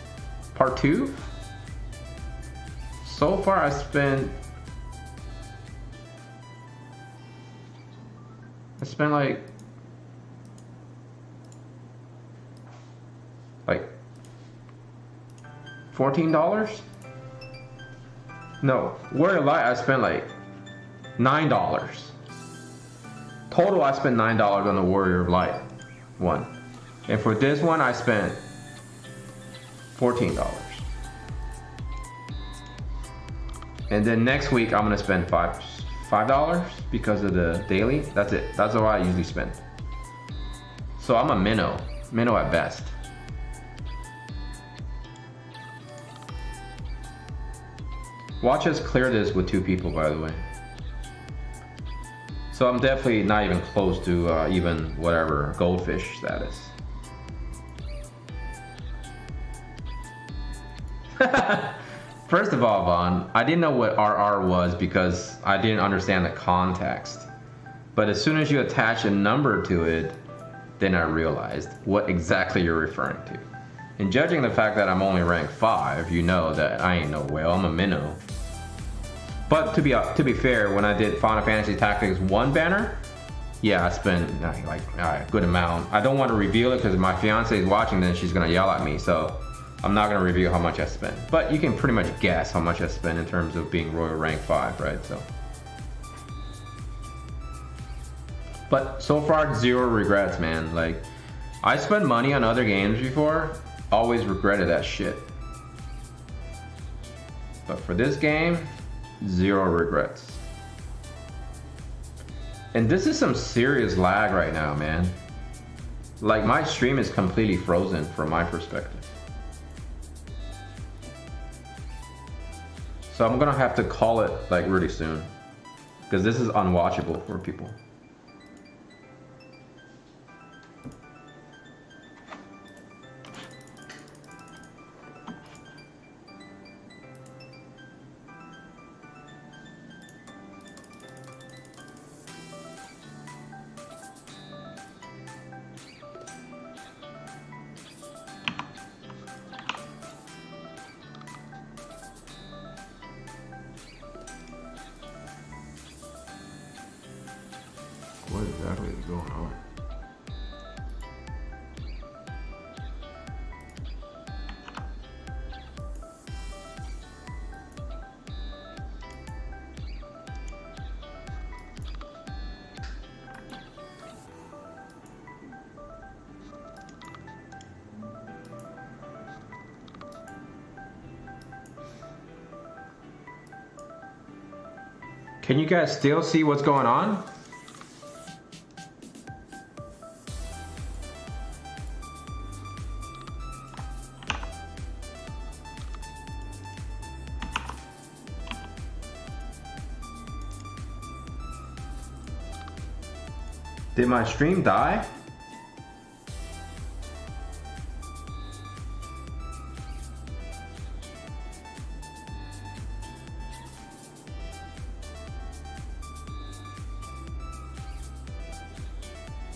Part 2, so far I spent like $14. No, Warrior Light I spent like $9. Total I spent $9 on the Warrior Light one. And for this one I spent $14. And then next week I'm gonna spend $5 because of the daily. That's it. That's all I usually spend. So I'm a minnow at best. Watch us clear this with 2 people, by the way. So I'm definitely not even close to even whatever goldfish status. First of all, Vaughn, I didn't know what RR was because I didn't understand the context. But as soon as you attach a number to it, then I realized what exactly you're referring to. And judging the fact that I'm only ranked 5, you know that I ain't no whale, I'm a minnow. But to be fair, when I did Final Fantasy Tactics 1 banner, yeah, I spent like a good amount. I don't want to reveal it because if my fiance is watching, then she's gonna yell at me. So I'm not gonna reveal how much I spent. But you can pretty much guess how much I spent in terms of being Royal Rank 5, right? So. But so far, 0 regrets, man. Like, I spent money on other games before, always regretted that shit. But for this game, 0 regrets. And this is some serious lag right now, man. Like, my stream is completely frozen from my perspective. So I'm gonna have to call it like really soon, because this is unwatchable for people. What exactly is going on? Can you guys still see what's going on? Did my stream die?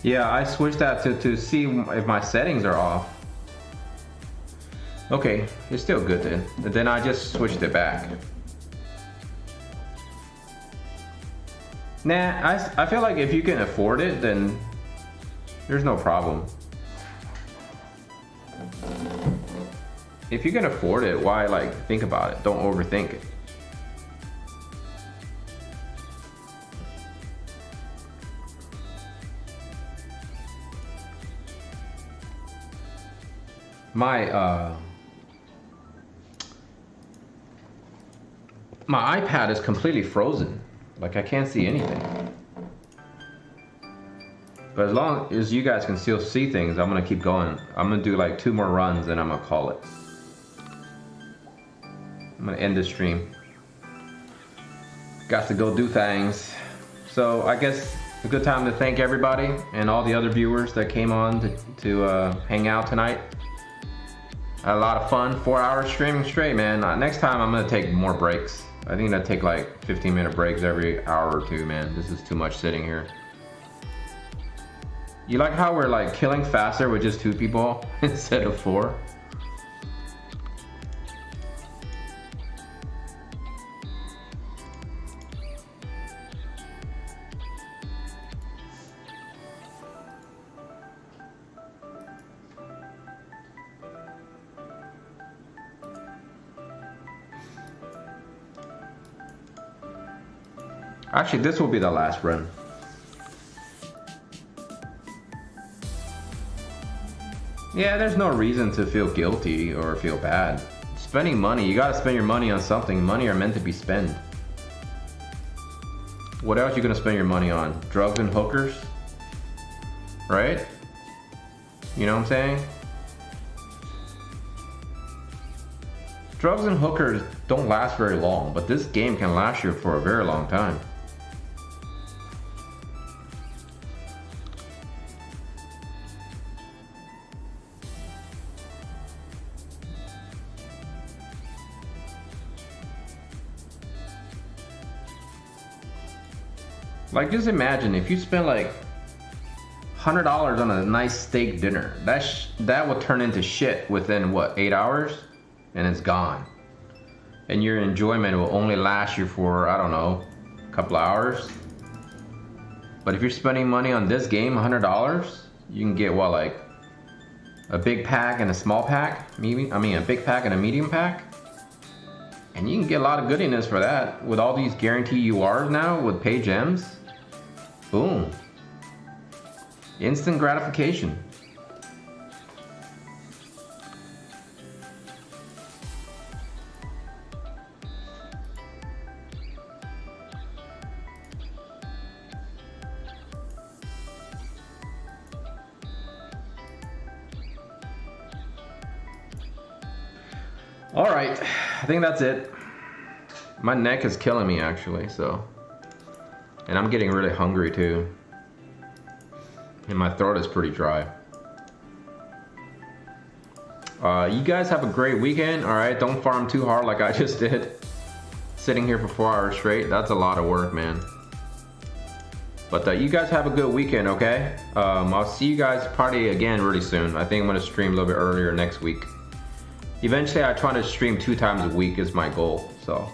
Yeah, I switched that to see if my settings are off. Okay, it's still good then. And then I just switched it back. Nah, I feel like if you can afford it, then there's no problem. If you can afford it, why like think about it? Don't overthink it. My iPad is completely frozen. Like, I can't see anything. But as long as you guys can still see things, I'm gonna keep going. I'm gonna do like 2 more runs and I'm gonna call it. I'm gonna end this stream. Got to go do things. So I guess a good time to thank everybody and all the other viewers that came on to hang out tonight. Had a lot of fun. 4 hours streaming straight, man. Next time I'm gonna take more breaks. I think I take like 15-minute breaks every hour or two, man. This is too much sitting here. You like how we're like killing faster with just 2 people instead of 4? Actually, this will be the last run. Yeah, there's no reason to feel guilty or feel bad. Spending money, you gotta spend your money on something. Money are meant to be spent. What else you gonna spend your money on? Drugs and hookers? Right? You know what I'm saying? Drugs and hookers don't last very long, but this game can last you for a very long time. Like, just imagine if you spend like $100 on a nice steak dinner. That will turn into shit within what, 8 hours, and it's gone. And your enjoyment will only last you for, I don't know, a couple of hours. But if you're spending money on this game, $100, you can get what, like a big pack and a small pack? Maybe, I mean a big pack and a medium pack? And you can get a lot of goodiness for that. With all these guaranteed URs now, with pay gems. Boom. Instant gratification. All right, I think that's it. My neck is killing me actually, so. And I'm getting really hungry too. And my throat is pretty dry. You guys have a great weekend, all right? Don't farm too hard like I just did. Sitting here for 4 hours straight, that's a lot of work, man. But you guys have a good weekend, okay? I'll see you guys probably again really soon. I think I'm gonna stream a little bit earlier next week. Eventually, I try to stream 2 times a week is my goal, so.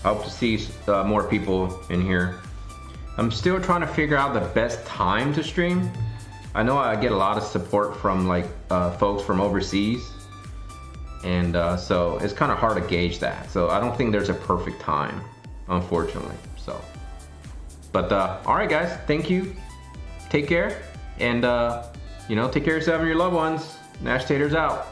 I hope to see more people in here. I'm still trying to figure out the best time to stream. I know I get a lot of support from like folks from overseas, and so it's kind of hard to gauge that. So I don't think there's a perfect time, unfortunately. So, but all right, guys, thank you. Take care, and you know, take care of yourself and your loved ones. Nash Taters out.